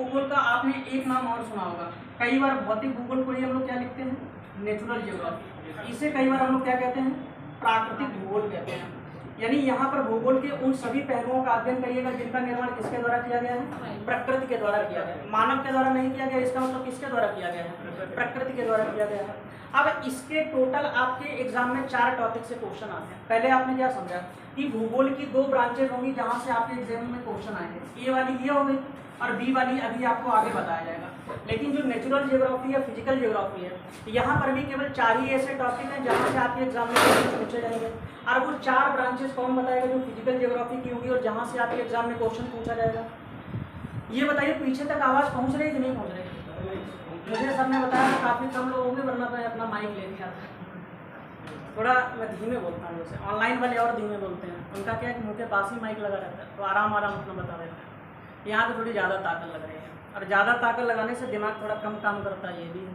भूगोल का आपने एक नाम और सुना होगा। कई बार भौतिक भूगोल को ही हम लोग क्या लिखते हैं, नेचुरल ज्योग्राफी। इसे कई बार हम लोग क्या कहते हैं, प्राकृतिक भूगोल कहते हैं। यानी यहाँ पर भूगोल के उन सभी पहलुओं का अध्ययन करिएगा जिनका निर्माण किसके द्वारा किया गया है, प्रकृति के द्वारा किया गया है। मानव के द्वारा नहीं किया गया, इसका मतलब किसके द्वारा किया गया है, प्रकृति के द्वारा किया गया है। अब इसके टोटल आपके एग्जाम में 4 टॉपिक से क्वेश्चन आते हैं। पहले आपने क्या समझा कि भूगोल की 2 ब्रांचेज होंगी जहाँ से आपके एग्जाम में क्वेश्चन आएंगे। ए वाली ये हो गई और बी वाली अभी आपको आगे बताया जाएगा। लेकिन जो नेचुरल ज्योग्राफी है, फिजिकल ज्योग्राफी है, यहाँ पर भी केवल 4 ही ऐसे टॉपिक हैं जहाँ से आपके एग्जाम में क्वेश्चन पूछे जाएंगे। और वो 4 ब्रांचेस कौन बताएगा जो फिजिकल ज्योग्राफी की होगी और जहाँ से आपके एग्जाम में क्वेश्चन पूछा जाएगा। ये बताइए पीछे तक आवाज़ पहुँच रही है कि नहीं पहुँच रही? मुझे सर ने बताया काफ़ी कम लोग होंगे, वरना मैं अपना माइक ले लिया था। थोड़ा मैं धीमे बोलता हूँ, जैसे ऑनलाइन वाले और धीमे बोलते हैं। उनका क्या है कि मुँह के पास ही माइक लगा रहता है तो आराम अपना बता देते हैं। यहाँ पे थोड़ी ज़्यादा ताकत लग रही है और ज़्यादा ताकत लगाने से दिमाग थोड़ा कम काम करता है, ये भी है।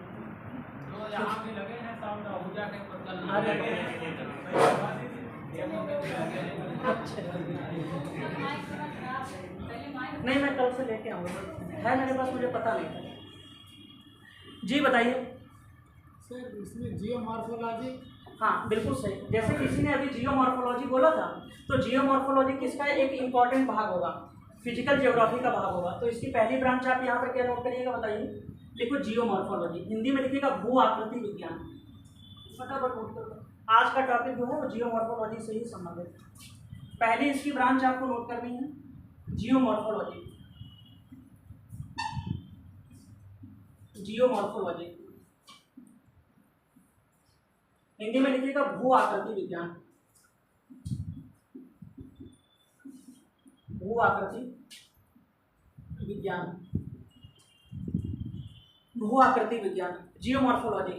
अच्छा नहीं, मैं कल से लेके आऊँगा, है मेरे पास, मुझे पता नहीं था। जी बताइए सर, इसमें जियोमॉर्फोलॉजी। हाँ बिल्कुल सही। जैसे किसी ने अभी जियोमॉर्फोलॉजी बोला था, तो जियोमॉर्फोलॉजी किसका एक इंपॉर्टेंट भाग होगा, फिजिकल ज्योग्राफी का भाग होगा। तो इसकी पहली ब्रांच आप यहाँ पर क्या नोट करिएगा, बताइए। लिखो जियोमॉर्फोलॉजी, हिंदी में लिखिएगा भू आकृति विज्ञान। फटाफट नोट करो। आज का टॉपिक जो है वो जियोमॉर्फोलॉजी से ही संबंधित है। पहली इसकी ब्रांच आपको नोट करनी है, जियोमॉर्फोलॉजी। जियोमॉर्फोलॉजी हिंदी में लिखिएगा भू आकृति विज्ञान। भू आकृति विज्ञान, भू आकृति विज्ञान, जियोमॉर्फोलॉजी।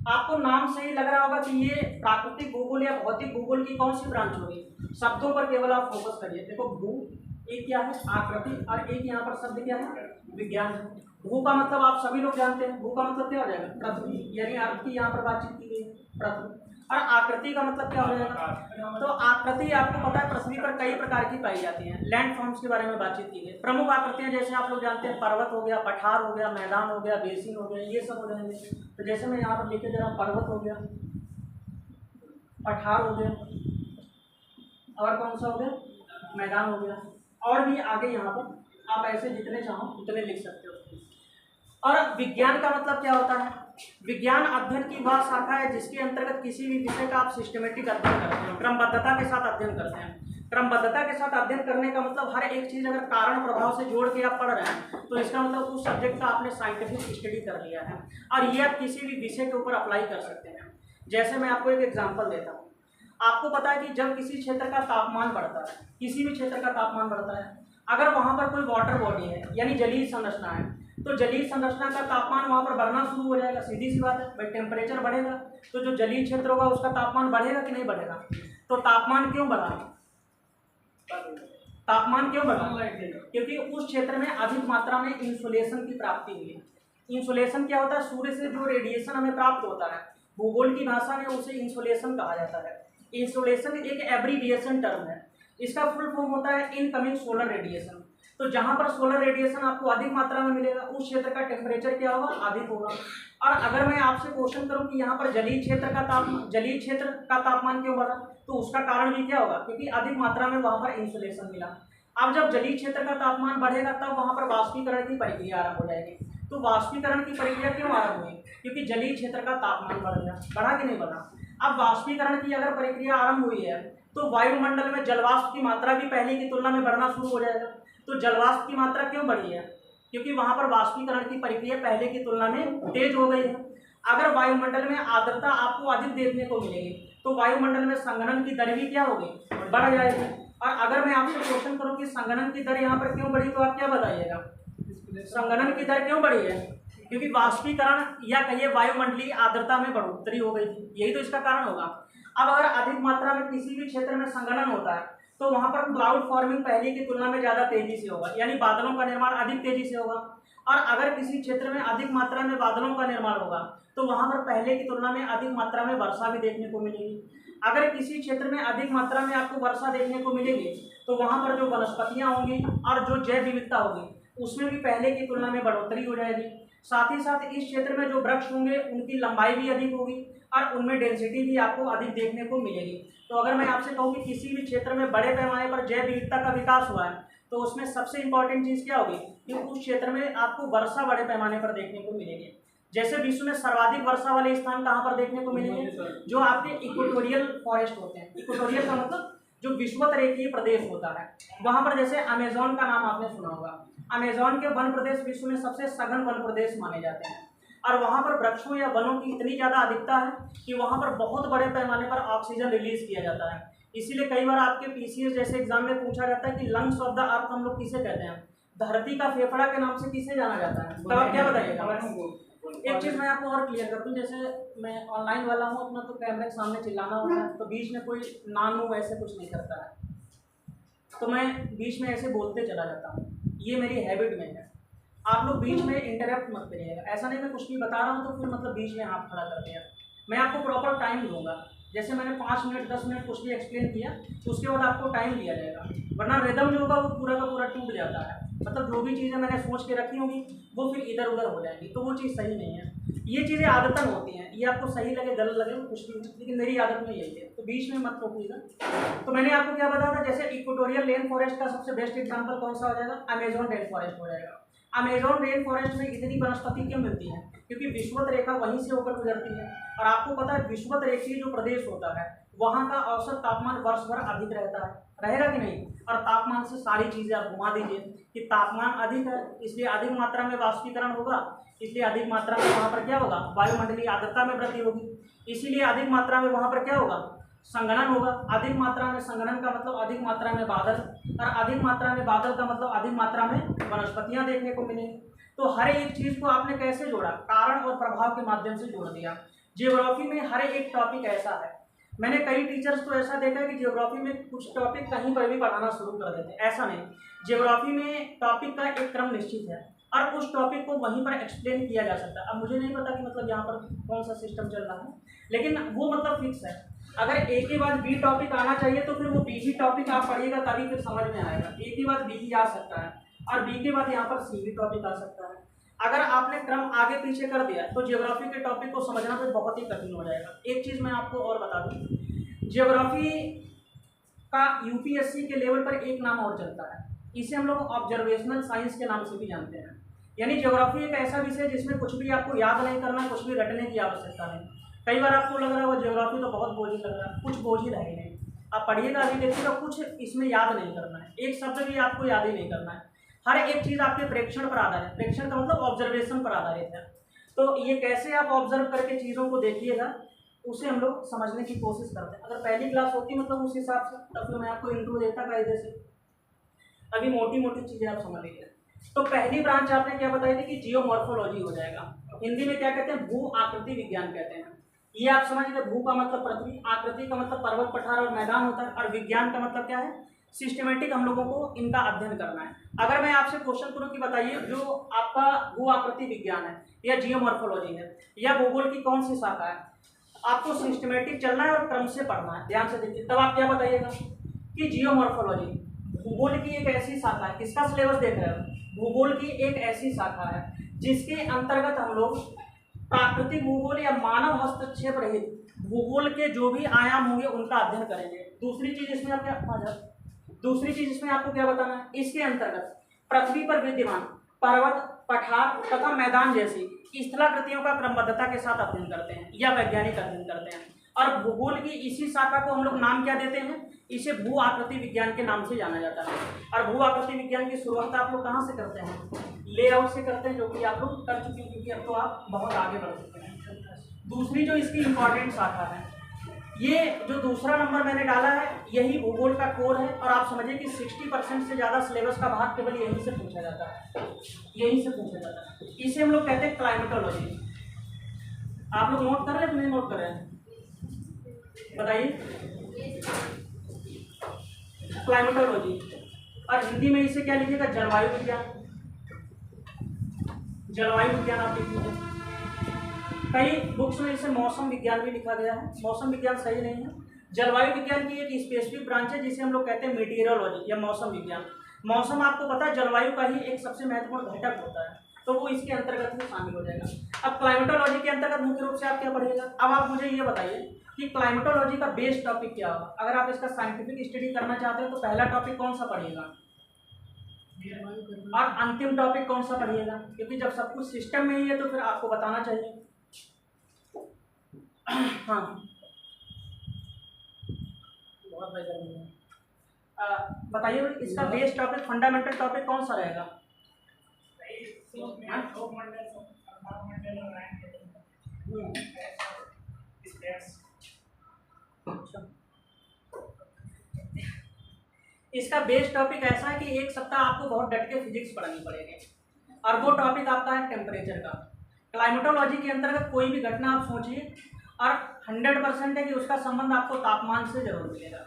आपको नाम से ही लग रहा होगा कि ये प्राकृतिक भूगोल या भौतिक भूगोल की कौन सी ब्रांच होगी। शब्दों पर केवल आप फोकस करिए। देखो भू एक क्या है, आकृति, और एक यहाँ पर शब्द क्या है, विज्ञान। भू का मतलब आप सभी लोग जानते हैं, भू का मतलब क्या हो जाएगा, पृथ्वी, यानी आपकी यहाँ पर बातचीत की गई पृथ्वी। और आकृति का मतलब क्या हो जाएगा, तो आकृति आपको पता है पृथ्वी पर कई प्रकार की पाई जाती हैं। लैंड फॉर्म्स के बारे में बातचीत की गई। प्रमुख आकृतियां जैसे आप लोग जानते हैं, पर्वत हो गया, पठार हो गया, मैदान हो गया, बेसिन हो गया, ये सब हो जाएंगे। तो जैसे मैं यहाँ पर लिखे जरा, पर्वत हो गया, पठार हो गया, और कौन सा हो गया, मैदान हो गया, और भी आगे यहाँ पर आप ऐसे जितने चाहो उतने लिख सकते हो। और विज्ञान का मतलब क्या होता है, विज्ञान अध्ययन की वह शाखा है जिसके अंतर्गत किसी भी विषय का आप सिस्टमेटिक अध्ययन करते हैं, क्रमबद्धता के साथ अध्ययन करते हैं। क्रमबद्धता के साथ अध्ययन करने का मतलब हर एक चीज़ अगर कारण प्रभाव से जोड़ के आप पढ़ रहे हैं तो इसका मतलब उस सब्जेक्ट का आपने साइंटिफिक स्टडी कर लिया है और ये आप किसी भी विषय के ऊपर अप्लाई कर सकते हैं। जैसे मैं आपको एक एग्जाम्पल देता हूँ। आपको पता है कि जब किसी क्षेत्र का तापमान बढ़ता है, किसी भी क्षेत्र का तापमान बढ़ता है, अगर वहाँ पर कोई वाटर बॉडी है यानी जलीय संरचना है, तो जलीय संरचना का तापमान वहाँ पर बढ़ना शुरू हो जाएगा। सीधी सी बात है भाई, टेम्परेचर बढ़ेगा तो जो जलीय क्षेत्र होगा उसका तापमान बढ़ेगा कि नहीं बढ़ेगा। तो तापमान क्यों बढ़ा, तापमान क्यों बढ़ा, क्योंकि उस क्षेत्र में अधिक मात्रा में इंसुलेशन की प्राप्ति हुई है। इंसुलेशन क्या होता है, सूर्य से जो रेडिएशन हमें प्राप्त होता है, भूगोल की भाषा में उसे इंसुलेशन कहा जाता है। इंसुलेशन एक एब्रीविएशन टर्म है, इसका फुल फॉर्म होता है इनकमिंग सोलर रेडिएशन। तो जहां पर सोलर रेडिएशन आपको अधिक मात्रा में मिलेगा उस क्षेत्र का टेम्परेचर क्या होगा, अधिक होगा। और अगर मैं आपसे क्वेश्चन करूं कि यहाँ पर जलीय क्षेत्र का तापमान क्यों बढ़ा, तो उसका कारण भी क्या होगा, क्योंकि अधिक मात्रा में वहां पर इंसुलेशन मिला। अब जब जलीय क्षेत्र का तापमान बढ़ेगा तब वहां पर वाष्पीकरण की प्रक्रिया आरंभ हो जाएगी। तो वाष्पीकरण की प्रक्रिया क्यों आरंभ हुई, क्योंकि जलीय क्षेत्र का तापमान बढ़ गया, बढ़ा कि नहीं बढ़ा। अब वाष्पीकरण की अगर प्रक्रिया आरंभ हुई है तो वायुमंडल में जलवाष्प की मात्रा भी पहले की तुलना में बढ़ना शुरू हो जाएगा। तो जलवाष्प की मात्रा क्यों बढ़ी है, क्योंकि वहां पर वाष्पीकरण की प्रक्रिया पहले की तुलना में तेज हो गई है। अगर वायुमंडल में आर्द्रता आपको अधिक देखने को मिलेगी तो वायुमंडल में संघनन की दर भी क्या होगी, बढ़ जाएगी। और अगर मैं आपसे क्वेश्चन करूं कि संघनन की दर यहाँ पर क्यों बढ़ी, तो आप क्या बताइएगा, संघनन की दर क्यों बढ़ी है, क्योंकि वाष्पीकरण या कहिए वायुमंडलीय आर्द्रता में बढ़ोतरी हो गई थी, यही तो इसका कारण होगा। अब अगर अधिक मात्रा में किसी भी क्षेत्र में संघनन होता है तो वहां पर क्लाउड फॉर्मिंग पहले की तुलना में ज़्यादा तेजी से होगा, यानी बादलों का निर्माण अधिक तेजी से होगा। और अगर किसी क्षेत्र में अधिक मात्रा में बादलों का निर्माण होगा तो वहां पर पहले की तुलना में अधिक मात्रा में वर्षा भी देखने को मिलेगी। अगर किसी क्षेत्र में अधिक मात्रा में आपको वर्षा देखने को मिलेगी तो वहां पर जो वनस्पतियां होंगी और जो जैव विविधता होगी उसमें भी पहले की तुलना में बढ़ोतरी हो जाएगी। साथ ही साथ इस क्षेत्र में जो वृक्ष होंगे उनकी लंबाई भी अधिक होगी और उनमें डेंसिटी भी आपको अधिक देखने को मिलेगी। तो अगर मैं आपसे कहूँ कि किसी भी क्षेत्र में बड़े पैमाने पर जैव विविधता का विकास हुआ है तो उसमें सबसे इंपॉर्टेंट चीज़ क्या होगी कि उस क्षेत्र में आपको वर्षा बड़े पैमाने पर देखने को मिलेगी। जैसे विश्व में सर्वाधिक वर्षा वाले स्थान कहाँ पर देखने को मिलेंगे? जो आपके इक्वेटोरियल फॉरेस्ट होते हैं। इक्वेटोरियल का मतलब जो विषुवत रेखीय प्रदेश होता है वहाँ पर, जैसे अमेजोन का नाम आपने सुना होगा। अमेजोन के वन प्रदेश विश्व में सबसे सघन वन प्रदेश माने जाते हैं और वहाँ पर वृक्षों या वनों की इतनी ज़्यादा अधिकता है कि वहाँ पर बहुत बड़े पैमाने पर ऑक्सीजन रिलीज किया जाता है। इसीलिए कई बार आपके पीसीएस जैसे एग्जाम में पूछा जाता है कि लंग्स ऑफ द अर्थ हम लोग किसे कहते हैं? धरती का फेफड़ा के नाम से किसे जाना जाता है? तब आप क्या बताइएगा? एक चीज़ मैं आपको और क्लियर कर दूँ, जैसे मैं ऑनलाइन वाला हूँ अपना, तो कैमरे के सामने चिल्लाना होता है तो बीच में कोई नाम हो ऐसे कुछ नहीं करता है, तो मैं बीच में ऐसे बोलते चला जाता हूँ, ये मेरी हैबिट में है। आप लोग बीच में इंटरप्ट मत करिएगा। ऐसा नहीं मैं कुछ भी बता रहा हूँ तो फिर मतलब बीच में हाथ खड़ा कर दिया। मैं आपको प्रॉपर टाइम दूंगा, जैसे मैंने 5 मिनट 10 मिनट कुछ भी एक्सप्लेन किया तो उसके बाद आपको टाइम दिया जाएगा, वरना रिदम जो होगा वो पूरा का पूरा टूट जाता है। मतलब जो भी चीज़ें मैंने सोच के रखी होंगी वो फिर इधर उधर हो जाएंगी, तो वो चीज़ सही नहीं है। ये चीज़ें आदतन होती हैं, ये आपको सही लगे गलत लगे कुछ भी, लेकिन मेरी आदत में यही है, तो बीच में मत रोकिएगा। तो मैंने आपको क्या बताया था, जैसे इक्वेटोरियल रेन फॉरेस्ट का सबसे बेस्ट एग्जाम्पल कौन सा हो जाएगा? अमेजोन रेन फॉरेस्ट हो जाएगा। अमेजोन रेन फॉरेस्ट में इतनी वनस्पति क्यों मिलती है? क्योंकि विषुवत रेखा वहीं से होकर गुजरती है और आपको पता है विषुवत रेखीय जो प्रदेश होता है वहाँ का औसत तापमान वर्ष भर अधिक रहता है, रहेगा कि नहीं? और तापमान से सारी चीज़ें आप घुमा दीजिए कि तापमान अधिक है इसलिए अधिक मात्रा में वाष्पीकरण होगा, इसलिए अधिक मात्रा में वहाँ पर क्या होगा? वायुमंडलीय आर्द्रता में वृद्धि होगी, इसीलिए अधिक मात्रा में वहाँ पर क्या होगा? संघनन होगा। अधिक मात्रा में संघनन का मतलब अधिक मात्रा में बादल, और अधिक मात्रा में बादल का मतलब अधिक मात्रा में वनस्पतियाँ देखने को मिलेंगी। तो हर एक चीज़ को आपने कैसे जोड़ा? कारण और प्रभाव के माध्यम से जोड़ दिया। जियोग्राफी में हर एक टॉपिक ऐसा है, मैंने कई टीचर्स को ऐसा देखा है कि जियोग्राफी में कुछ टॉपिक कहीं पर भी पढ़ाना शुरू कर देते हैं, ऐसा नहीं। जियोग्राफी में टॉपिक का एक क्रम निश्चित है और उस टॉपिक को वहीं पर एक्सप्लेन किया जा सकता है। अब मुझे नहीं पता कि मतलब यहाँ पर कौन सा सिस्टम चल रहा है, लेकिन वो मतलब फिक्स है। अगर एक के बाद बी टॉपिक आना चाहिए तो फिर वो बी ही टॉपिक आप पढ़िएगा तभी फिर समझ में आएगा। ए के बाद बी ही आ सकता है और बी के बाद यहाँ पर सी भी टॉपिक आ सकता है। अगर आपने क्रम आगे पीछे कर दिया तो जियोग्राफी के टॉपिक को समझना फिर बहुत ही कठिन हो जाएगा। एक चीज़ मैं आपको और बता दूँ, जियोग्राफी का यूपीएससी के लेवल पर एक नाम और चलता है, इसे हम लोग ऑब्जर्वेशनल साइंस के नाम से भी जानते हैं। यानी ज्योग्राफी एक ऐसा विषय जिसमें कुछ भी आपको याद नहीं करना, कुछ भी रटने की आवश्यकता नहीं। कई बार आपको लग रहा है वो ज्योग्राफी तो बहुत बोझी लग रहा है, कुछ बोझ ही रहे नहीं। आप पढ़िएगा अभी देखिएगा, कुछ इसमें याद नहीं करना है, एक शब्द भी आपको याद ही नहीं करना है। हर एक चीज़ आपके प्रेक्षण पर आधारित है, प्रेक्षण का मतलब ऑब्जर्वेशन पर आधारित है। तो ये कैसे आप ऑब्जर्व करके चीज़ों को देखिएगा उसे हम लोग समझने की कोशिश करते हैं। अगर पहली क्लास होती मतलब उस हिसाब से तब तो मैं आपको इंट्रो देता कायदे से। अभी मोटी मोटी चीज़ें आप समझ लीजिए। तो पहली ब्रांच आपने क्या बताई थी कि जियोमॉर्फोलॉजी हो जाएगा। हिंदी में क्या कहते हैं? भू आकृति विज्ञान कहते हैं। ये आप समझिए, भू का मतलब पृथ्वी, आकृति का मतलब पर्वत पठार और मैदान होता है, और विज्ञान का मतलब क्या है? सिस्टमेटिक हम लोगों को इनका अध्ययन करना है। अगर मैं आपसे क्वेश्चन करूँ कि बताइए जो आपका भू आकृति विज्ञान है या जियोमॉर्फोलॉजी है या भूगोल की कौन सी शाखा है, आपको सिस्टमेटिक चलना है और क्रम से पढ़ना है, ध्यान से देखिए। तब आप क्या बताइएगा कि जियोमॉर्फोलॉजी भूगोल की एक ऐसी शाखा है। किसका सिलेबस देख रहे हो? भूगोल की एक ऐसी शाखा है जिसके अंतर्गत हम लोग प्राकृतिक भूगोल या मानव हस्तक्षेप रहित भूगोल के जो भी आयाम होंगे उनका अध्ययन करेंगे। दूसरी चीज इसमें आप आपको क्या बताना है? इसके अंतर्गत पृथ्वी पर विद्यमान पर्वत, पठार तथा मैदान जैसी स्थलाकृतियों का क्रमबद्धता के साथ अध्ययन करते हैं या वैज्ञानिक अध्ययन करते हैं। और भूगोल की इसी शाखा को हम लोग नाम क्या देते हैं? इसे भू आकृति विज्ञान के नाम से जाना जाता है। और भू आकृति विज्ञान की शुरुआत आप लोग कहाँ से करते हैं? लेआउट से करते हैं, जो कि आप लोग कर चुके हैं क्योंकि अब तो आप बहुत आगे बढ़ चुके हैं। दूसरी जो इसकी इंपॉर्टेंट शाखा है, ये जो दूसरा नंबर मैंने डाला है यही भूगोल का कोर है। और आप समझिए कि 60% से ज़्यादा सिलेबस का भाग केवल यहीं से पूछा जाता है, यहीं से पूछा जाता है। इसे हम लोग कहते हैं क्लाइमेटोलॉजी। आप लोग नोट कर रहे हैं कि नहीं नोट कर रहे हैं? बताइए। क्लाइमेटोलॉजी, और हिंदी में इसे क्या लिखिएगा? जलवायु विज्ञान। जलवायु विज्ञान आप लिख लीजिए। कई बुक्स में इसे मौसम विज्ञान भी लिखा गया है, मौसम विज्ञान सही नहीं है। जलवायु विज्ञान की एक स्पेसिफिक ब्रांच है जिसे हम लोग कहते हैं मीटियोरोलॉजी या मौसम विज्ञान। मौसम आपको पता है जलवायु का ही एक सबसे महत्वपूर्ण घटक होता है, तो वो इसके अंतर्गत में शामिल हो जाएगा। अब क्लाइमेटोलॉजी के अंतर्गत मुख्य रूप से आप क्या पढ़िएगा, अब आप मुझे ये बताइए कि क्लाइमेटोलॉजी का बेस टॉपिक क्या होगा। अगर आप इसका साइंटिफिक स्टडी करना चाहते हो तो पहला टॉपिक कौन सा पढ़िएगा और अंतिम टॉपिक कौन सा पढ़िएगा, क्योंकि जब सब कुछ सिस्टम में ही है तो फिर आपको बताना चाहिए। हाँ बहुत बताइए इसका बेस टॉपिक फंडामेंटल टॉपिक कौन सा रहेगा। इसका बेस टॉपिक ऐसा है कि एक सप्ताह आपको बहुत डट के फिजिक्स पढ़नी पड़ेगी, और वो टॉपिक आपका है टेम्परेचर का। क्लाइमेटोलॉजी के अंतर्गत कोई भी घटना आप सोचिए और 100% है कि उसका संबंध आपको तापमान से जरूर मिलेगा।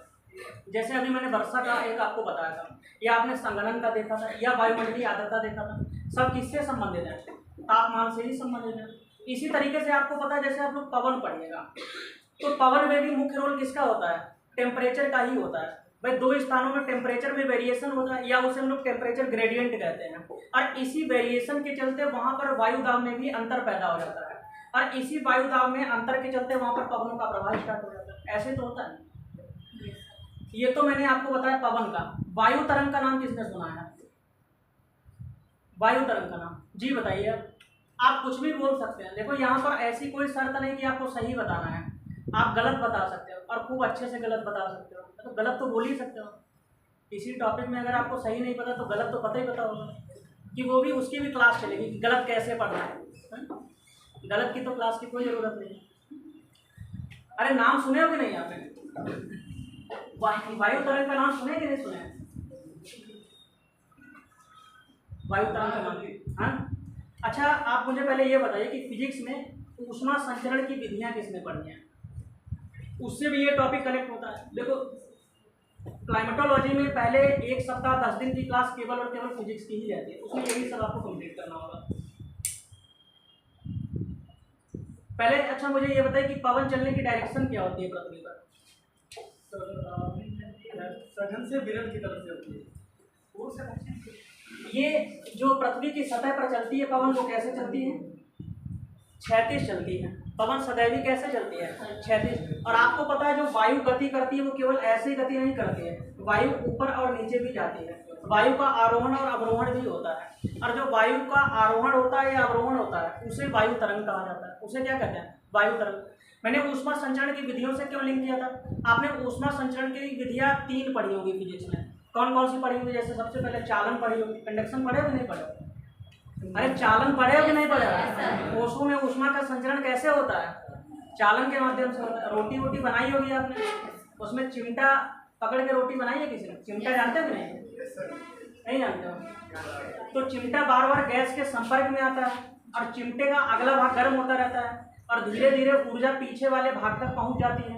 जैसे अभी मैंने वर्षा का एक आपको बताया था, या आपने संगणन का देखा था, या वायुमंडलीय आर्द्रता देखा था, सब किससे संबंधित है, तापमान से ही संबंधित है। इसी तरीके से आपको पता है जैसे आप लोग पवन पढ़िएगा तो पवन में भी मुख्य रोल किसका होता है, टेम्परेचर का ही होता है। भाई दो स्थानों में टेम्परेचर में वेरिएशन होता है, या उसे हम लोग टेम्परेचर ग्रेडियंट कहते हैं, और इसी वेरिएशन के चलते वहां पर वायु दाब में भी अंतर पैदा हो जाता है, और इसी वायु दाब में अंतर के चलते वहां पर पवनों का प्रभाव स्टार्ट हो जाता है। ऐसे तो होता है। ये तो मैंने आपको बताया पवन का। वायु तरंग का नाम किसने सुना है, वायु तरंग का नाम जी बताइए। आप कुछ भी बोल सकते हैं, देखो यहाँ पर ऐसी कोई शर्त नहीं कि आपको सही बताना है, आप गलत बता सकते हो और खूब अच्छे से गलत बता सकते हो, तो गलत तो बोल ही सकते हो। इसी टॉपिक में अगर आपको सही नहीं पता तो गलत तो पता ही पता होगा, कि वो भी उसकी भी क्लास चलेगी कि गलत कैसे पढ़ना है। गलत की तो क्लास की कोई ज़रूरत नहीं है। अरे नाम सुने हो कि नहीं आपने, वायु तरंग का नाम सुने कि नहीं सुने, वायु तरंग का नाम। हाँ अच्छा, आप मुझे पहले ये बताइए कि फिजिक्स में ऊष्मा संचरण की विधियां किसने पढ़ी हैं, उससे भी ये टॉपिक कनेक्ट होता है। देखो क्लाइमेटोलॉजी में पहले एक सप्ताह 10 दिन की क्लास केवल और केवल फिजिक्स की ही रहती है, उसमें यही सब आपको कंप्लीट करना होगा पहले। अच्छा मुझे ये बताइए कि पवन चलने की डायरेक्शन क्या होती है पृथ्वी पर, सघन से विरल की तरफ से होती है। ये जो पृथ्वी की सतह पर चलती है पवन, वो कैसे चलती है, क्षैतिज चलती है। पवन सदैवी कैसे चलती है, क्षैतिज। और आपको पता है जो वायु गति करती है वो केवल ऐसे ही गति नहीं करती है, वायु ऊपर और नीचे भी जाती है। वायु का आरोहण और अवरोहण भी होता है, और जो वायु का आरोहण होता है या अवरोहण होता है उसे वायु तरंग कहा जाता है। उसे क्या कहते हैं, वायु तरंग। मैंने ऊष्मा संचरण की विधियों से क्यों लिंक किया था, आपने ऊष्मा संचरण की विधियां 3 पढ़ी होगी फिजिक्स में। कौन कौन सी पढ़ी होगी, जैसे सबसे पहले चालन पढ़ी होगी, कंडक्शन पढ़े हो कि नहीं पढ़े, अरे चालन पढ़े हो कि नहीं पढ़े। ओशो में ऊष्मा का संचरण कैसे होता है, चालन के माध्यम से होता है। रोटी वोटी बनाई होगी आपने, उसमें चिमटा पकड़ के रोटी बनाई है किसी ने, चिमटा जानते हो कि नहीं जानते हो। तो चिमटा बार बार गैस के संपर्क में आता है और चिमटे का अगला भाग गर्म होता रहता है और धीरे धीरे ऊर्जा पीछे वाले भाग तक पहुंच जाती है।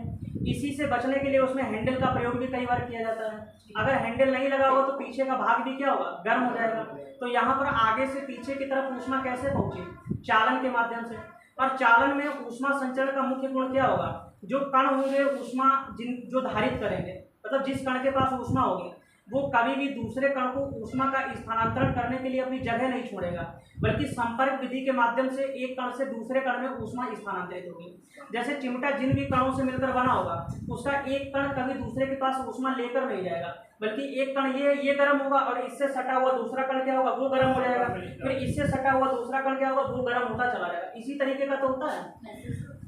इसी से बचने के लिए उसमें हैंडल का प्रयोग भी कई बार किया जाता है। अगर हैंडल नहीं लगा हुआ तो पीछे का भाग भी क्या होगा, गर्म हो जाएगा। तो यहाँ पर आगे से पीछे की तरफ ऊष्मा कैसे पहुंची, चालन के माध्यम से। और चालन में ऊष्मा संचरण का मुख्य गुण क्या होगा, जो कण होंगे ऊष्मा जो धारित करेंगे, मतलब जिस कण के पास ऊष्मा होगी वो कभी भी दूसरे कण को ऊष्मा का स्थानांतरण करने के लिए अपनी जगह नहीं छोड़ेगा, बल्कि संपर्क विधि के माध्यम से एक कण से दूसरे कण में ऊष्मा स्थानांतरित होगी। जैसे चिमटा जिन भी कणों से मिलकर बना होगा उसका एक कण कभी दूसरे के पास ऊष्मा लेकर नहीं जाएगा, बल्कि एक कण ये गर्म होगा और इससे सटा हुआ दूसरा कण क्या होगा, वो गर्म हो जाएगा। फिर इससे सटा हुआ दूसरा कण क्या होगा, वो गर्म होता चला जाएगा। इसी तरीके का तो होता है।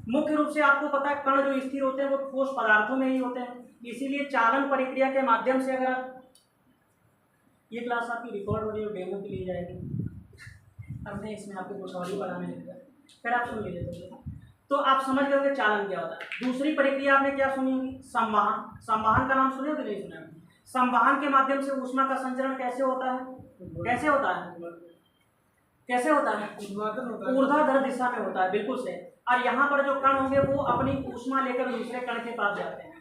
मुख्य रूप से आपको पता है कण जो स्थिर होते हैं वो ठोस पदार्थों में ही होते हैं, इसीलिए चालन प्रक्रिया के माध्यम से अगर आप, ये क्लास आपकी रिकॉर्ड हो रही है और डेमो के लिए जाएगी, अब मैं इसमें आपको कुछ और ही पढ़ाने लग गया, फिर आप सुन लीजिए। तो आप समझ गए होंगे चालन क्या होता है। दूसरी प्रक्रिया आपने क्या सुनी होगी, संवहन। संवहन का नाम सुने हो कि नहीं सुना? संवहन के माध्यम से ऊष्मा का संचरण कैसे होता है, कैसे होता है, कैसे होता है, ऊर्ध्वाधर दिशा में होता है, बिल्कुल सही। और यहाँ पर जो कण होंगे वो अपनी ऊष्मा लेकर दूसरे कण के पास जाते हैं।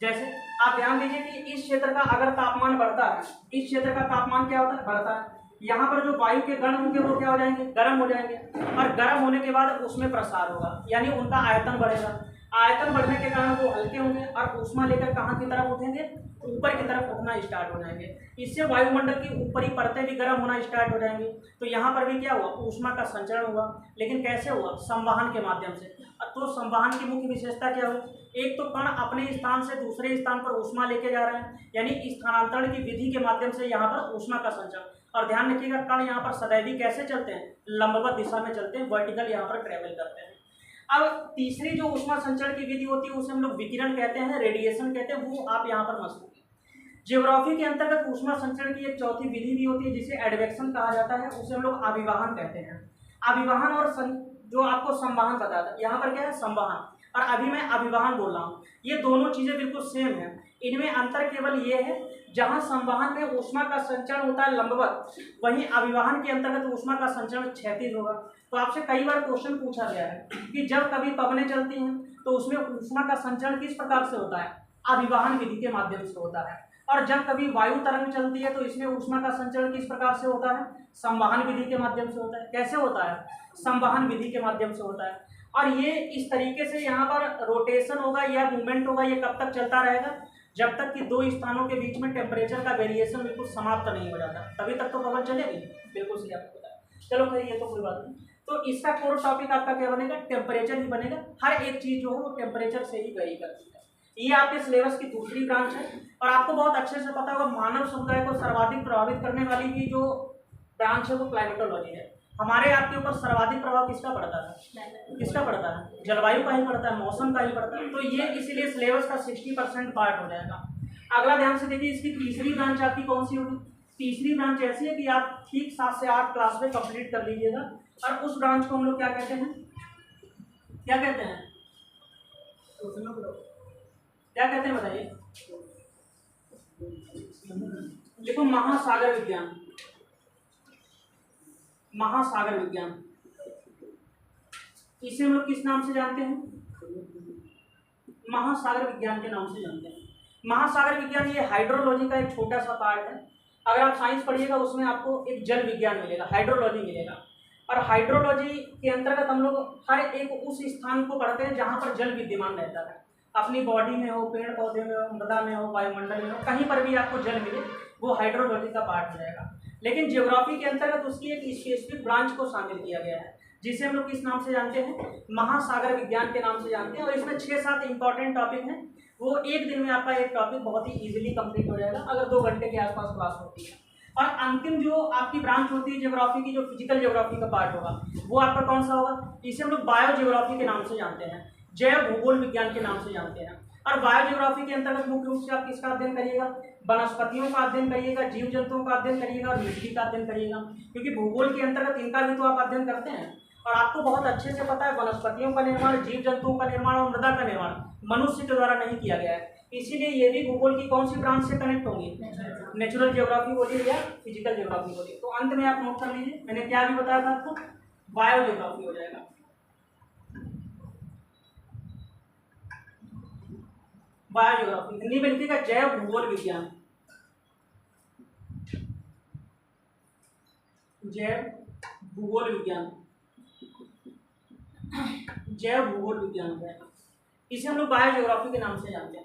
जैसे आप ध्यान दीजिए कि इस क्षेत्र का अगर तापमान बढ़ता है, इस क्षेत्र का तापमान क्या होता है, बढ़ता है। यहाँ पर जो वायु के कण होंगे वो क्या हो जाएंगे, गर्म हो जाएंगे, और गर्म होने के बाद उसमें प्रसार होगा, यानी उनका आयतन बढ़ेगा। आयतन बढ़ने के कारण वो हल्के होंगे और ऊष्मा लेकर कहाँ की तरफ उठेंगे, ऊपर की तरफ उठना स्टार्ट हो जाएंगे। इससे वायुमंडल की ऊपरी परतें भी गर्म होना स्टार्ट हो जाएंगी। तो यहाँ पर भी क्या हुआ, ऊष्मा का संचरण हुआ, लेकिन कैसे हुआ, संवहन के माध्यम से। तो संवहन की मुख्य विशेषता क्या हुई, एक तो कण अपने स्थान से दूसरे स्थान पर ऊष्मा लेके जा रहे हैं, यानी स्थानांतरण की विधि के माध्यम से यहाँ पर ऊष्मा का संचरण। और ध्यान रखिएगा कण यहाँ पर सदैवी कैसे चलते हैं, लंबवत दिशा में चलते हैं, वर्टिकल यहाँ पर ट्रेवल करते हैं। अब तीसरी जो ऊष्मा संचरण की विधि होती है उसे हम लोग विकिरण कहते हैं, रेडिएशन कहते हैं, वो आप यहाँ पर मत भूलिए। ज्योग्राफी के अंतर्गत ऊष्मा संचरण की एक चौथी विधि भी होती है जिसे एडवेक्शन कहा जाता है, उसे हम लोग अभिवाहन कहते हैं। अभिवाहन और जो आपको संवहन बताता है, यहाँ पर क्या है, संवहन, और अभी मैं अभिवाहन बोल रहा हूँ। ये दोनों चीज़ें बिल्कुल सेम है, इनमें अंतर केवल ये है जहाँ संवहन में ऊष्मा का संचरण होता है लंबवत, वहीं अभिवाहन के अंतर्गत ऊष्मा का संचरण क्षैतिज होगा। तो आपसे कई बार क्वेश्चन पूछा गया है कि जब कभी पवनें चलती हैं तो उसमें ऊष्मा का संचरण किस प्रकार से होता है, अभिवाहन विधि के माध्यम से होता है, और जब कभी वायु तरंग चलती है तो इसमें ऊष्मा का संचरण किस प्रकार से होता है, संवहन विधि के माध्यम से होता है। कैसे होता है, संवहन विधि के माध्यम से होता है। और ये इस तरीके से यहाँ पर रोटेशन होगा या मूवमेंट होगा, ये कब तक चलता रहेगा, जब तक कि दो स्थानों के बीच में टेम्परेचर का वेरिएशन बिल्कुल समाप्त नहीं हो जाता, तभी तक तो पवन चलेगी। बिल्कुल सही आपको पता है। चलो खैर ये तो कोई बात नहीं। तो इसका कोर टॉपिक आपका क्या बनेगा, टेम्परेचर ही बनेगा। हर एक चीज़ जो है वो टेम्परेचर से ही वेरी करती है। ये आपके सिलेबस की दूसरी ब्रांच है, और आपको बहुत अच्छे से पता होगा मानव समुदाय को सर्वाधिक प्रभावित करने वाली भी जो ब्रांच है वो क्लाइमेटोलॉजी है। हमारे आपके ऊपर सर्वाधिक प्रभाव किसका पड़ता है, किसका पड़ता है, जलवायु का ही पड़ता है, मौसम का ही पड़ता है। तो ये इसीलिए सिलेबस का 60% पार्ट हो जाएगा। अगला ध्यान से देखिए, इसकी तीसरी ब्रांच आपकी कौन सी होगी। तीसरी ब्रांच ऐसी है कि आप ठीक 7 से 8 क्लास में कंप्लीट कर लीजिएगा, और उस ब्रांच को हम लोग क्या कहते हैं, क्या कहते हैं, क्या कहते हैं बताइए। देखो, महासागर विज्ञान, महासागर विज्ञान, इसे हम लोग किस नाम से जानते हैं, महासागर विज्ञान के नाम से जानते हैं। महासागर विज्ञान ये हाइड्रोलॉजी का एक छोटा सा पार्ट है। अगर आप साइंस पढ़िएगा उसमें आपको एक जल विज्ञान मिलेगा, हाइड्रोलॉजी मिलेगा, और हाइड्रोलॉजी के अंतर्गत हम लोग हर एक उस स्थान को पढ़ते हैं जहाँ पर जल विद्यमान रहता है, अपनी बॉडी में हो, पेड़ पौधे में हो, मृदा में हो, वायुमंडल में हो, कहीं पर भी आपको जल मिले वो हाइड्रोलॉजी का पार्ट हो जाएगा। लेकिन ज्योग्राफी के अंतर्गत उसकी एक स्पेसिफिक ब्रांच को शामिल किया गया है जिसे हम लोग किस नाम से जानते हैं, महासागर विज्ञान के नाम से जानते हैं। और इसमें 6-7 इंपॉर्टेंट टॉपिक हैं, वो एक दिन में आपका एक टॉपिक बहुत ही इजीली कंप्लीट हो जाएगा अगर 2 घंटे के आसपास क्लास होती है। और अंतिम जो आपकी ब्रांच होती है ज्योग्राफी की, जो फिजिकल ज्योग्राफी का पार्ट होगा, वो आपका कौन सा होगा, इसे हम लोग बायो ज्योग्राफी के नाम से जानते हैं, जैव भूगोल विज्ञान के नाम से जानते हैं। और बायो ज्योग्राफी के अंतर्गत मुख्य रूप से आप किसका अध्ययन करिएगा, वनस्पतियों का अध्ययन करिएगा, जीव जंतुओं का अध्ययन करिएगा और मिट्टी का अध्ययन करिएगा, क्योंकि भूगोल के अंतर्गत इनका भी तो आप अध्ययन करते हैं। और आपको बहुत अच्छे से पता है वनस्पतियों का निर्माण, जीव जंतुओं का निर्माण और मृदा का निर्माण मनुष्य के द्वारा नहीं किया गया है, इसीलिए ये भी भूगोल की कौन सी ब्रांच से कनेक्ट होंगी, नेचुरल ज्योग्राफी बोलिए या फिजिकल ज्योग्राफी बोलिए। तो अंत में आप नोट कर लीजिए, मैंने क्या भी बताया था आपको, बायो ज्योग्राफी हो जाएगा। बायो ज्योग्राफी हिंदी में लिखिएगा जैव भूगोल विज्ञान, जैव भूगोल विज्ञान, जैव भूगोल विज्ञान है, इसे हम लोग बायो ज्योग्राफी के नाम से जानते हैं।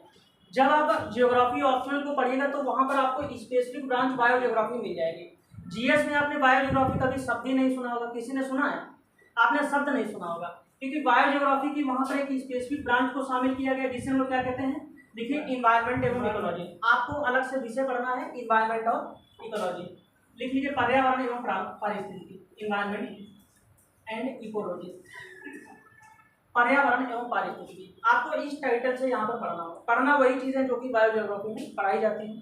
जब आप ज्योग्राफी ऑप्शनल को पढ़िएगा तो वहाँ पर आपको स्पेसिफिक ब्रांच बायो ज्योग्राफी मिल जाएगी। जीएस में आपने बायो ज्योग्राफी कभी शब्द ही नहीं सुना होगा, किसी ने सुना है, आपने शब्द नहीं सुना होगा, क्योंकि बायो ज्योग्राफी की वहाँ पर एक स्पेसिफिक ब्रांच को शामिल किया गया जिसे हम लोग क्या कहते हैं, देखिए इन्वायरमेंट एवं इकोलॉजी। आपको अलग से विषय पढ़ना है इन्वायरमेंट और इकोलॉजी, लिख लीजिए पर्यावरण एवं पारिस्थितिकी, इन्वायरमेंट एंड इकोलॉजी, पर्यावरण एवं पारिस्थितिकी। आपको इस टाइटल से यहाँ पर पढ़ना होगा। पढ़ना वही चीज़ें जो कि बायो ज्योग्राफी में पढ़ाई जाती हैं,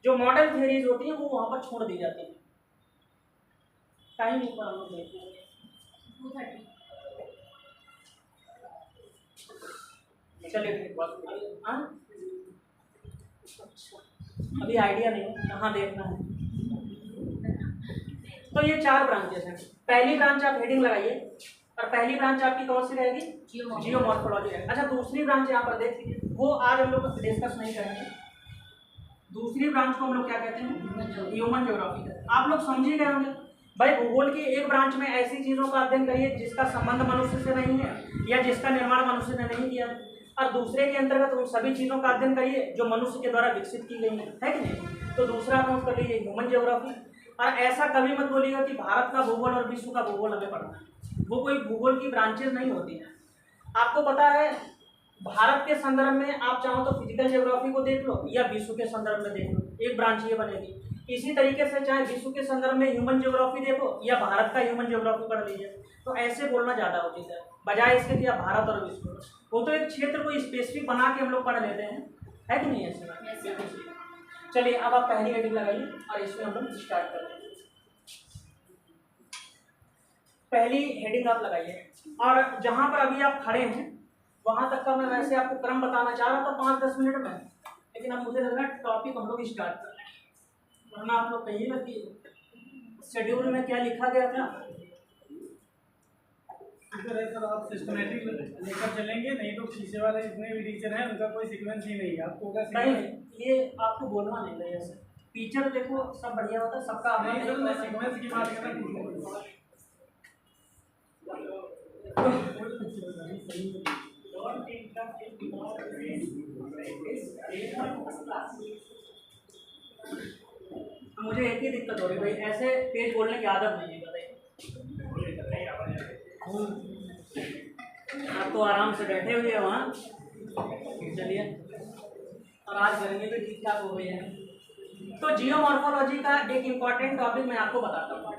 जो मॉडल थियरीज होती हैं वो वहाँ पर छोड़ दी जाती हैं। टाइम एक बार हम लोग देखते हैं, 2:30। चलिए हाँ, अच्छा अभी आइडिया नहीं है कहाँ देखना है। तो ये 4 ब्रांचेस हैं। पहली ब्रांच आप हेडिंग लगाइए, और पहली ब्रांच आपकी कौन सी रहेगी, जियोमॉर्फोलॉजी रहेगी। अच्छा दूसरी ब्रांच यहाँ पर देखिए, वो आज हम लोग डिस्कस नहीं करेंगे। दूसरी ब्रांच को हम लोग क्या कहते हैं, ह्यूमन ज्योग्राफी। आप लोग समझ ही गए होंगे भाई, भूगोल की एक ब्रांच में ऐसी चीज़ों का अध्ययन करिए जिसका संबंध मनुष्य से नहीं है या जिसका निर्माण मनुष्य ने नहीं किया। और दूसरे के अंतर्गत उन सभी चीज़ों का अध्ययन करिए जो मनुष्य के द्वारा विकसित की गई है कि नहीं। तो दूसरा नोट कर लीजिए ह्यूमन ज्योग्राफी। और ऐसा कभी मत बोलिएगा कि भारत का भूगोल और विश्व का भूगोल हमें पढ़ना है, वो कोई भूगोल की ब्रांचेज नहीं होती हैं। आपको पता है भारत के संदर्भ में आप चाहो तो फिजिकल ज्योग्राफी को देख लो या विश्व के संदर्भ में देख लो, एक ब्रांच ये बनेगी। इसी तरीके से चाहे विश्व के संदर्भ में ह्यूमन ज्योग्राफी देखो या भारत का ह्यूमन ज्योग्राफी पढ़ लीजिए, तो ऐसे बोलना ज़्यादा उचित है बजाय इसके कि आप भारत और विश्व। वो तो एक क्षेत्र को स्पेसिफिक बना के हम लोग पढ़ लेते हैं, है कि नहीं ऐसे। चलिए अब आप पहली हेडिंग लगाइए और इसमें हम लोग स्टार्ट करते हैं। पहली हेडिंग आप लगाइए और जहाँ पर अभी आप खड़े हैं वहाँ तक का मैं वैसे आपको क्रम बताना चाह रहा था 5-10 मिनट में, लेकिन अब मुझे लग रहा है टॉपिक हम लोग स्टार्ट कर रहे हैं। वरना आप लोग कहिएगा कि शेड्यूल में क्या लिखा गया था। सर आप सिस्टमेटिक लेकर चलेंगे, नहीं तो पीछे वाले जितने भी टीचर हैं उनका कोई सीक्वेंस ही नहीं है। आपको नहीं, ये आपको बोलना नहीं है ऐसे। टीचर देखो सब बढ़िया होता है, सबका अपना सीक्वेंस की बात करना। मुझे एक ही दिक्कत हो रही भाई, ऐसे तेज बोलने की आदत नहीं है। आप तो आराम से बैठे हुए हैं वहाँ, चलिए और आज करेंगे तो ठीक ठाक हो गई है। तो जियोमॉर्फोलॉजी का एक इम्पॉर्टेंट टॉपिक मैं आपको बताता हूँ,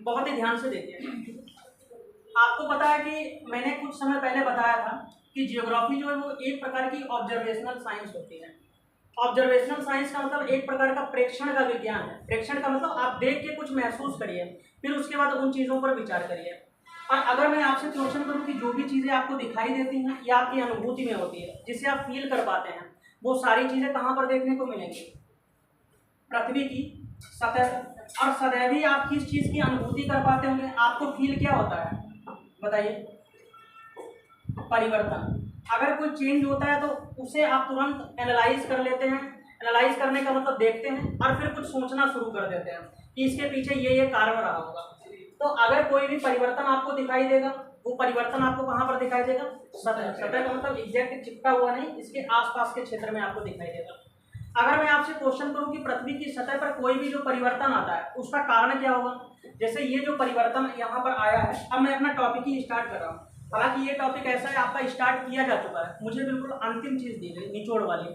बहुत ही ध्यान से देखिए। आपको पता है कि मैंने कुछ समय पहले बताया था कि जियोग्राफी जो है वो एक प्रकार की ऑब्जर्वेशनल साइंस होती है। ऑब्जर्वेशनल साइंस का मतलब एक प्रकार का प्रेक्षण का विज्ञान है। प्रेक्षण का मतलब आप देख के कुछ महसूस करिए, फिर उसके बाद उन चीज़ों पर विचार करिए। और अगर मैं आपसे क्वेश्चन करूँ कि जो भी चीज़ें आपको दिखाई देती हैं या आपकी अनुभूति में होती है, जिसे आप फील कर पाते हैं, वो सारी चीज़ें कहाँ पर देखने को मिलेंगी? पृथ्वी की सतह। और सदैव ही आप किस चीज़ की अनुभूति कर पाते होंगे? आपको फील क्या होता है बताइए? परिवर्तन। अगर कोई चेंज होता है तो उसे आप तुरंत एनालाइज कर लेते हैं। एनालाइज करने का मतलब देखते हैं और फिर कुछ सोचना शुरू कर देते हैं कि इसके पीछे ये कारण रहा होगा। तो अगर कोई भी परिवर्तन आपको दिखाई देगा, वो परिवर्तन आपको कहाँ पर दिखाई देगा? सतह। सतह का मतलब एग्जैक्ट चिपका हुआ नहीं, इसके आसपास के क्षेत्र में आपको दिखाई देगा। अगर मैं आपसे क्वेश्चन करूं कि पृथ्वी की सतह पर कोई भी जो परिवर्तन आता है उसका कारण क्या होगा? जैसे ये जो परिवर्तन यहाँ पर आया है, अब मैं अपना टॉपिक ही स्टार्ट कर रहा हूँ। हालांकि ये टॉपिक ऐसा है आपका स्टार्ट किया जा चुका है, मुझे बिल्कुल अंतिम चीज़ दी गई निचोड़ वाली।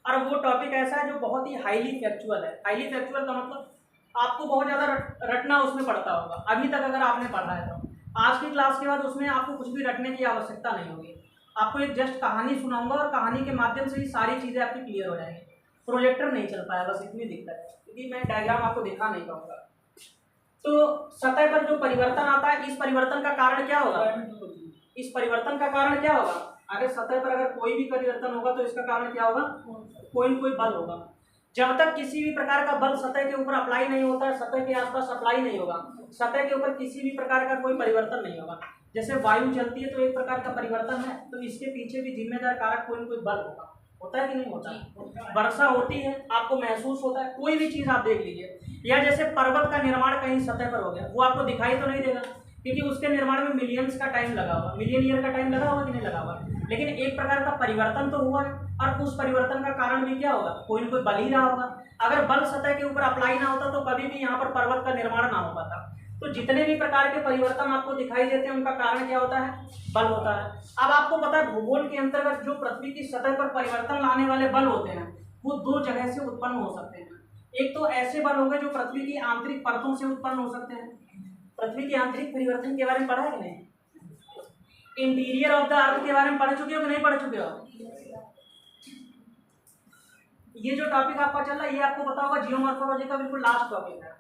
और वो टॉपिक ऐसा है जो बहुत ही हाईली फैक्चुअल है। हाईली फैक्चुअल का मतलब आपको बहुत ज़्यादा रटना उसमें पड़ता होगा, अभी तक अगर आपने पढ़ा है तो। आज की क्लास के बाद उसमें आपको कुछ भी रटने की आवश्यकता नहीं होगी। आपको एक जस्ट कहानी सुनाऊंगा और कहानी के माध्यम से ही सारी चीज़ें आपकी क्लियर हो जाएंगी। प्रोजेक्टर नहीं चल पाया, बस इतनी दिक्कत है, क्योंकि मैं डायग्राम आपको दिखा नहीं पाऊंगा। तो सतह पर जो परिवर्तन आता है, इस परिवर्तन का कारण क्या होगा? इस परिवर्तन का कारण क्या होगा? अगर सतह पर अगर कोई भी परिवर्तन होगा तो इसका कारण क्या होगा? कोई न कोई बल होगा। जब तक किसी भी प्रकार का बल सतह के ऊपर अप्लाई नहीं होता है, सतह के आसपास अप्लाई नहीं होगा, सतह के ऊपर किसी भी प्रकार का कोई परिवर्तन नहीं होगा। जैसे वायु चलती है तो एक प्रकार का परिवर्तन है, तो इसके पीछे भी जिम्मेदार कारक कोई न कोई बल होगा। होता है कि नहीं होता? वर्षा होती है, आपको महसूस होता है, कोई भी चीज़ आप देख लीजिए। या जैसे पर्वत का निर्माण कहीं सतह पर हो गया, वो आपको दिखाई तो नहीं देगा, क्योंकि उसके निर्माण में मिलियंस का टाइम लगा हुआ, मिलियन ईयर का टाइम लगा हुआ कि नहीं लगा हुआ, लेकिन एक प्रकार का परिवर्तन तो हुआ है। और उस परिवर्तन का कारण भी क्या होगा? कोई न कोई बल ही रहा होगा। अगर बल सतह के ऊपर अप्लाई ना होता तो कभी भी यहाँ पर पर्वत का निर्माण ना हो पाता। तो जितने भी प्रकार के परिवर्तन आपको दिखाई देते हैं उनका कारण क्या होता है? बल होता है। अब आपको पता है भूगोल के अंतर्गत जो पृथ्वी की सतह पर परिवर्तन लाने वाले बल होते हैं वो दो जगह से उत्पन्न हो सकते हैं। एक तो ऐसे बल हो गए जो पृथ्वी की आंतरिक परतों से उत्पन्न हो सकते हैं। पृथ्वी के आंतरिक परिवर्तन के बारे में पढ़ा है कि नहीं? इंटीरियर ऑफ द अर्थ के बारे में पढ़ चुके हो कि नहीं पढ़ चुके हो? ये जो टॉपिक आपका चल रहा है ये आपको पता होगा, जियोमॉर्फोलॉजी का बिल्कुल लास्ट टॉपिक है।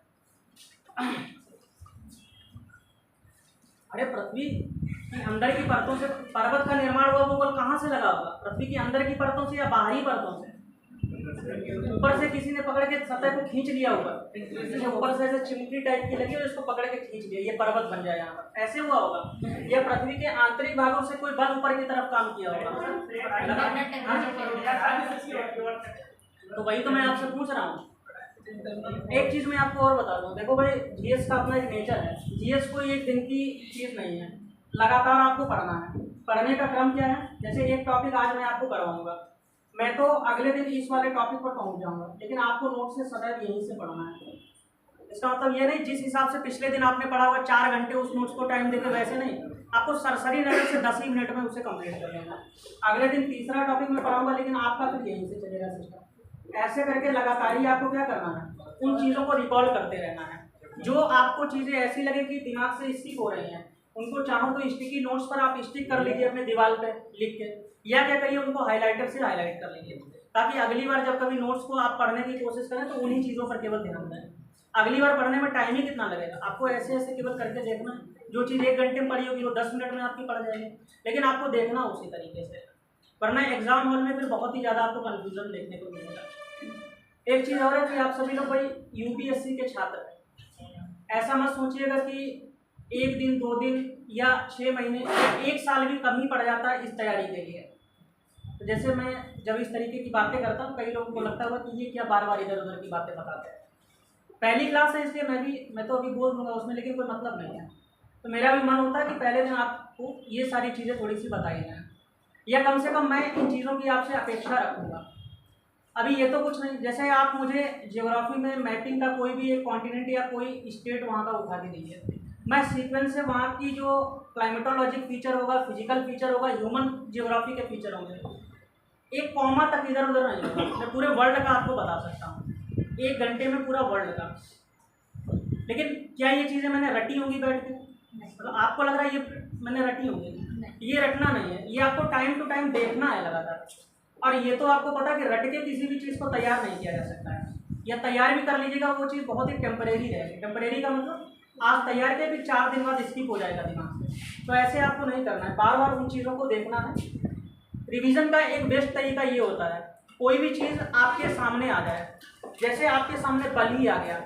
अरे पृथ्वी की अंदर की परतों से पर्वत का निर्माण हुआ, वो बल कहाँ से लगा होगा? पृथ्वी की अंदर की परतों से या बाहरी परतों से? ऊपर से किसी ने पकड़ के सतह को खींच लिया होगा, ऊपर से ऐसे चिमटी टाइप की लगी और इसको पकड़ के खींच लिया, ये पर्वत बन जाए यहाँ पर, ऐसे हुआ होगा। या पृथ्वी के आंतरिक भागों से कोई बल ऊपर की तरफ काम किया होगा। तो वही तो मैं आपसे पूछ रहा हूँ। एक चीज़ मैं आपको और बता दूँ, देखो भाई जीएस का अपना एक नेचर है। जीएस कोई एक दिन की चीज़ नहीं है, लगातार आपको पढ़ना है। पढ़ने का क्रम क्या है, जैसे एक टॉपिक आज मैं आपको करवाऊंगा, मैं तो अगले दिन इस वाले टॉपिक पर पहुंच जाऊंगा, लेकिन आपको नोट से सदैव यहीं से पढ़ना है। इसका मतलब ये नहीं जिस हिसाब से पिछले दिन आपने पढ़ा हुआ 4 घंटे उस नोट्स को टाइम देकर, वैसे नहीं, आपको सरसरी नजर से 10 ही मिनट में उसे कंप्लीट कर लेना। अगले दिन तीसरा टॉपिक मैं पढ़ाऊंगा, लेकिन आपका फिर यहीं से चलेगा सिस्टम। ऐसे करके लगातार ही आपको क्या करना है, उन चीज़ों को रिकॉल करते रहना है। जो आपको चीज़ें ऐसी लगे कि दिमाग से स्टिक हो रही हैं, उनको चाहो तो स्टिकी नोट्स पर आप स्टिक कर लीजिए अपने दीवार पे लिख के, या क्या करिए उनको हाईलाइटर से हाईलाइट कर लीजिए, ताकि अगली बार जब कभी नोट्स को आप पढ़ने की कोशिश करें तो उन्हीं चीज़ों पर केवल ध्यान दें। अगली बार पढ़ने में टाइम ही कितना लगेगा, आपको ऐसे ऐसे केवल करके देखना है। जो चीज़ 1 घंटे में पढ़ी होगी वो 10 मिनट में आपकी पढ़ जाएगी, लेकिन आपको देखना उसी तरीके से, वरना एग्जाम हॉल में फिर बहुत ही ज़्यादा आपको कन्फ्यूजन देखने को मिलेगा। एक चीज़ और है कि आप सभी लोग भाई यूपीएससी के छात्र हैं, ऐसा मत सोचिएगा कि 1 दिन 2 दिन या 6 महीने या 1 साल भी कम ही पड़ जाता है इस तैयारी के लिए। तो जैसे मैं जब इस तरीके की बातें करता हूँ, कई लोगों को लगता होगा कि ये क्या बार बार इधर उधर की बातें बताते हैं। पहली क्लास है इसलिए मैं तो अभी बोल दूंगा उसमें, लेकिन कोई मतलब नहीं है। तो मेरा भी मन होता है कि पहले दिन आपको ये सारी चीज़ें थोड़ी सी बताई जाएँ, या कम से कम मैं इन चीज़ों की आपसे अपेक्षा रखूँगा। अभी ये तो कुछ नहीं, जैसे आप मुझे ज्योग्राफी में मैपिंग का कोई भी एक कॉन्टिनेंट या कोई स्टेट वहाँ का उठा के दीजिए, मैं सीक्वेंस से वहाँ की जो क्लाइमेटोलॉजिक फीचर होगा, फिजिकल फीचर होगा, ह्यूमन ज्योग्राफी के फीचर होंगे, एक कॉमा तक इधर उधर नहीं होगा। मैं पूरे वर्ल्ड का आपको बता सकता हूँ 1 घंटे में, पूरा वर्ल्ड का। लेकिन क्या ये चीज़ें मैंने रटी होंगी बैठ के? मतलब आपको लग रहा है ये मैंने रटी होंगी? ये रटना नहीं है, ये आपको टाइम टू टाइम देखना है लगातार। और ये तो आपको पता है कि रट के किसी भी चीज़ को तैयार नहीं किया जा सकता है, या तैयार भी कर लीजिएगा वो चीज़ बहुत ही टेम्परेरी रहेगी। टेम्परेरी का मतलब आज तैयार किया फिर 4 दिन बाद स्किप हो जाएगा दिमाग से, तो ऐसे आपको नहीं करना है, बार बार उन चीज़ों को देखना है। रिवीजन का एक बेस्ट तरीका ये होता है, कोई भी चीज़ आपके सामने आ जाए, जैसे आपके सामने बल ही आ गया,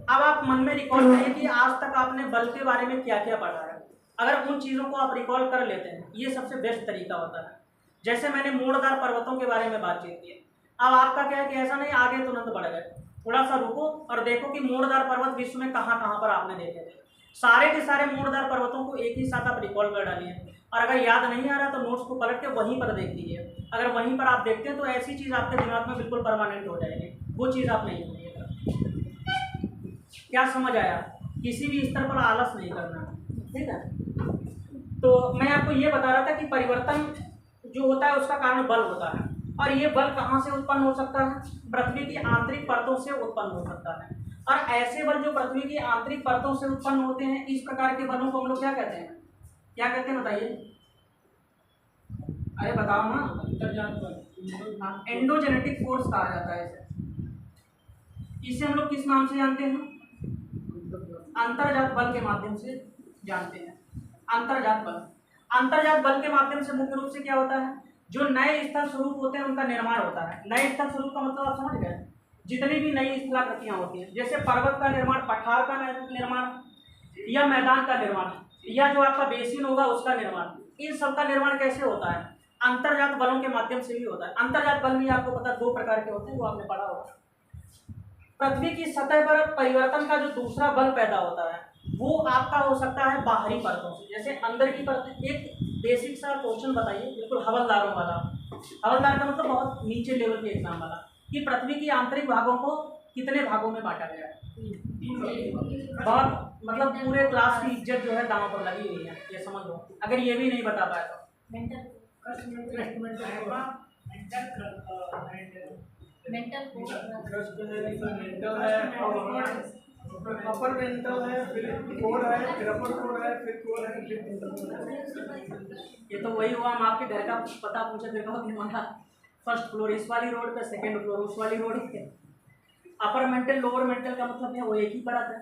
अब आप मन में रिकॉल करिए कि आज तक आपने बल के बारे में क्या क्या पढ़ा है। अगर उन चीज़ों को आप रिकॉल कर लेते हैं, ये सबसे बेस्ट तरीका होता है। जैसे मैंने मोड़दार पर्वतों के बारे में बातचीत की, अब आपका क्या है कि ऐसा नहीं आगे तुरंत बढ़ गए, थोड़ा सा रुको और देखो कि मोड़दार पर्वत विश्व में कहाँ कहाँ पर आपने देखे थे। सारे के सारे मोड़दार पर्वतों को एक ही साथ आप रिकॉल कर डालिए, और अगर याद नहीं आ रहा तो नोट्स को पलट के वहीं पर देख लीजिए। अगर वहीं पर आप देखते हैं तो ऐसी चीज़ आपके दिमाग में बिल्कुल परमानेंट हो जाएगी, वो चीज़ आप नहीं भूलिएगा। क्या समझ आया? किसी भी स्तर पर आलस नहीं करना, ठीक है? तो मैं आपको ये बता रहा था कि परिवर्तन जो होता है उसका कारण बल होता है, और ये बल कहाँ से उत्पन्न हो सकता है? पृथ्वी की आंतरिक परतों से उत्पन्न हो सकता है। और ऐसे बल जो पृथ्वी की आंतरिक परतों से उत्पन्न होते हैं, इस प्रकार के बलों को हम लोग क्या कहते हैं? क्या कहते हैं बताइए? अरे बताओ ना। एंडोजेनेटिक फोर्स कहा जाता है इसे हम लोग किस नाम से जानते हैं? अंतर्जात बल के माध्यम से जानते हैं। अंतर्जात बल, अंतर्जात बल के माध्यम से मुख्य रूप से क्या होता है? जो नए स्थल स्वरूप होते हैं उनका निर्माण होता है। नए स्थल स्वरूप का मतलब आप समझ गए? जितनी भी नई स्थलाकृतियां होती हैं, जैसे पर्वत का निर्माण, पठार का निर्माण, या मैदान का निर्माण, या जो आपका बेसिन होगा उसका निर्माण, इन सब का निर्माण कैसे होता है? अंतर्जात बलों के माध्यम से भी होता है। अंतर्जात बल भी आपको पता 2 प्रकार के होते हैं, वो आपने पढ़ा होगा। पृथ्वी की सतह पर परिवर्तन का जो दूसरा बल पैदा होता है वो आपका हो सकता है बाहरी परतों से, जैसे अंदर की परत। एक बेसिक सा क्वेश्चन बताइए, बिल्कुल हवलदारों वाला। हवलदार का मतलब बहुत नीचे लेवल के एग्जाम वाला, कि पृथ्वी की आंतरिक भागों को कितने भागों में बांटा गया है? बहुत, मतलब पूरे क्लास की इज्जत जो है दांव पर लगी हुई है, ये समझ लो। अगर ये भी नहीं बता पाए तो अपर मेंटल है, फिर कोर है, फिर अपर कोर है, फिर कोर है, फिर ये तो वही हुआ, हम आपके घर का पता पूछे फिर हमारा फर्स्ट फ्लोर इस वाली रोड पे, सेकंड फ्लोर उस वाली रोड पे। अपर मेंटल लोअर मेंटल का मतलब है वो एक ही पढ़ा था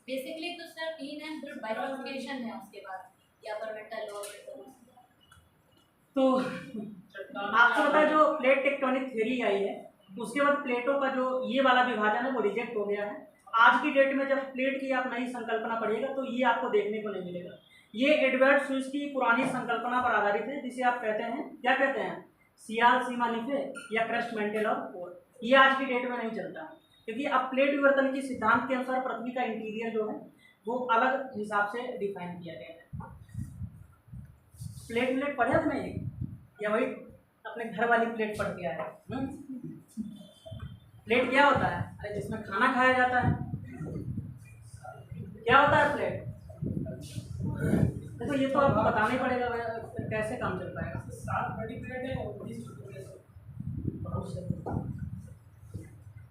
बेसिकली। तो सर 3 एंड फिर बाइफर्केशन है उसके बाद, या अपर मेंटल लोअर मेंटल। तो आपको पता है जो प्लेट टेक्टोनिक थ्योरी आई है, उसके बाद प्लेटों का जो ये वाला विभाजन है वो रिजेक्ट हो गया है। आज की डेट में जब प्लेट की आप नई संकल्पना पढ़िएगा तो ये आपको देखने को नहीं मिलेगा। ये एडवर्ड स्विस की पुरानी संकल्पना पर आधारित है, जिसे आप कहते हैं, क्या कहते हैं? सियाल सीमा निफे या क्रस्ट मेंटल और कोर। ये आज की डेट में नहीं चलता, क्योंकि अब प्लेट विवर्तन के सिद्धांत के अनुसार पृथ्वी का इंटीरियर जो है वो अलग हिसाब से डिफाइन किया गया है। प्लेट व्लेट पढ़े अपने, या वही अपने घर वाली प्लेट पढ़ के आए? प्लेट क्या होता है? अरे जिसमें खाना खाया जाता है, क्या होता है प्लेट? देखो ये तो आपको बताना ही पड़ेगा, कैसे काम चल पाएगा। 7 बड़ी प्लेट है और 20 छोटी प्लेट है।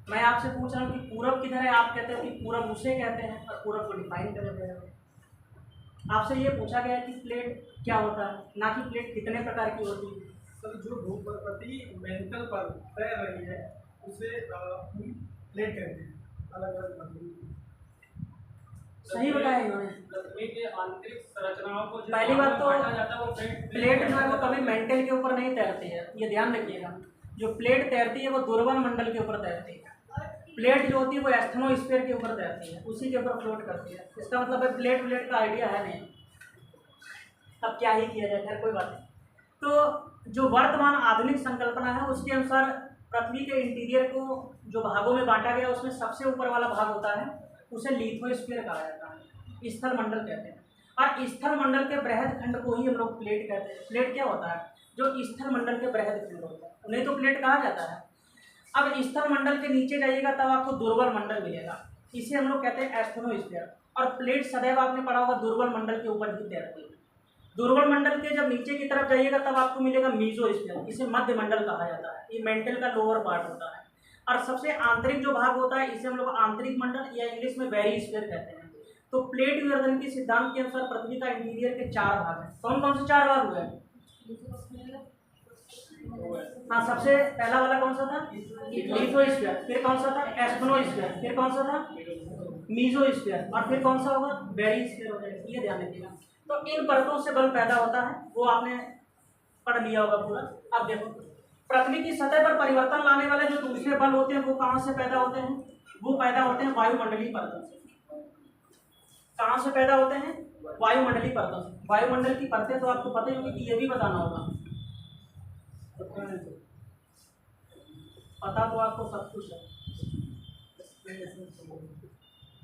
मैं आपसे पूछ रहा हूँ कि पूरब किधर है, आप कहते हो कि पूरब उसे कहते हैं, और पूरब को डिफाइन कर रहे हैं। आपसे ये पूछा गया है कि प्लेट क्या होता है, ना कि प्लेट कितने प्रकार की होती है। सर जो भूप्रकृति मेंटल पर तैर रही है उसे प्लेट कहते हैं, अलग अलग। सही बताया इन्होंने। पृथ्वी के आंतरिक संरचनाओं को जो पहली बात तो बांटा जाता है वो प्लेट जो है वो कभी मेंटल के ऊपर नहीं तैरती है, ये ध्यान रखिएगा। जो प्लेट तैरती है वो दुर्बल मंडल के ऊपर तैरती है। प्लेट जो होती है वो एस्थेनोस्फीयर के ऊपर तैरती है, उसी के ऊपर फ्लोट करती है। इसका मतलब है प्लेट का आइडिया है नहीं, अब क्या ही किया जाए, खैर कोई बात नहीं। तो जो वर्तमान आधुनिक संकल्पना है उसके अनुसार पृथ्वी के इंटीरियर को जो भागों में बांटा गया उसमें सबसे ऊपर वाला भाग होता है उसे लिथोस्फीयर कहा जाता है, स्थल मंडल कहते हैं। और स्थल मंडल के बृहद खंड को ही हम लोग प्लेट कहते हैं। प्लेट क्या होता है? जो स्थल मंडल के बृहद खंड होता है उन्हें तो प्लेट कहा जाता है। अब स्थल मंडल के नीचे जाइएगा तब आपको दुर्बल मंडल मिलेगा, इसे हम लोग कहते हैं एस्थेनोस्फीयर। और प्लेट सदैव आपने पढ़ा होगा दुर्बल मंडल के ऊपर ही तैरती है। दुर्बल मंडल के जब नीचे की तरफ जाइएगा तब आपको मिलेगा मीजोस्फीयर, इसे मध्य मंडल कहा जाता है। ये मेंटल का लोअर पार्ट होता है। और सबसे आंतरिक जो भाग होता है इसे हम लोग आंतरिक मंडल या इंग्लिश में बेरिस्फीयर कहते हैं। तो प्लेट विवर्तन के सिद्धांत के अनुसार पृथ्वी का इंटीरियर के 4 भाग हैं। कौन कौन से 4 भाग हुए? हाँ, सबसे पहला वाला कौन सा था? लिथोस्फीयर। फिर कौन सा था? एस्थेनोस्फीयर। फिर कौन सा था? मीजोस्फीयर। और फिर कौन सा होगा? बेरिस्फीयर हो जाएगा। ये ध्यान रखिएगा। तो इन परतों से बल पैदा होता है, वो आपने पढ़ लिया होगा पूरा। अब देखो पृथ्वी की सतह पर परिवर्तन लाने वाले जो दूसरे बल होते हैं वो कहाँ से पैदा होते हैं? वो पैदा होते हैं वायुमंडलीय परतों से। कहाँ से पैदा होते हैं? वायुमंडलीय परतों से। वायुमंडल की परतें तो आपको पता ही होगी कि ये भी बताना होगा, पता तो आपको सब कुछ है।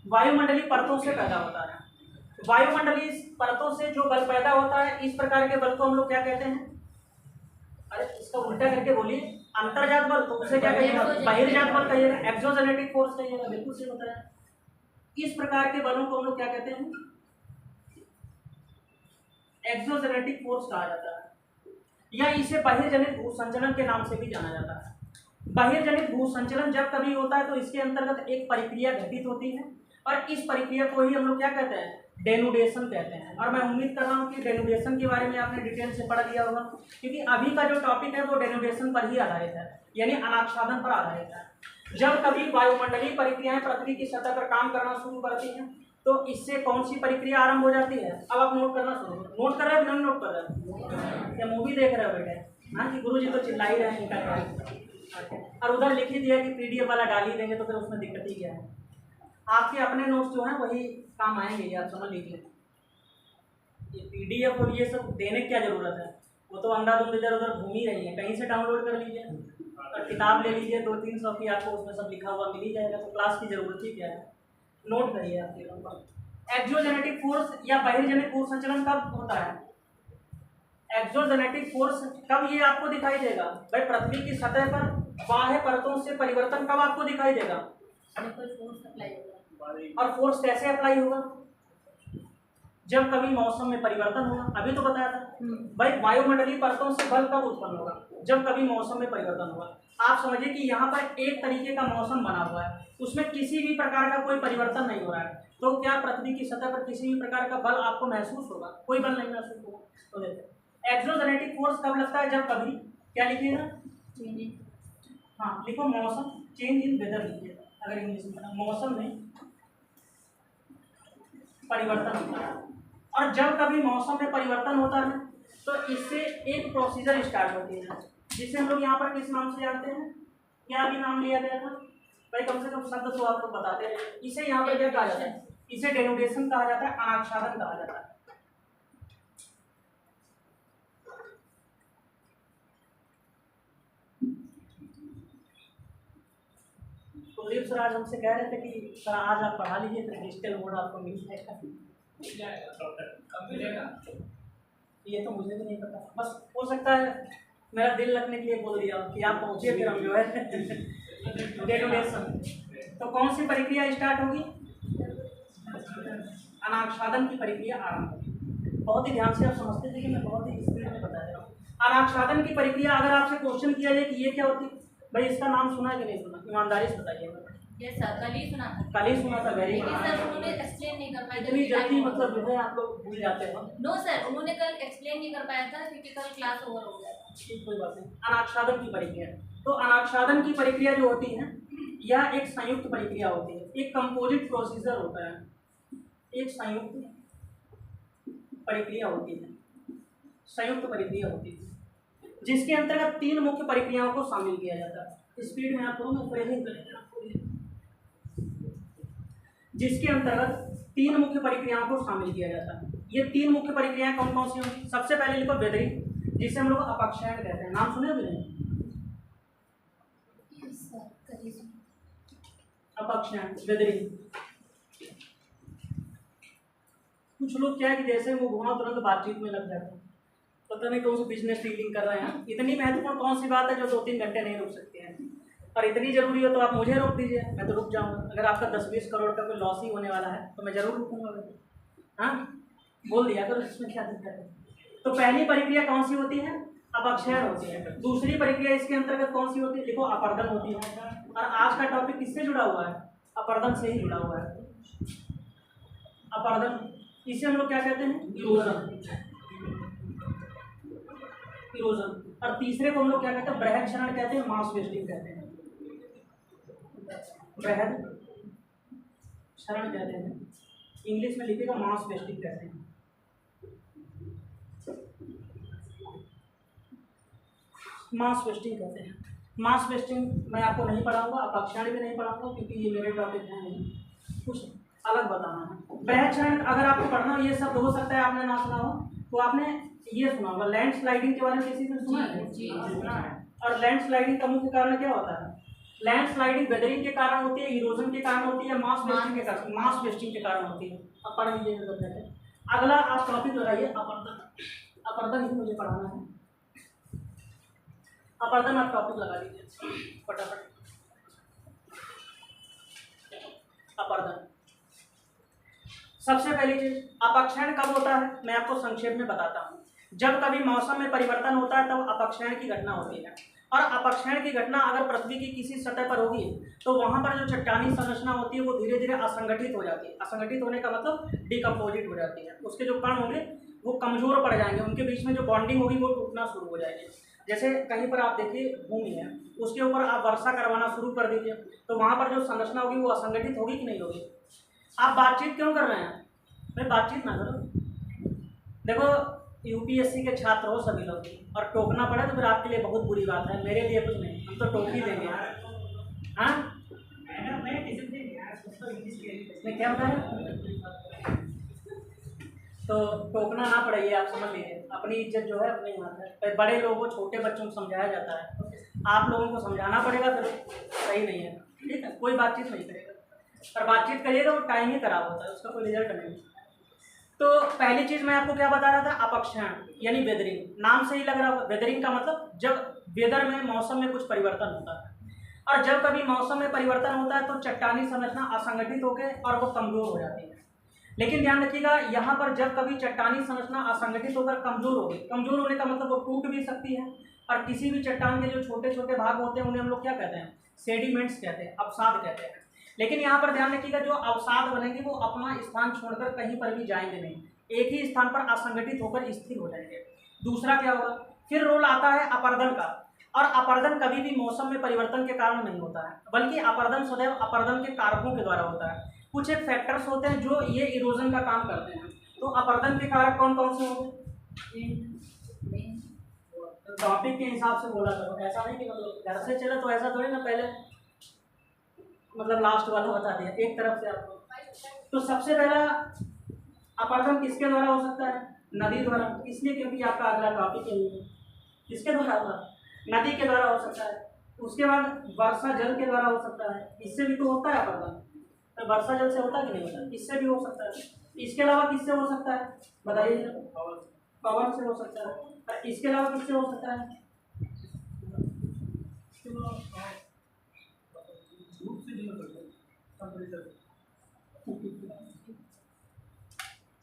वायुमंडलीय परतों से पैदा होता है। वायुमंडलीय परतों से जो बल पैदा होता है, इस प्रकार के बल को हम लोग क्या कहते हैं? अरे इसका उल्टा करके बोलिए, अंतर्जात बल तो उसे क्या कहिएगा? बहिर्जात बल कहिएगा, एक्सोजेनेटिक फोर्स कहिएगा। बिल्कुल सही बताया। इस प्रकार के बलों को हम लोग क्या कहते हैं? एक्सोजेनेटिक फोर्स कहा जाता है, या इसे बहिर्जनित भूसंचलन के नाम से भी जाना जाता है। बहिर्जनित भूसंचलन जब कभी होता है तो इसके अंतर्गत एक प्रक्रिया घटित होती है, और इस प्रक्रिया को ही हम लोग क्या कहते हैं? डेनुडेशन कहते हैं। और मैं उम्मीद कर रहा हूँ कि डेनुडेशन के बारे में आपने डिटेल से पढ़ लिया होगा, क्योंकि अभी का जो टॉपिक है वो डेनुडेशन पर ही आधारित है, यानी अनाच्छादन पर आधारित है। जब कभी वायुमंडलीय प्रक्रियाएं पृथ्वी की सतह पर काम करना शुरू करती हैं तो इससे कौन सी प्रक्रिया आरंभ हो जाती है? अब आप नोट करना शुरू करो। नोट कर रहे हो कि नहीं नोट कर रहे हो? या मूवी देख रहे हो बेटे? हाँ, कि गुरुजी तो चिल्ला ही रहे हैं इनका, और उधर लिख ही दिया कि PDF वाला डाल ही देंगे, तो फिर उसमें दिक्कत ही क्या है? आपके अपने नोट्स जो हैं वही काम आएंगे यार, समझ लीजिए। ये PDF और ये सब देने की क्या ज़रूरत है? वो तो अंधाधुंध इधर उधर घूम ही रही है, कहीं से डाउनलोड कर लीजिए और किताब ले लीजिए, 200-300 की, आपको उसमें सब लिखा हुआ मिल ही जाएगा। तो क्लास की ज़रूरत ही क्या है? नोट करिए आप ये लोग। एक्सोजेनेटिक फोर्स या बहिर्जनित भूसंचलन कब होता है? एक्सोजेनेटिक फोर्स कब ये आपको दिखाई देगा? भाई पृथ्वी की सतह पर बाह्य परतों से परिवर्तन कब आपको दिखाई देगा? और फोर्स कैसे अप्लाई होगा? जब कभी मौसम में परिवर्तन होगा। अभी तो बताया था भाई, वायुमंडलीय परतों से बल कब उत्पन्न होगा? जब कभी मौसम में परिवर्तन होगा। आप समझिए कि यहाँ पर एक तरीके का मौसम बना हुआ है, उसमें किसी भी प्रकार का कोई परिवर्तन नहीं हो रहा है, तो क्या पृथ्वी की सतह पर किसी भी प्रकार का बल आपको महसूस होगा? कोई बल नहीं महसूस होगा। तो देखो एक्सोजेनेटिक फोर्स कब लगता है? जब कभी क्या लिखिएगा? हाँ लिखो, मौसम चेंज इन वेदर लिखिएगा अगर इंग्लिश में, मौसम में परिवर्तन होता है। और जब कभी मौसम में परिवर्तन होता है तो इससे एक प्रोसीजर स्टार्ट होती है, जिसे हम लोग यहाँ पर किस नाम से जानते हैं? क्या भी नाम लिया गया था भाई? कम से कम शब्द तो आप लोग बताते हैं। इसे यहाँ पर क्या कहा जाता है? इसे डेनुडेशन कहा जाता है, अनाच्छादन कहा जाता है। तो सर आज हमसे कह रहे थे कि सर आज आप पढ़ा लीजिए, फिर डिजिटल बोर्ड आपको मिल जाएगा। मिल जाएगा, कब मिलेगा? ये तो मुझे भी नहीं पता, बस हो सकता है मेरा दिल रखने के लिए बोल दिया कि आप पहुँचिए फिर हम जो है डेटोनेशन। तो कौन सी प्रक्रिया स्टार्ट होगी? अनाच्छादन की प्रक्रिया आरंभ होगी। बहुत ही ध्यान से आप समझते थे कि मैं बहुत ही स्पीड में बता रहा हूँ। अनाच्छादन की प्रक्रिया अगर आपसे क्वेश्चन किया जाए कि ये क्या होती, भाई इसका नाम सुना है कि नहीं सुना, ईमानदारी से बताइएगा। यस सर, कल ही सुना था। कल ही सुना था, वेरी लेकिन सर उन्होंने एक्सप्लेन नहीं कर पाए थे। इतनी जल्दी मतलब जो है आप लोग भूल जाते हो। नो सर, उन्होंने कल एक्सप्लेन नहीं कर पाया था क्योंकि कल क्लास ओवर हो गया था। ठीक, कोई बात नहीं। अनाच्छादन की प्रक्रिया, तो अनाच्छादन की प्रक्रिया जो होती है यह एक संयुक्त प्रक्रिया होती है, एक कंपोजिट प्रोसीजर होता है, एक संयुक्त प्रक्रिया होती है, संयुक्त प्रक्रिया होती है जिसके अंतर्गत 3 मुख्य प्रक्रियाओं को शामिल किया जाता है। स्पीड में आपको मैं फ्रेमिंग करेंगे, जिसके अंतर्गत 3 मुख्य प्रक्रियाओं को शामिल किया जाता है। ये 3 मुख्य प्रक्रियाएं कौन कौन सी होंगी? सबसे पहले लिखो वेदरिंग, जिसे हम लोग अपक्षयण कहते हैं। नाम सुने भी नहीं? यस सर, कल ही सुना। अपक्षयण, वेदरिंग। कुछ लोग क्या है कि जैसे वो घुमा तुरंत बातचीत में लग जाते हैं, पता नहीं कौन सी बिजनेस डीलिंग कर रहे हैं। इतनी महत्वपूर्ण कौन सी बात है जो 2-3 घंटे नहीं रुक सकते हैं, और इतनी जरूरी हो तो आप मुझे रोक दीजिए, मैं तो रुक जाऊंगा। अगर आपका 10-20 करोड़ का कोई लॉस ही होने वाला है तो मैं जरूर रुकूंगा। हाँ, बोल दिया करो, इसमें क्या दिक्कत है। तो पहली प्रक्रिया कौन सी होती है? अपक्षयण होती है। दूसरी प्रक्रिया इसके अंतर्गत कौन सी होती है? देखो, अपर्दन होती है। और आज का टॉपिक किससे जुड़ा हुआ है? अपर्दन से ही जुड़ा हुआ है। अपर्दन, इसे हम लोग क्या कहते हैं? इरोजन। इरोजन। और तीसरे को हम लोग क्या कहते हैं? बृहद क्षरण कहते हैं, मास वेस्टिंग कहते हैं। बृहद क्षरण कहते हैं, इंग्लिश में लिखेगा मास वेस्टिंग कहते हैं। मास वेस्टिंग कहते हैं। मास वेस्टिंग मैं आपको नहीं पढ़ाऊंगा, अपक्षयण भी नहीं पढ़ाऊंगा क्योंकि ये मेरे टॉपिक है नहीं, कुछ अलग बताना है। बृहद क्षरण अगर आपको पढ़ना हो, ये सब हो सकता है आपने ना सुना हो, तो आपने ये सुना होगा लैंड स्लाइडिंग के बारे में किसी ने सुना है? जी। सुना है। और लैंड स्लाइडिंग का मुख्य कारण क्या होता है? लैंड स्लाइडिंग वेदरिंग के कारण होती है, इरोजन के कारण होती है, मास वेस्टिंग के कारण, मास वेस्टिंग के कारण होती है। अब पढ़ लीजिए। अगला आप टॉपिक लगाइए अपर्दन। अपर्दन ही मुझे पढ़ाना है। अपर्दन आप टॉपिक लगा लीजिए फटाफट। अपर्दन, सबसे पहली चीज, अपक्षयण कब होता है मैं आपको संक्षेप में बताता हूँ। जब कभी मौसम में परिवर्तन होता है तब अपक्षयण की घटना होती है। और अपक्षयण की घटना अगर पृथ्वी की किसी सतह पर होगी तो वहां पर जो चट्टानी संरचना होती है वो धीरे धीरे असंगठित हो जाती है। असंगठित होने का मतलब डिकम्पोजिट हो जाती है। उसके जो कण होंगे वो कमजोर पड़ जाएंगे, उनके बीच में जो बॉन्डिंग होगी वो टूटना शुरू हो जाएगी। जैसे कहीं पर आप देखिए भूमि है, उसके ऊपर आप वर्षा करवाना शुरू कर दीजिए तो वहां पर जो संरचना होगी वो असंगठित होगी कि नहीं होगी? आप बातचीत क्यों कर रहे हैं? मैं बातचीत ना करो। देखो, यूपीएससी के छात्र हो सभी लोग, और टोकना पड़े तो फिर आपके लिए बहुत बुरी बात है, मेरे लिए कुछ नहीं, हम तो टोक ही देंगे। हाँ, मैं क्या बता रहा? तो टोकना ना पड़े, ये आप समझ लीजिए। अपनी इज्जत जो है अपने हाथ है। बड़े लोगों को, छोटे बच्चों को समझाया जाता है, आप लोगों को समझाना पड़ेगा, फिर सही नहीं है। ठीक है, कोई बातचीत नहीं करेगा, और बातचीत करिएगा वो टाइम ही खराब होता है, उसका कोई रिजल्ट नहीं। तो पहली चीज मैं आपको क्या बता रहा था? अपक्षयण यानी वेदरिंग। नाम से ही लग रहा होगा, वेदरिंग का मतलब जब वेदर में, मौसम में कुछ परिवर्तन होता है। और जब कभी मौसम में परिवर्तन होता है तो चट्टानी संरचना असंगठित होकर और वो कमजोर हो जाती है। लेकिन ध्यान रखिएगा, यहाँ पर जब कभी चट्टानी संरचना असंगठित होकर कमजोर होगी, कमजोर होने का मतलब वो टूट भी सकती है। और किसी भी चट्टान के जो छोटे छोटे भाग होते हैं उन्हें हम लोग क्या कहते हैं? सेडिमेंट्स कहते हैं, अवसाद कहते हैं। लेकिन यहाँ पर ध्यान रखिएगा, जो अवसाद बनेंगे वो अपना स्थान छोड़कर कहीं पर भी जाएंगे नहीं, एक ही स्थान पर असंगठित होकर स्थिर हो जाएंगे। दूसरा क्या होगा? फिर रोल आता है अपर्दन का। और अपर्दन कभी भी मौसम में परिवर्तन के कारण नहीं होता है, बल्कि अपर्दन सदैव अपर्दन के कारकों के द्वारा होता है। कुछ एक फैक्टर्स होते हैं जो ये इरोजन का काम करते हैं। तो अपर्दन के कारक कौन कौन से होंगे? टॉपिक के हिसाब से बोला करो, ऐसा नहीं कि मतलब घर से चले तो ऐसा थोड़ी ना पहले मतलब लास्ट वाला बता दिया एक तरफ से आपको। तो सबसे पहला अपर्दन किसके द्वारा हो सकता है? नदी द्वारा, इसलिए क्योंकि आपका अगला टॉपिक है। किसके द्वारा होगा? नदी के द्वारा हो सकता है। उसके बाद वर्षा जल के द्वारा हो सकता है, इससे भी तो होता है अपर्दन। तो वर्षा जल से होता है कि नहीं होता? इससे भी हो सकता है। इसके अलावा किससे हो सकता है बताइए? पवन से हो सकता है, और इसके अलावा किससे हो सकता है?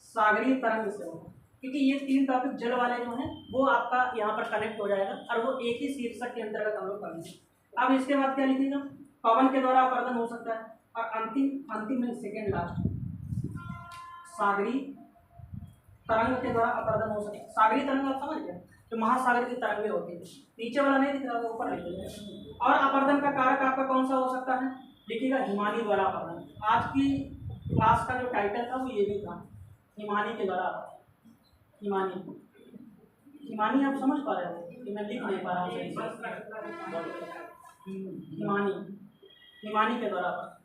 सागरीय तरंग से होगा, क्योंकि ये 3 टॉपिक जल वाले जो हैं वो आपका यहाँ पर कनेक्ट हो जाएगा और वो एक ही शीर्षक के अंतर्गत हम लोग पढ़ेंगे। अब इसके बाद क्या लिखिएगा? पवन के द्वारा अपरदन हो सकता है, और अंतिम में सेकेंड लास्ट सागरीय तरंग के द्वारा अपरदन हो सकता है। सागरीय तरंग आप समझ गए, जो महासागर की तरंगें होती है, नीचे वाला नहीं दिख रहा, ऊपर लिख दीजिए। और अपरदन का कारक आपका कौन सा हो सकता है? लिखिएगा हिमानी द्वारा अपरदन। आज की क्लास का जो टाइटल था वो ये भी था, हिमानी के द्वारा अपरदन। हिमानी आप समझ पा रहे हो कि मैं लिख नहीं पा रहा हूँ सही से। हिमानी के द्वारा अपरदन।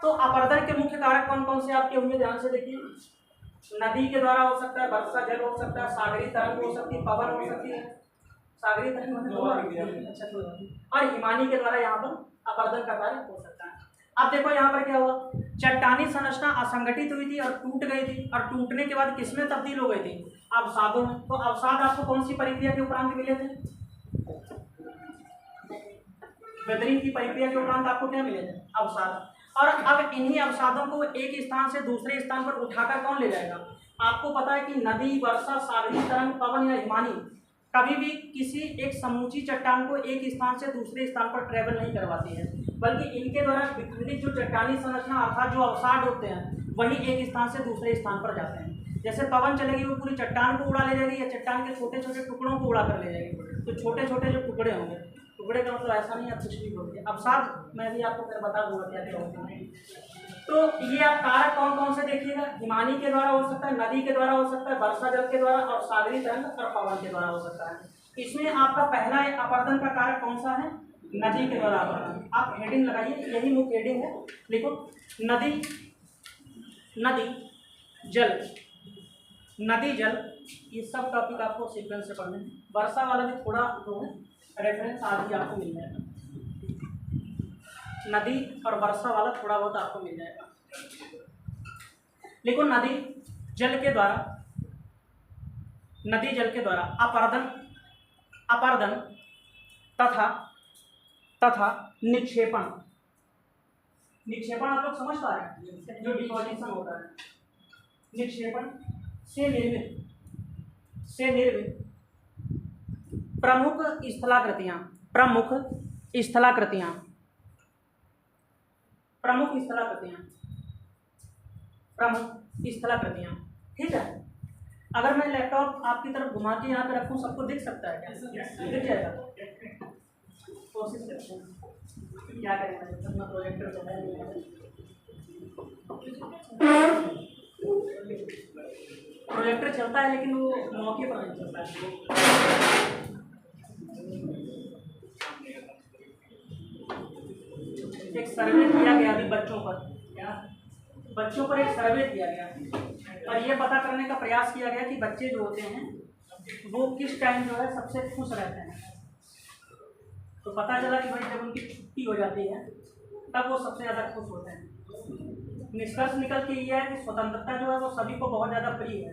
तो अपरदन के मुख्य कारक कौन कौन से आपके होंगे, ध्यान से देखिए। नदी के द्वारा हो सकता है, वर्षा जल हो सकता है, सागरीय तरंग हो सकती है, पवन हो सकती है। सागरीय तरंग अच्छा, और हिमानी के द्वारा यहाँ पर अपरदन का कार्य हो सकता है। अब देखो यहाँ पर क्या हुआ, चट्टानी संरचना असंगठित हुई थी और टूट गई थी, और टूटने के बाद किसमें तब्दील हो गई थी? अवसादों में। तो अवसाद आपको कौन सी प्रक्रिया के उपरांत मिले थे? वेदरिंग की प्रक्रिया के उपरांत आपको क्या मिले थे? अवसाद। और अब इन्हीं अवसादों को एक स्थान से दूसरे स्थान पर उठाकर कौन ले जाएगा? आपको पता है कि नदी, वर्षा, सागरीय तरंग, पवन या हिमानी कभी भी किसी एक समूची चट्टान को एक स्थान से दूसरे स्थान पर ट्रेवल नहीं करवाती है, बल्कि इनके द्वारा विखंडित जो चट्टानी संरचना अर्थात जो अवसाद होते हैं वही एक स्थान से दूसरे स्थान पर जाते हैं। जैसे पवन चलेगी वो पूरी चट्टान को उड़ा ले जाएगी, या चट्टान के छोटे छोटे टुकड़ों को उड़ा कर ले जाएगी। तो छोटे छोटे जो टुकड़े होंगे, टुकड़े का मतलब ऐसा नहीं है कुछ भी होती है। अवसाद मैं भी आपको फिर बता दूंगा क्या क्या होता है। तो ये आप कारक कौन कौन से देखिएगा, हिमानी के द्वारा हो सकता है, नदी के द्वारा हो सकता है, वर्षा जल के द्वारा, और सागरीय तरंग और पवन के द्वारा हो सकता है। इसमें आपका पहला अपरदन का कारक कौन सा है? नदी के द्वारा अपरदन। आप हेडिंग लगाइए, यही मुख्य हेडिंग है, लिखो नदी, नदी जल, नदी जल, ये सब टॉपिक आपको सीक्वेंस से पढ़ने हैं। वर्षा वाला भी थोड़ा जो है रेफरेंस आज ही आपको मिल जाएगा, नदी और वर्षा वाला थोड़ा बहुत आपको मिल जाएगा। लिखो नदी जल के द्वारा, नदी जल के द्वारा अपरदन, अपरदन तथा निक्षेपण। निक्षेपण आप लोग समझ पा रहे हैं, जो डिपोजिशन होता है, निक्षेपण से निर्मित प्रमुख स्थलाकृतियां, प्रमुख स्थलाकृतियां, ठीक है। अगर मैं लैपटॉप आपकी तरफ घुमा के यहाँ पे रखूँ, सबको दिख सकता है क्या? दिख जाएगा? कोशिश करते हैं, क्या करेंगे, अपना प्रोजेक्टर जो है, प्रोजेक्टर चलता है लेकिन वो मौके पर नहीं चलता है। एक सर्वे किया गया अभी बच्चों पर एक सर्वे किया गया, और ये पता करने का प्रयास किया गया कि बच्चे जो होते हैं वो किस टाइम जो है सबसे खुश रहते हैं। तो पता चला कि भाई जब उनकी छुट्टी हो जाती है तब वो सबसे ज़्यादा खुश होते हैं। निष्कर्ष निकल के ये है कि स्वतंत्रता जो है वो सभी को बहुत ज़्यादा प्रिय है।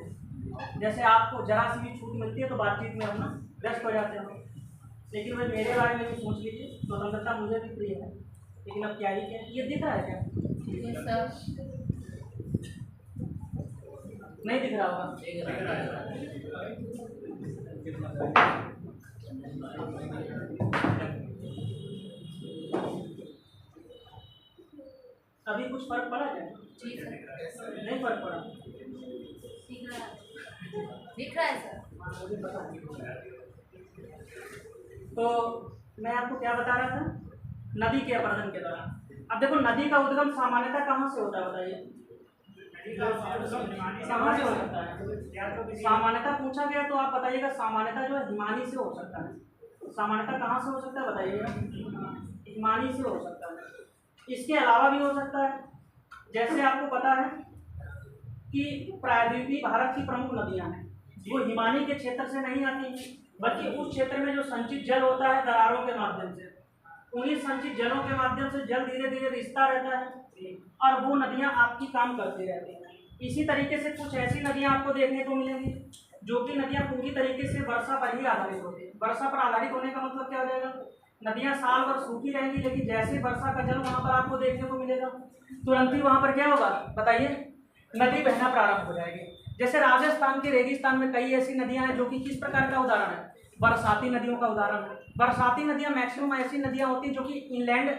जैसे आपको जरा सी भी छूट मिलती है तो बातचीत में हम व्यस्त हो जाते हैं, लेकिन भाई मेरे बारे में भी सोच लीजिए, स्वतंत्रता मुझे भी प्रिय है, लेकिन अब क्या ही क्या, ये दिख रहा है क्या? नहीं दिख रहा होगा। अभी कुछ फर्क पड़ा क्या? नहीं फर्क पड़ा, दिख रहा है सर। मुझे पता नहीं। तो मैं आपको क्या बता रहा था, नदी के अपरदन के दौरान। अब देखो नदी का उद्गम सामान्यतः कहाँ से होता है बताइए? कहाँ से हो सकता है? सामान्यतः पूछा गया तो आप बताइएगा, सामान्यतः जो है हिमानी से हो सकता है। सामान्यतः कहाँ से हो सकता है बताइएगा? हिमानी से हो सकता है। इसके अलावा भी हो सकता है, जैसे आपको पता है कि प्रायद्वीपीय भारत की प्रमुख नदियाँ हैं वो हिमानी के क्षेत्र से नहीं आती हैं, बल्कि उस क्षेत्र में जो संचित जल होता है दरारों के माध्यम से, उन्हीं संचित जलों के माध्यम से जल धीरे धीरे रिसता रहता है और वो नदियाँ आपकी काम करती रहती हैं। इसी तरीके से कुछ ऐसी नदियाँ आपको देखने को मिलेंगी जो कि नदियाँ पूरी तरीके से वर्षा पर ही आधारित होती है। वर्षा पर आधारित होने का मतलब क्या हो जाएगा, नदियाँ साल भर सूखी रहेंगी, लेकिन जैसे वर्षा का जल वहाँ पर आपको देखने को मिलेगा तुरंत ही वहाँ पर क्या होगा बताइए, नदी बहना प्रारंभ हो जाएगी। जैसे राजस्थान के रेगिस्तान में कई ऐसी नदियाँ हैं जो कि किस प्रकार का उदाहरण है, बरसाती नदियों का उदाहरण है। बरसाती नदियाँ मैक्सिमम ऐसी नदियाँ होती हैं जो कि इनलैंड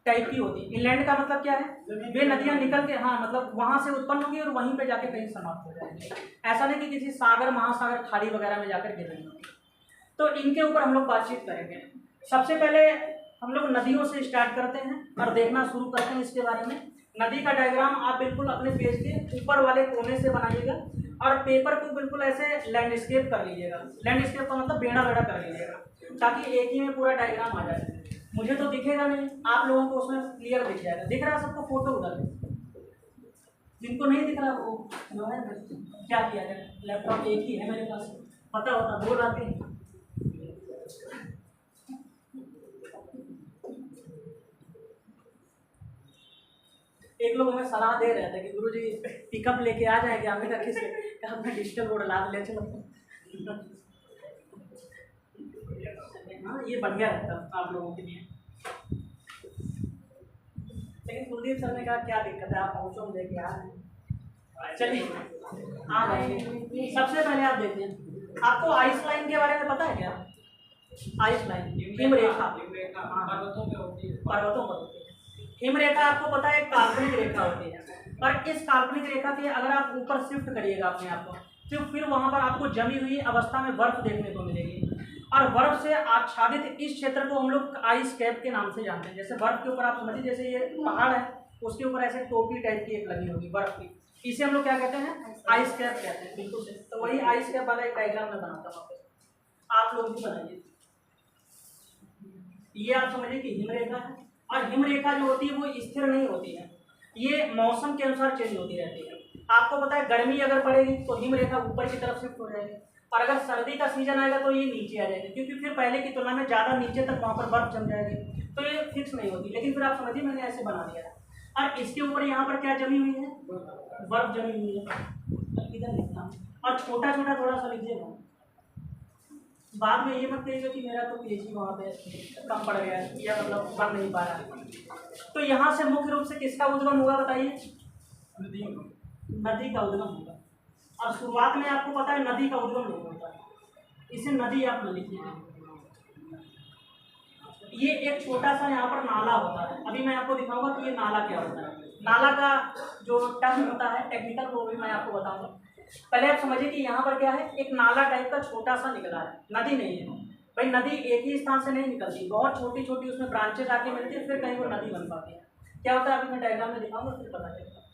टाइप की होती है। इनलैंड का मतलब क्या है, वे नदियाँ निकल के मतलब वहाँ से उत्पन्न होंगी और वहीं पे जाके कहीं समाप्त हो जाएंगी। ऐसा नहीं कि किसी सागर महासागर खाड़ी वगैरह में जाकर गिर रही होगी। तो इनके ऊपर हम लोग बातचीत करेंगे। सबसे पहले हम लोग नदियों से स्टार्ट करते हैं और देखना शुरू करते हैं इसके बारे में। नदी का डायग्राम आप बिल्कुल अपने पेज के ऊपर वाले कोने से बनाइएगा और पेपर को बिल्कुल ऐसे लैंडस्केप कर लीजिएगा। लैंडस्केप का मतलब बेड़ा बेड़ा कर लीजिएगा, ताकि एक ही में पूरा डायग्राम आ जाए। मुझे तो दिखेगा नहीं, आप लोगों को उसमें क्लियर दिख जाएगा। दिख रहा है सबको फोटो उधर? जिनको नहीं दिख रहा वो जो है क्या किया जाए, लैपटॉप एक ही है मेरे पास, पता होता दो लाते हैं। एक लोग हमें सलाह दे रहे थे कि गुरुजी पिकअप लेके आ जाएंगे, हमें रखी से हमने डिजिटल बोर्ड लाद ले चलो। हाँ ये बढ़िया रहता आप लोगों के लिए, लेकिन कुलदीप सर ने कहा क्या दिक्कत है, आप पहुँचो हम लेके आ रहे हैं। चलिए आ जाएंगे। सबसे पहले आप देखिए, आपको आइस लाइन के बारे में पता है क्या? आइस लाइन हिम रेखा पर्वतों पर होती है। हिम रेखा आपको पता है एक काल्पनिक रेखा होती है, पर इस काल्पनिक रेखा के अगर आप ऊपर शिफ्ट करिएगा अपने आप को, तो फिर वहाँ पर आपको जमी हुई अवस्था में बर्फ देखने को मिलेगी। और बर्फ से आच्छादित इस क्षेत्र को हम लोग आइस कैप के नाम से जानते हैं। जैसे बर्फ के ऊपर आप समझिए, जैसे ये पहाड़ है उसके ऊपर ऐसे टोपी टाइप की एक लगी होगी बर्फ की, इसे हम लोग क्या कहते हैं, आइस कैप कहते हैं। बिल्कुल से तो वही आइस कैप वाला एक डायग्राम में बनाता हूँ, आप लोग भी बनाइए। ये आप समझिए कि हिम रेखा है, और हिम रेखा जो होती है वो स्थिर नहीं होती है, ये मौसम के अनुसार चेंज होती रहती है। आपको पता है गर्मी अगर पड़ेगी तो हिम रेखा ऊपर की तरफ शिफ्ट हो जाएगी, और अगर सर्दी का सीजन आएगा तो ये नीचे आ जाएगी, क्योंकि फिर पहले की तुलना में ज़्यादा नीचे तक वहाँ पर बर्फ जम जाएगी, तो ये फिक्स नहीं होती। लेकिन फिर आप समझिए मैंने ऐसे बना दिया है, और इसके ऊपर यहाँ पर क्या जमी हुई है, बर्फ जमी हुई है। इधर लिखता हूँ, और छोटा छोटा थोड़ा सा लीजिएगा, बाद में ये मत कहिएगा कि मेरा तो पीएचडी वहाँ पे कम पड़ गया है या मतलब बन नहीं पा रहा है। तो यहाँ से मुख्य रूप से किसका उद्गम होगा बताइए, नदी का उद्गम होगा। और शुरुआत में आपको पता है नदी का उद्गम नहीं होता, इसे नदी आप न लिखिए। ये एक छोटा सा यहाँ पर नाला होता है, अभी मैं आपको दिखाऊंगा कि ये नाला क्या होता है। नाला का जो टर्म होता है टेक्निकल, वो भी मैं आपको बताऊंगा। पहले आप समझिए कि यहाँ पर क्या है, एक नाला टाइप का छोटा सा निकला है, नदी नहीं है भाई। नदी एक ही स्थान से नहीं निकलती, बहुत छोटी छोटी उसमें ब्रांचेज आके मिलती है, फिर कहीं वो नदी बन पाती है। क्या होता है अभी मैं डायग्राम में दिखाऊंगा फिर पता चलेगा।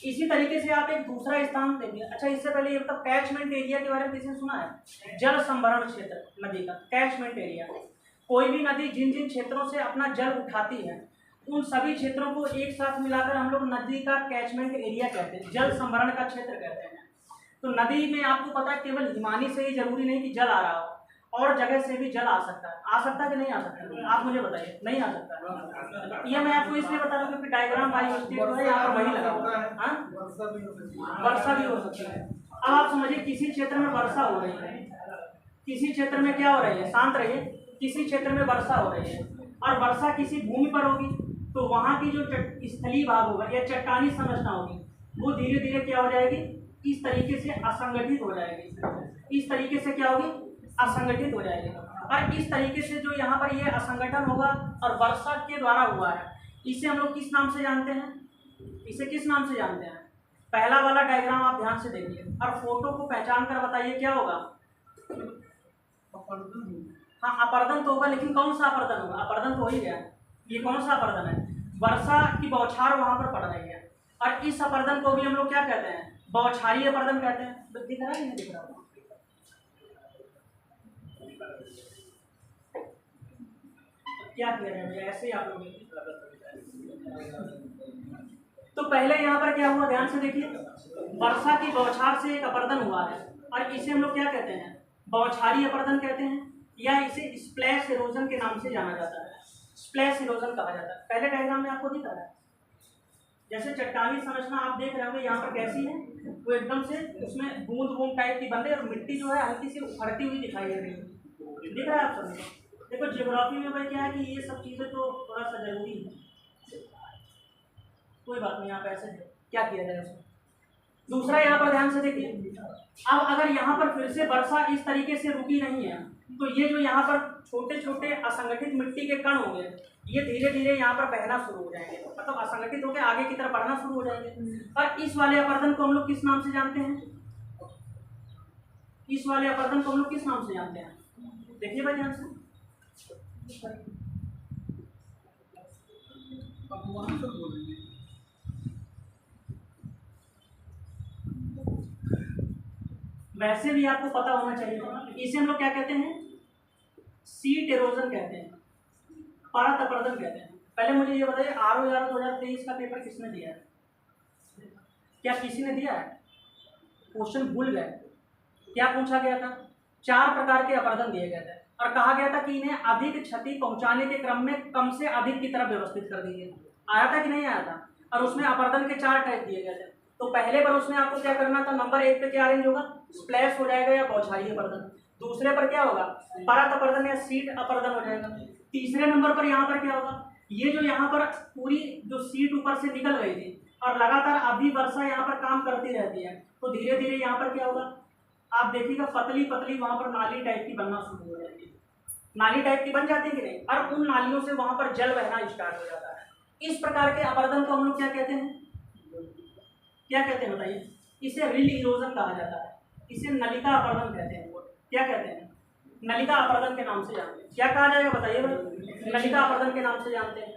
इसी तरीके से आप एक दूसरा स्थान देखिए। अच्छा इससे पहले ये मतलब कैचमेंट एरिया के बारे में किसी ने सुना है? जल संभरण क्षेत्र नदी का कैचमेंट एरिया। कोई भी नदी जिन जिन क्षेत्रों से अपना जल उठाती है उन सभी क्षेत्रों को एक साथ मिलाकर हम लोग नदी का कैचमेंट एरिया कहते हैं, जल संभरण का क्षेत्र कहते हैं। तो नदी में आपको पता है केवल हिमानी से ही जरूरी नहीं कि जल आ रहा हो, और जगह से भी जल आ सकता है कि नहीं आ सकता? आप मुझे बताइए, नहीं आ सकता? ये मैं आपको इसलिए बता रहा हूँ क्योंकि डायग्राम बायोस्टेट है, यहाँ पर वही लगा हुआ है। वर्षा भी हो सकती है। अब आप समझिए किसी क्षेत्र में वर्षा हो रही है, किसी क्षेत्र में क्या हो रही है, शांत रहिए, किसी क्षेत्र में वर्षा हो रही है, और वर्षा किसी भूमि पर होगी तो वहाँ की जो स्थलीय भाग होगा या चट्टानी संरचना होगी वो धीरे धीरे क्या हो जाएगी, इस तरीके से असंगठित हो जाएगी। इस तरीके से क्या होगी, असंगठित हो जाएगी। और इस तरीके से जो यहाँ पर ये असंगठन होगा और वर्षा के द्वारा हुआ है, इसे हम लोग किस नाम से जानते हैं, इसे किस नाम से जानते हैं? पहला वाला डायग्राम आप ध्यान से देखिए और फोटो को पहचान कर बताइए क्या होगा। हाँ अपर्दन तो होगा, लेकिन कौन सा अपर्दन होगा? अपर्दन तो हो ही गया। ये कौन सा अपर्दन है? वर्षा की बौछार वहां पर पड़ रही है, और इस अपर्दन को भी हम लोग क्या कहते हैं, बौछारी अपर्दन कहते हैं। दिख रहा है नहीं दिख रहा? क्या किया जाए, ऐसे ही आप लोग। तो पहले यहाँ पर क्या हुआ, ध्यान से देखिए, वर्षा की बौछार से एक अपर्दन हुआ है, और इसे हम लोग क्या कहते हैं, बौछारी अपर्दन कहते हैं, या इसे स्प्लैश इरोजन के नाम से जाना जाता है। स्प्लैश इरोजन कहा जाता है। पहले डायग्राम में आपको दिख रहा है, जैसे चट्टानी संरचना आप देख रहे होंगे यहाँ पर कैसी है, वो एकदम से उसमें बूंद बूंद टाइप की बन रही है और मिट्टी जो है हल्की सी उखड़ती हुई दिखाई दे रही है। दिख रहा है आप सबको? देखो ज्योग्राफी में भाई क्या है कि ये सब चीज़ें तो थोड़ा सा जरूरी है। कोई बात नहीं, आप ऐसे क्या किया जाए उसमें। दूसरा यहाँ पर ध्यान से देखिए, अब अगर यहाँ पर फिर से वर्षा इस तरीके से रुकी नहीं है तो ये जो यहाँ पर छोटे छोटे असंगठित मिट्टी के कण होंगे ये धीरे धीरे यहाँ पर बहना शुरू हो जाएंगे, मतलब असंगठित होकर आगे की तरफ बढ़ना शुरू हो जाएंगे। और इस वाले अपरदन को हम लोग किस नाम से जानते हैं? इस वाले अपरदन को हम लोग किस नाम से जानते हैं? देखिए भाई ध्यान से, वैसे भी आपको पता होना चाहिए। इसे हम लोग क्या कहते हैं? सीट एरोजन कहते हैं, परत अपरदन कहते हैं। पहले मुझे ये बताइए, RO 2023 का पेपर किसने दिया है? क्या किसी ने दिया है? क्वेश्चन भूल गए? क्या पूछा गया था? 4 प्रकार के अपरदन दिए गए थे और कहा गया था कि इन्हें अधिक क्षति पहुंचाने के क्रम में कम से अधिक की तरफ व्यवस्थित कर दीजिए। आया था कि नहीं आया था? और उसमें अपरदन के 4 टाइप दिए गए थे। तो पहले पर उसमें आपको क्या करना था, नंबर 1 पे क्या अरेंज होगा? स्प्लैश हो जाएगा या बौछारी अपरदन। दूसरे पर क्या होगा? परत अपरदन या सीट अपरदन हो जाएगा। तीसरे नंबर पर यहाँ पर क्या होगा? ये जो यहाँ पर पूरी जो सीट ऊपर से निकल गई थी और लगातार अभी वर्षा यहाँ पर काम करती रहती है तो धीरे धीरे यहाँ पर क्या होगा, आप देखिएगा पतली पतली वहाँ पर नाली टाइप की बनना शुरू हो जाएगी। नाली टाइप की बन जाती है कि नहीं? और उन नालियों से वहाँ पर जल बहना स्टार्ट हो जाता है। इस प्रकार के अपरदन को हम लोग क्या कहते हैं? क्या कहते हैं बताइए? इसे रिल इरोजन कहा जाता है, इसे नलिका अपरदन कहते हैं। वो क्या कहते हैं? नलिका अपरदन के नाम से जानते हैं। क्या कहा जाएगा बताइए? नलिका अपरदन के नाम से जानते हैं।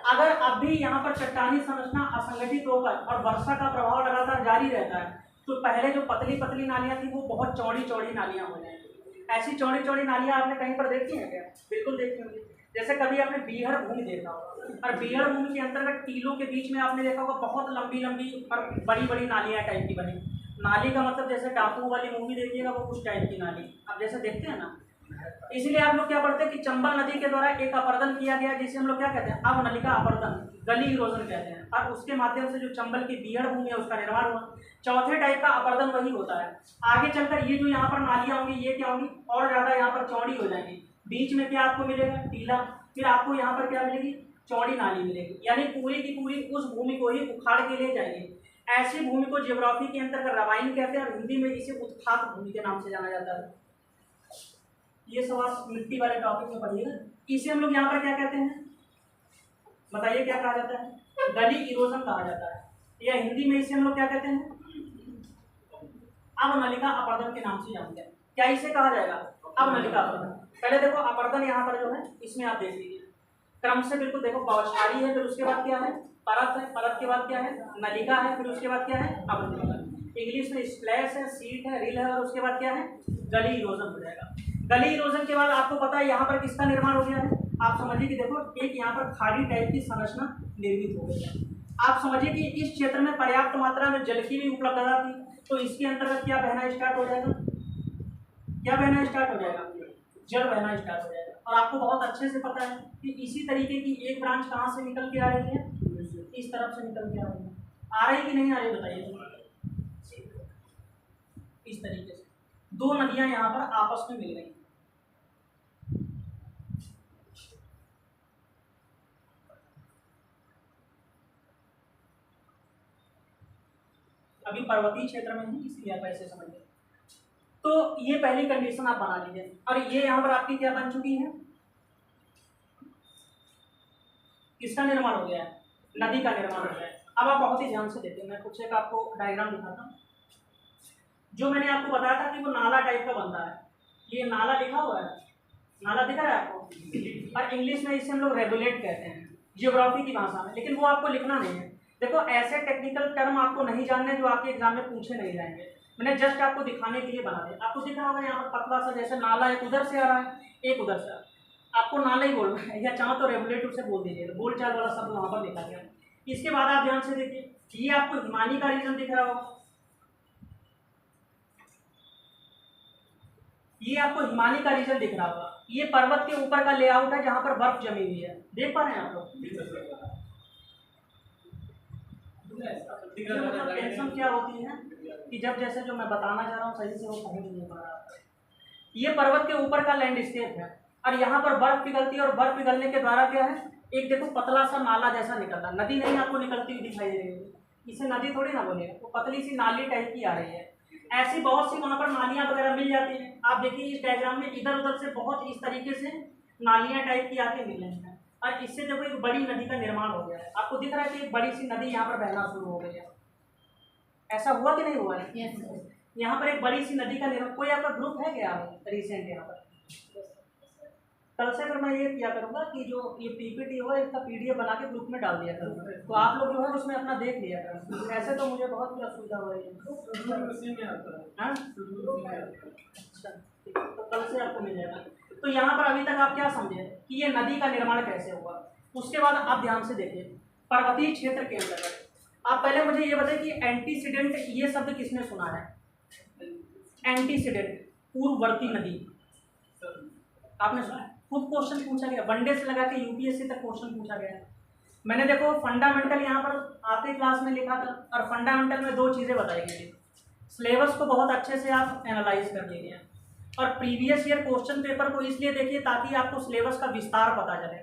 अगर अब भी यहाँ पर चट्टानी संरचना असंगठित होकर और वर्षा का प्रभाव लगातार जारी रहता है तो पहले जो पतली पतली नालियाँ थी वो बहुत चौड़ी चौड़ी नालियाँ हो जाएंगी। ऐसी चौड़ी चौड़ी नालियाँ आपने कहीं पर देखी हैं क्या? बिल्कुल देखी होंगी। जैसे कभी आपने बीहड़ भूमि देखा होगा और बीहड़ भूमि के अंतर्गत टीलों के बीच में आपने देखा होगा बहुत लंबी लंबी और बड़ी बड़ी नालियाँ टाइप की बनी। नाली का मतलब जैसे डाकू वाली मूवी देखिएगा वो उस टाइप की नाली आप जैसे देखते हैं ना। इसलिए आप लोग क्या पढ़ते हैं कि चंबल नदी के द्वारा एक अपरदन किया गया जिसे हम लोग क्या कहते हैं? अवनलिका अपरदन, गली इरोजन कहते हैं। और उसके माध्यम से जो चंबल की बीहड़ भूमि है उसका निर्माण हुआ। चौथे टाइप का अपरदन वही होता है। आगे चलकर ये जो यहाँ पर नालियाँ होंगी ये क्या होंगी? और ज़्यादा यहाँ पर चौड़ी हो जाएंगी। बीच में क्या आपको मिलेगा? टीला। फिर आपको यहाँ पर क्या मिलेगी? चौड़ी नाली मिलेगी। यानी पूरी की पूरी उस भूमि को ही उखाड़ के ले जाएगी। ऐसी भूमि को ज्योग्राफी के अंतर्गत रवाइन कहते हैं और हिंदी में इसे उत्खात भूमि के नाम से जाना जाता है। ये सब आप मिट्टी वाले टॉपिक में पढ़िएगा। इसे हम लोग यहाँ पर क्या कहते हैं बताइए? क्या कहा जाता है? गली इरोजन कहा जाता है। या हिंदी में इसे हम लोग क्या कहते हैं? अवनलिका अपरदन के नाम से जानते हैं। क्या इसे कहा जाएगा? अवनलिका अपरदन। पहले देखो अपरदन यहाँ पर जो है इसमें आप देख लीजिए क्रम से बिल्कुल देखो, बौछारी है, फिर उसके बाद क्या है? परत है, परत के बाद क्या है? नलिका है, फिर उसके बाद क्या है? अवनलिका। इंग्लिश में स्प्लैश है, सीट है, रिल है और उसके बाद क्या है? गली इरोजन हो जाएगा। गली इरोजन के बाद आपको पता है यहाँ पर किसका निर्माण हो गया है? आप समझिए कि देखो एक यहाँ पर खाड़ी टाइप की संरचना निर्मित हो गई है। आप समझिए कि इस क्षेत्र में पर्याप्त मात्रा में जल की भी उपलब्धता थी तो इसके अंतर्गत क्या बहना स्टार्ट हो जाएगा? क्या बहना स्टार्ट हो जाएगा? जल बहना स्टार्ट हो जाएगा। और आपको बहुत अच्छे से पता है कि इसी तरीके की एक ब्रांच कहाँ से निकल के आ रही है? इस तरफ से निकल के आ रही है। आ रही कि नहीं आ रही बताइए? इस तरीके से 2 नदियां यहाँ पर आपस में मिल गई। अभी पर्वतीय क्षेत्र में ही इसलिए आप ऐसे समझिए। तो ये पहली कंडीशन आप बना लीजिए। और ये यहाँ पर आपकी क्या बन चुकी है? किसका निर्माण हो गया है? नदी का निर्माण हो गया है। अब आप बहुत ही ध्यान से देखिए, मैं कुछ एक आपको डायग्राम दिखाता हूँ। जो मैंने आपको बताया था कि वो नाला टाइप का बनता है, ये नाला लिखा हुआ है, नाला दिख रहा है आपको? और इंग्लिश में इसे हम लोग रेगुलेट कहते हैं जियोग्राफी की भाषा में, लेकिन वो आपको लिखना नहीं है। देखो ऐसे टेक्निकल टर्म आपको नहीं जानने जो आपके एग्जाम में पूछे नहीं जाएंगे। मैंने जस्ट आपको दिखाने के लिए बना दिया। आपको दिख रहा होगा यहाँ पर पतला सा जैसे नाला एक उधर से आ रहा है एक उधर से आ रहा है। आपको नाला ही बोलना है या चाहो तो रेगुलेटिव से बोल दीजिए, बोल चाल वाला शब्द वहाँ पर लिखा गया है। इसके बाद आप ध्यान से देखिए, ये आपको हिमानी का रीजन दिख रहा होगा, ये आपको हिमानी का रीजन दिख रहा होगा। ये पर्वत के ऊपर का लेआउट है जहाँ पर बर्फ जमी हुई है, देख पा रहे हैं आप लोग? मतलब टेंशन क्या होती है कि जब जैसे जो मैं बताना चाह रहा हूँ सही से वो पहुँच नहीं पा रहा। ये पर्वत के ऊपर का लैंडस्केप है और यहाँ पर बर्फ पिघलती है और बर्फ पिघलने के द्वारा क्या है, एक देखो पतला सा नाला जैसा निकलता है। नदी नहीं आपको निकलती हुई दिखाई दे रही है, इसे नदी थोड़ी ना बोलेगा, वो पतली सी नाली टाइप की आ रही है। ऐसी बहुत सी वहाँ पर नालियाँ वगैरह मिल जाती हैं। आप देखिए इस डायग्राम में इधर उधर से बहुत इस तरीके से नालियाँ टाइप की आके मिल रही हैं और इससे देखो एक बड़ी नदी का निर्माण हो गया है। आपको दिख रहा है कि एक बड़ी सी नदी यहाँ पर बहना शुरू हो गई है। ऐसा हुआ कि नहीं हुआ है? Yes, sir. यहाँ पर एक बड़ी सी नदी का निर्माण। कोई आपका ग्रुप है क्या रिसेंट यहाँ पर? कल से फिर मैं ये किया करूँगा कि जो ये पीपीटी हो इसका पीडीएफ बना के ग्रुप में डाल दिया करूँगा, तो आप लोग जो है उसमें अपना देख लिया करें। ऐसे तो मुझे बहुत ही असुविधा हो रही है। हाँ? अच्छा, तो कल से आपको मिल जाएगा। तो यहाँ पर अभी तक आप क्या समझे कि ये नदी का निर्माण कैसे हुआ। उसके बाद आप ध्यान से देखिए पर्वतीय क्षेत्र के अंतर्गत। आप पहले मुझे ये बताइए कि एंटीसीडेंट ये शब्द किसने सुना है? एंटीसीडेंट पूर्ववर्ती नदी आपने सुना? खुद क्वेश्चन पूछा गया, वनडे से लगा के यूपीएससी तक क्वेश्चन पूछा गया। मैंने देखो फंडामेंटल यहाँ पर आते क्लास में लिखा था और फंडामेंटल में दो चीज़ें बताई गई थी। सिलेबस को बहुत अच्छे से आप एनालाइज कर लीजिए और प्रीवियस ईयर क्वेश्चन पेपर को इसलिए देखिए ताकि आपको सिलेबस का विस्तार पता चले।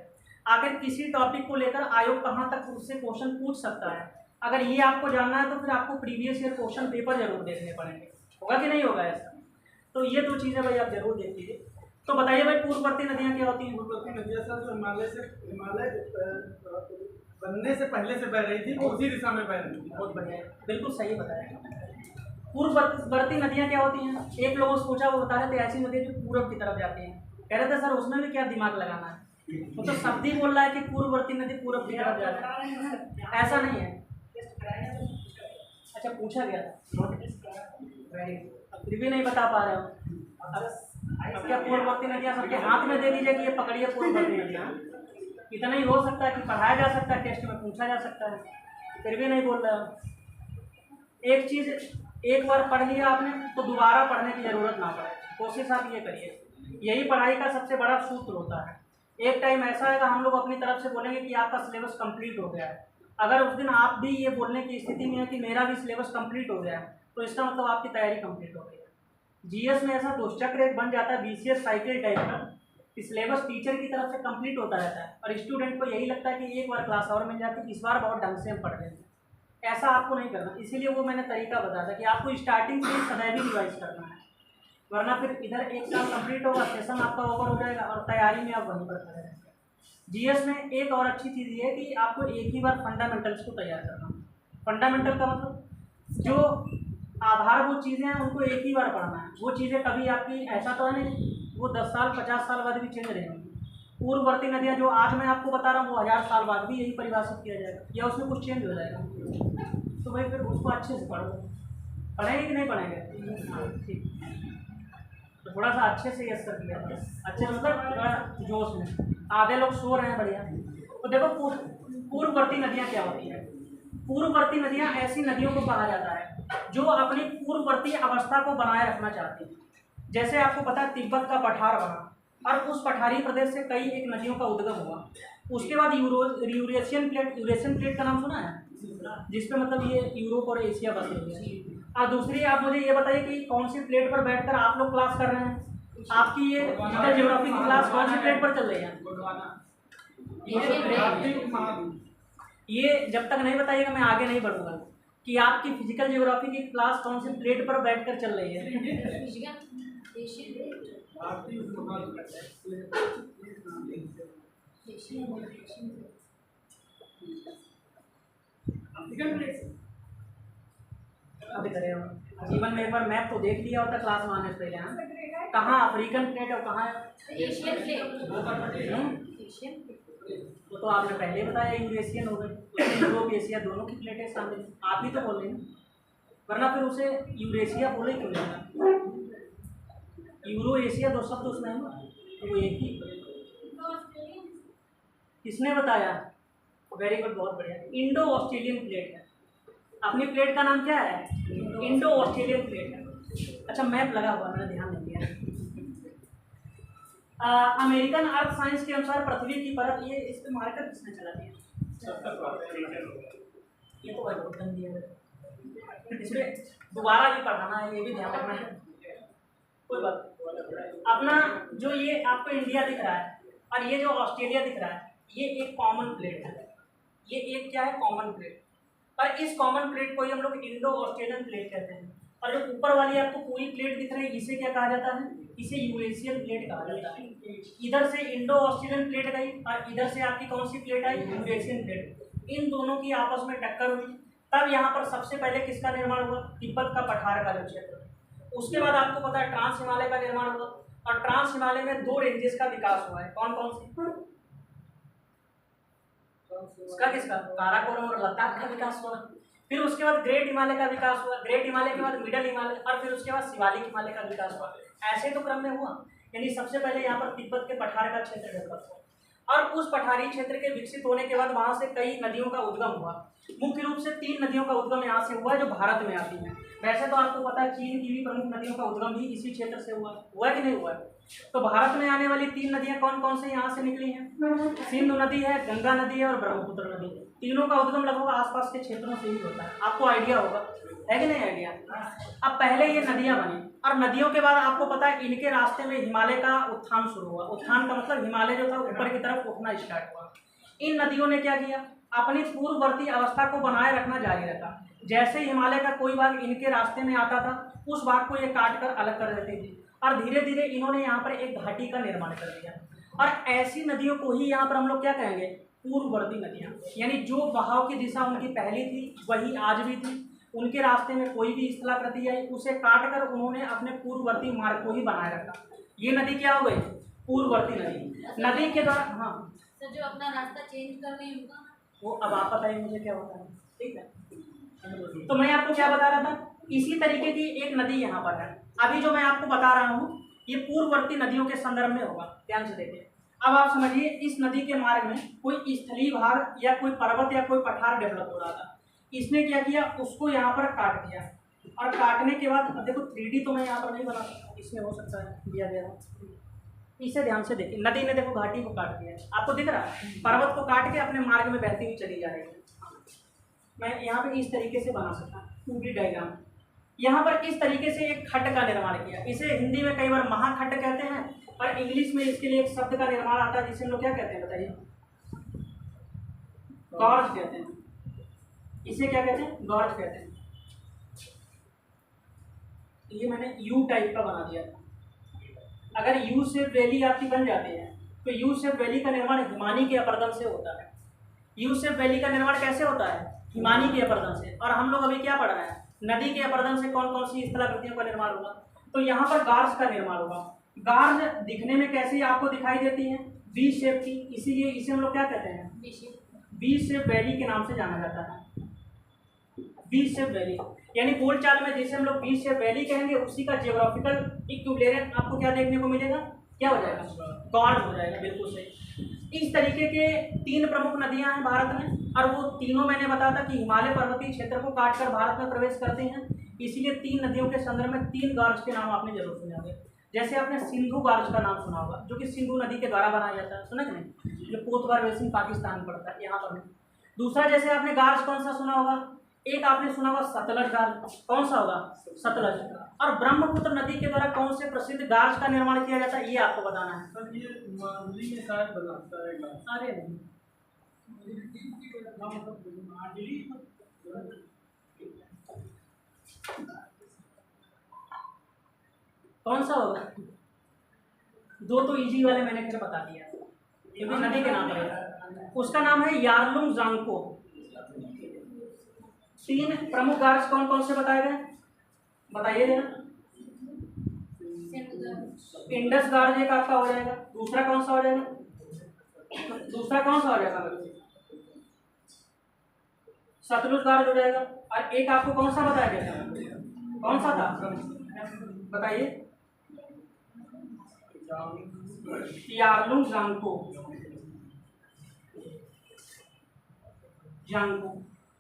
आखिर किसी टॉपिक को लेकर आयोग कहाँ तक उससे क्वेश्चन पूछ सकता है, अगर ये आपको जानना है तो फिर आपको प्रीवियस ईयर क्वेश्चन पेपर जरूर देखने पड़ेंगे। होगा कि नहीं होगा ऐसा? तो ये दो चीज़ें भाई आप जरूर देख लीजिए। तो बताइए भाई पूर्ववर्ती नदियाँ क्या होती हैं? पूर्ववर्ती नदियाँ सर जो हिमालय बनने से पहले से बह रही थी, उसी दिशा में बह रही थी। बहुत बढ़िया, बिल्कुल सही बताया। पूर्ववर्ती नदियाँ क्या होती हैं? एक लोगों से पूछा, वो बता रहे थे ऐसी नदियाँ जो पूर्व की तरफ जाती हैं। कह रहे थे सर उसमें भी क्या दिमाग लगाना है, वो तो शब्द ही बोल रहा है कि पूर्ववर्ती नदी पूर्व की तरफ जाती है। ऐसा नहीं है। अच्छा पूछा गया था, वेरी गुड। फिर भी नहीं बता पा रहे हो। अब क्या पूर्ववर्ती नदियाँ सबके हाथ में दे दीजिए कि ये पकड़िए पूर्ववर्ती नदियाँ? इतना ही हो सकता है कि पढ़ाया जा सकता है, टेस्ट में पूछा जा सकता है, फिर भी नहीं बोल रहे हो। एक चीज़ एक बार पढ़ लिया आपने तो दोबारा पढ़ने की ज़रूरत ना पड़े, कोशिश आप ये करिए। यही पढ़ाई का सबसे बड़ा सूत्र होता है। एक टाइम ऐसा आएगा हम लोग अपनी तरफ से बोलेंगे कि आपका सिलेबस कंप्लीट हो गया है। अगर उस दिन आप भी ये बोलने की स्थिति में है कि मेरा भी सिलेबस कंप्लीट हो गया है, तो इसका मतलब आपकी तैयारी कंप्लीट हो गई है। जीएस में ऐसा दुष्चक्र एक बन जाता है, बीसीएस साइकिल टाइप का, कि सिलेबस टीचर की तरफ से कंप्लीट होता रहता है और स्टूडेंट को यही लगता है कि एक बार क्लास और मिल जाती है, इस बार बहुत ढंग से हम पढ़ लेते हैं। ऐसा आपको नहीं करना। इसीलिए वो मैंने तरीका बताया था कि आपको स्टार्टिंग से सदैव ही रिवाइज करना है, वरना फिर इधर एक साल कंप्लीट होगा, सेशन आपका ओवर हो जाएगा और तैयारी में आप वहीं पर खड़े रहेंगे। जीएस में एक और अच्छी चीज़ ये है कि आपको एक ही बार फंडामेंटल्स को तैयार करना। फंडामेंटल का मतलब जो आधारभूत चीज़ें हैं उनको एक ही बार पढ़ना है। वो चीज़ें कभी आपकी ऐसा तो है नहीं वो 10 साल 50 साल बाद भी चेंज रहेंगी। पूर्ववर्ती नदियाँ जो आज मैं आपको बता रहा हूँ वो 1000 साल बाद भी यही परिभाषित किया जाएगा या उसमें कुछ चेंज हो जाएगा। तो भाई फिर उसको अच्छे से पढ़ो। पढ़ेंगे कि नहीं पढ़ेंगे? हाँ ठीक। तो थोड़ा सा अच्छे से यस कर दिया, अच्छे मतलब थोड़ा जोश में। आधे लोग सो रहे हैं बढ़िया। तो देखो पूर्ववर्ती नदियाँ क्या होती हैं? पूर्ववर्ती नदियाँ ऐसी नदियों को कहा जाता है जो अपनी पूर्ववर्ती अवस्था को बनाए रखना चाहती हैं। जैसे आपको पता है तिब्बत का पठार बना और उस पठारी प्रदेश से कई एक नदियों का उद्गम हुआ। उसके बाद यूरेशियन प्लेट का नाम सुना है, जिसपे मतलब ये यूरोप और एशिया बसे हुए हैं। और दूसरी आप मुझे ये बताइए कि कौन सी प्लेट पर बैठकर आप लोग क्लास कर रहे हैं? आपकी ये फिजिकल ज्योग्राफी की क्लास कौन सी प्लेट पर चल रही है? ये जब तक नहीं बताइएगा मैं आगे नहीं बढ़ूंगा कि आपकी फिजिकल ज्योग्राफी की क्लास कौन सी प्लेट पर बैठकर चल रही है। अभी करें जीवन में एक बार मैप तो देख लिया होता क्लास में आने से पहले। हाँ कहाँ अफ्रीकन प्लेट और कहाँ एशियन प्लेट? वो तो आपने पहले बताया यूरेशियन हो गई, यूरोप एशिया दोनों की प्लेटें शामिल। आप ही तो बोल रहे हैं, वरना फिर उसे यूरेशिया बोले क्यों नहीं? यूरो एशिया दो शब्द उसमें है ना, वो एक ही। किसने बताया? वेरी गुड, बहुत बढ़िया। इंडो ऑस्ट्रेलियन प्लेट है। अपनी प्लेट का नाम क्या है? इंडो ऑस्ट्रेलियन प्लेट है। अच्छा मैप लगा हुआ, मैंने ध्यान नहीं दिया। अमेरिकन अर्थ साइंस के अनुसार पृथ्वी की परत, ये इस पे मार्कर किसने चला दिया? ये तो भाई बहुत गंदी है, इसमें दोबारा भी पढ़ाना है, ये भी ध्यान रखना है। कोई बात नहीं। अपना जो ये आपको इंडिया दिख रहा है और ये जो ऑस्ट्रेलिया दिख रहा है, ये एक कॉमन प्लेट है। ये एक क्या है? Common plate. और इस कॉमन प्लेट को ही हम लोग इंडो ऑस्ट्रेलियन प्लेट कहते हैं। और जो ऊपर वाली आपको पूरी प्लेट दिख रही है, इसे क्या कहा जाता है? इसे यूरेशियन प्लेट कहा जाता है। इधर से इंडो ऑस्ट्रेलियन प्लेट गई और इधर से आपकी कौन सी प्लेट आई? Eurasian plate. इन दोनों की आपस में टक्कर हुई, तब यहाँ पर सबसे पहले किसका निर्माण हुआ? तिब्बत का पठार का जो क्षेत्र। उसके बाद आपको पता है ट्रांस हिमालय का निर्माण हुआ, और ट्रांस हिमालय में 2 रेंजेस का विकास हुआ है। कौन कौन सी? उसका किसका? काराकोरम और लद्दाख का विकास हुआ। फिर उसके बाद ग्रेट हिमालय का विकास हुआ, ग्रेट हिमालय के बाद मिडल हिमालय, और फिर उसके बाद शिवालिक हिमालय का विकास हुआ। ऐसे तो क्रम में हुआ। यानी सबसे पहले यहाँ पर तिब्बत के पठार का क्षेत्र डेवलप हुआ, और उस पठारी क्षेत्र के विकसित होने के बाद वहाँ से कई नदियों का उद्गम हुआ। मुख्य रूप से 3 नदियों का उद्गम यहाँ से हुआ जो भारत में आती हैं। वैसे तो आपको पता है चीन की भी प्रमुख नदियों का उद्गम भी इसी क्षेत्र से हुआ कि नहीं हुआ? तो भारत में आने वाली 3 नदियाँ कौन कौन से यहाँ से निकली हैं? सिंधु नदी है, गंगा नदी है और ब्रह्मपुत्र नदी। तीनों का उद्गम लगभग आसपास के क्षेत्रों से ही होता है। आपको आइडिया होगा, है कि नहीं आइडिया? अब पहले ये नदियाँ बनी, और नदियों के बाद आपको पता है इनके रास्ते में हिमालय का उत्थान शुरू हुआ। उत्थान का मतलब हिमालय जो था ऊपर की तरफ उठना स्टार्ट हुआ। इन नदियों ने क्या किया? अपनी पूर्ववर्ती अवस्था को बनाए रखना जारी रखा। जैसे हिमालय का कोई भाग इनके रास्ते में आता था, उस भाग को ये काट कर अलग कर देती थी, और धीरे धीरे इन्होंने यहाँ पर एक घाटी का निर्माण कर दिया। और ऐसी नदियों को ही यहाँ पर हम लोग क्या कहेंगे? पूर्ववर्ती नदियाँ। यानी जो बहाव की दिशा उनकी पहली थी वही आज भी थी। उनके रास्ते में कोई भी स्थलाकृति आई, उसे काट कर उन्होंने अपने पूर्ववर्ती मार्ग को ही बनाए रखा। ये नदी क्या हो गई? पूर्ववर्ती नदी। नदी के द्वारा हाँ सर, जो अपना रास्ता चेंज कर रही है उनका वो अब आप बताइए मुझे क्या होता है। ठीक है, तो मैं आपको क्या बता रहा था? इसी तरीके की एक नदी यहाँ पर है। अभी जो मैं आपको बता रहा हूँ ये पूर्ववर्ती नदियों के संदर्भ में होगा। ध्यान से देखिए। अब आप समझिए इस नदी के मार्ग में कोई स्थलीय भाग या कोई पर्वत या कोई पठार डेवलप हो रहा था। इसने क्या किया? उसको यहाँ पर काट दिया, और काटने के बाद अब देखो 3D तो मैं यहाँ पर नहीं बना सकता, इसमें हो सकता है दिया गया हो। इसे ध्यान से देखिए, नदी ने देखो घाटी को काट दिया, आपको दिख रहा है? पर्वत को काट के अपने मार्ग में बहती हुई चली जा रही है। मैं यहाँ पे इस तरीके से बना सकता हूँ 2D डायग्राम। यहाँ पर इस तरीके से एक खड्ड का निर्माण किया। इसे हिंदी में कई बार महाखड्ड कहते हैं, और इंग्लिश में इसके लिए एक शब्द का निर्माण आता है जिसे हम लोग क्या कहते हैं बताइए? गॉर्ज कहते हैं। इसे क्या कहते हैं? गॉर्ज कहते हैं। ये मैंने यू टाइप का बना दिया था। अगर यू शेप वैली आपकी बन जाती है तो यू शेप वैली का निर्माण हिमानी के अपरदन से होता है। यू शेप वैली का निर्माण कैसे होता है? हिमानी के अपरदन से। और हम लोग अभी क्या पढ़ रहे हैं? नदी के अपरदन से कौन कौन सी स्थलाकृतियों का निर्माण होगा? तो यहाँ पर गार्ज का निर्माण होगा। गार्ज दिखने में कैसी आपको दिखाई देती है? वी शेप की, इसीलिए इसे हम लोग क्या कहते हैं? वी शेप वैली के नाम से जाना जाता है। वी शेप वैली यानी बोलचाल में जैसे हम लोग वी शेप वैली कहेंगे, उसी का जियोग्राफिकल इक्विवेलेंट आपको क्या देखने को मिलेगा? क्या हो जाएगा? गॉर्ज हो जाएगा। बिल्कुल सही। इस तरीके के 3 प्रमुख नदियां हैं भारत में, और वो तीनों मैंने बताया था कि हिमालय पर्वतीय क्षेत्र को काटकर भारत में प्रवेश करते हैं। इसीलिए 3 नदियों के संदर्भ में 3 गार्ज के नाम आपने जरूर सुने होंगे। जैसे आपने सिंधु गार्ज का नाम सुना होगा, जो कि सिंधु नदी के द्वारा बनाया जाता है। सुना कि नहीं? जो पोतवार बेसिन पाकिस्तान में पड़ता है, यहाँ पर नहीं। दूसरा जैसे आपने गार्ज कौन सा सुना होगा? एक आपने सुना होगा सतलज गार्ज। कौन सा होगा? सतलज। और ब्रह्मपुत्र नदी के द्वारा कौन से प्रसिद्ध गार्ज का निर्माण किया जाता है, ये आपको बताना है। सर ये मांडली में शायद बनाता है गार्ज। अरे नहीं, कौन सा होगा? 2 तो इजी वाले मैंने फिर बता दिया, क्योंकि नदी के नाम पर। उसका नाम है यारलुंग जांगपो। 3 प्रमुख गार्ज कौन कौन से बताए गए? बताइए जरा। इंडस गार्ज एक आपका हो जाएगा। दूसरा कौन सा हो जाएगा? दूसरा कौन सा हो जाएगा? सतलुज गार्ज हो जाएगा। और एक आपको कौन सा बताया गया था? कौन सा था? बताइए। यारलुंग जांगपो।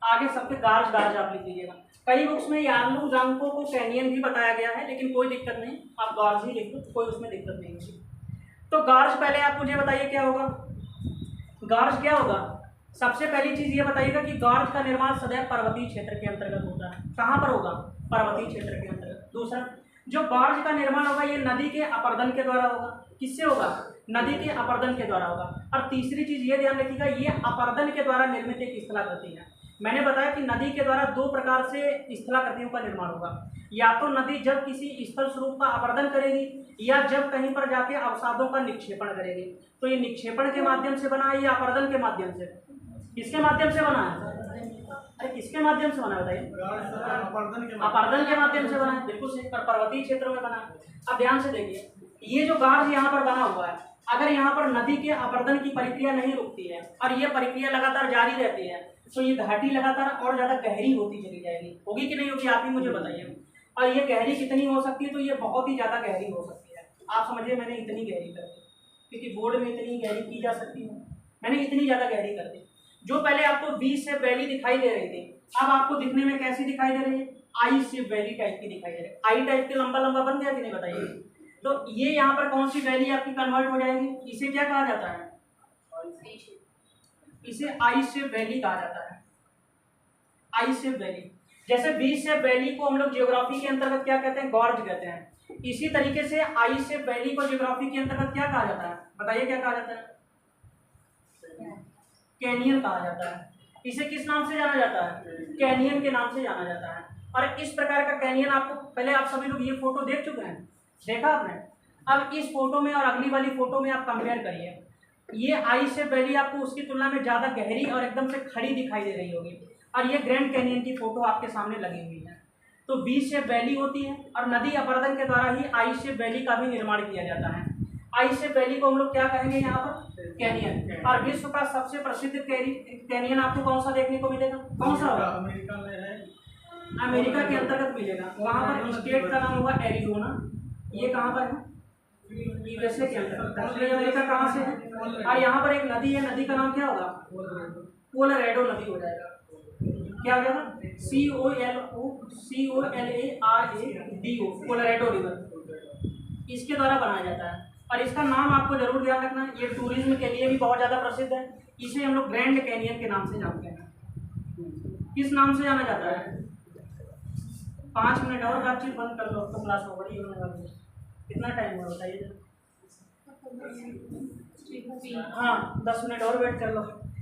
आगे सबके गार्ज गार्ज आप लिख लीजिएगा। कई बुक्स में यारलुंग जांगपो को कैनियन भी बताया गया है, लेकिन कोई दिक्कत नहीं, आप गार्ज ही लिख दो, कोई उसमें दिक्कत नहीं होगी। तो गार्ज पहले आप मुझे बताइए क्या होगा? गार्ज क्या होगा? सबसे पहली चीज़ ये बताइएगा कि गॉर्ज का निर्माण सदैव पर्वतीय क्षेत्र के अंतर्गत होता है। कहाँ पर होगा? पर्वतीय क्षेत्र के अंतर्गत। दूसरा, जो गॉर्ज का निर्माण होगा ये नदी के अपर्दन के द्वारा होगा। किससे होगा? नदी के अपर्दन के द्वारा होगा। और तीसरी चीज़ ये ध्यान रखिएगा, ये अपर्दन के द्वारा निर्मित एक स्थलाकृति है। मैंने बताया कि नदी के द्वारा दो प्रकार से स्थलाकृतियों का निर्माण होगा। या तो नदी जब किसी स्थल स्वरूप का अपर्दन करेगी या जब कहीं पर जाके अवसादों का निक्षेपण करेगी। तो ये निक्षेपण के माध्यम से बना है या अपर्दन के माध्यम से? किसके माध्यम से बना है? अरे किसके माध्यम से बना है बताइए? अपर्दन के माध्यम से बना है, बिल्कुल सही। पर पर्वतीय क्षेत्रों में बना है। अब ध्यान से देखिए, ये जो गार्ज यहाँ पर बना हुआ है, अगर यहाँ पर नदी के अपर्दन की प्रक्रिया नहीं रुकती है और ये प्रक्रिया लगातार जारी रहती है तो ये घाटी लगातार और ज़्यादा गहरी होती चली जाएगी। होगी कि नहीं होगी? आप ही मुझे बताइए। और ये गहरी कितनी हो सकती है? तो ये बहुत ही ज़्यादा गहरी हो सकती है। आप समझिए मैंने इतनी गहरी कर दी, क्योंकि बोर्ड में इतनी गहरी की जा सकती है, मैंने इतनी ज़्यादा गहरी कर दी। जो पहले आपको बी शेप वैली दिखाई दे रही थी, अब आपको दिखने में कैसी दिखाई दे रही है? आई शेप वैली टाइप की दिखाई दे रही है। आई टाइप के लंबा लंबा बन गया कि नहीं बताइए? तो ये यहाँ पर कौन सी वैली आपकी कन्वर्ट हो जाएगी? इसे क्या कहा जाता है? इसे आई शेप वैली कहा जाता है। आई शेप वैली। जैसे बी शेप वैली को हम लोग ज्योग्राफी के अंतर्गत क्या कहते हैं? गॉर्ज कहते हैं। इसी तरीके से आई शेप वैली को ज्योग्राफी के अंतर्गत क्या कहा जाता है? बताइए क्या कहा जाता है? कैनियन कहा जाता है। इसे किस नाम से जाना जाता है? कैनियन के नाम से जाना जाता है। और इस प्रकार का कैनियन आपको पहले, आप सभी लोग ये फोटो देख चुके हैं, देखा आपने? अब इस फोटो में और अगली वाली फोटो में आप कंपेयर करिए। ये आई शेप वैली आपको उसकी तुलना में ज़्यादा गहरी और एकदम से खड़ी दिखाई दे रही होगी, और ये ग्रैंड कैनियन की फोटो आपके सामने लगी हुई है। तो बी शेप वैली होती है और नदी अपर्दन के द्वारा ही आई शेप वैली का भी निर्माण किया जाता है। आई शेप वैली को हम लोग क्या कहेंगे यहाँ पर? कैनियन। और विश्व का सबसे प्रसिद्ध कैनियन आपको कौन सा देखने को मिलेगा? कौन सा होगा? अमेरिका में है। अमेरिका के अंतर्गत मिलेगा। वहाँ पर स्टेट का नाम होगा एरिजोना। ये कहाँ पर है? यूएसए के अंतर्गत। दक्षिण अमेरिका कहाँ से है? और यहाँ पर एक नदी है, नदी का नाम क्या होगा? कोलोराडो नदी हो जाएगा। क्या हो जाएगा? COLORADO, Colorado river. इसके द्वारा बनाया जाता है। और इसका नाम आपको जरूर ध्यान रखना, ये टूरिज्म के लिए भी बहुत ज़्यादा प्रसिद्ध है। इसे हम लोग ग्रैंड कैनियन के नाम से जानते हैं। किस नाम से जाना जाता है? 5 मिनट और बातचीत बंद कर लो, तो क्लास ओवर ही होने वाली है। कितना टाइम हुआ बताइए? हाँ, 10 मिनट और वेट कर लो।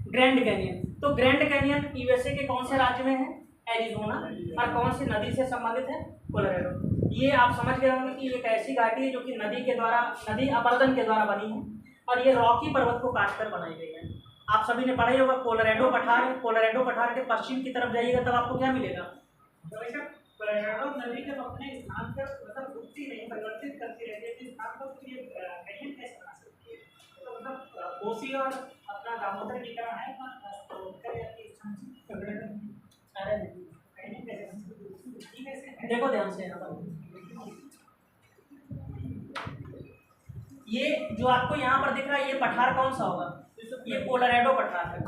Grand Canyon. तो ग्रैंड कैनियन यूएसए के कौन से राज्य में है? एरिजोना। और कौन सी नदी से संबंधित है? कोलोराडो। ये आप समझ गए होंगे कि एक ऐसी घाटी है जो कि नदी अपर्दन के द्वारा बनी है और ये रॉकी पर्वत को काटकर बनाई गई है। आप सभी ने पढ़ा ही होगा कोलोराडो पठार। कोलोराडो पठार के पश्चिम की तरफ जाइएगा तब आपको क्या मिलेगा? कोलोराडो नदी जब अपने स्थान पर मतलब रुकती नहीं, परिवर्तित करती रहती है, तो स्थान पर ये कैनियन कैसे बना सकती है? तो मतलब कोसी और अपना दामोदर की तरह है, देखो ध्यान से यहाँ पर, ये जो आपको यहाँ पर दिख रहा है ये पठार कौन सा होगा? ये कोलोराडो पठार है।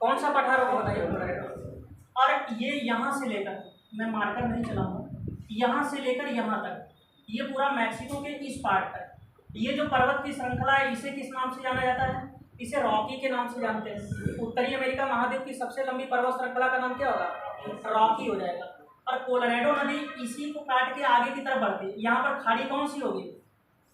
कौन सा पठार होगा बताइए? कोलोराडो। और ये यहाँ से लेकर, मैं मार्कर नहीं चलाऊंगा, यहाँ से लेकर यहाँ तक ये पूरा मैक्सिको के इस पार्ट तक ये जो पर्वत की श्रृंखला है इसे किस नाम से जाना जाता है? इसे रॉकी के नाम से जानते हैं। उत्तरी अमेरिका महाद्वीप की सबसे लंबी पर्वत श्रृंखला का नाम क्या होगा? रॉकी हो जाएगा। और कोलोराडो नदी इसी को काट के आगे की तरफ बढ़ती है। यहाँ पर खाड़ी कौन सी होगी?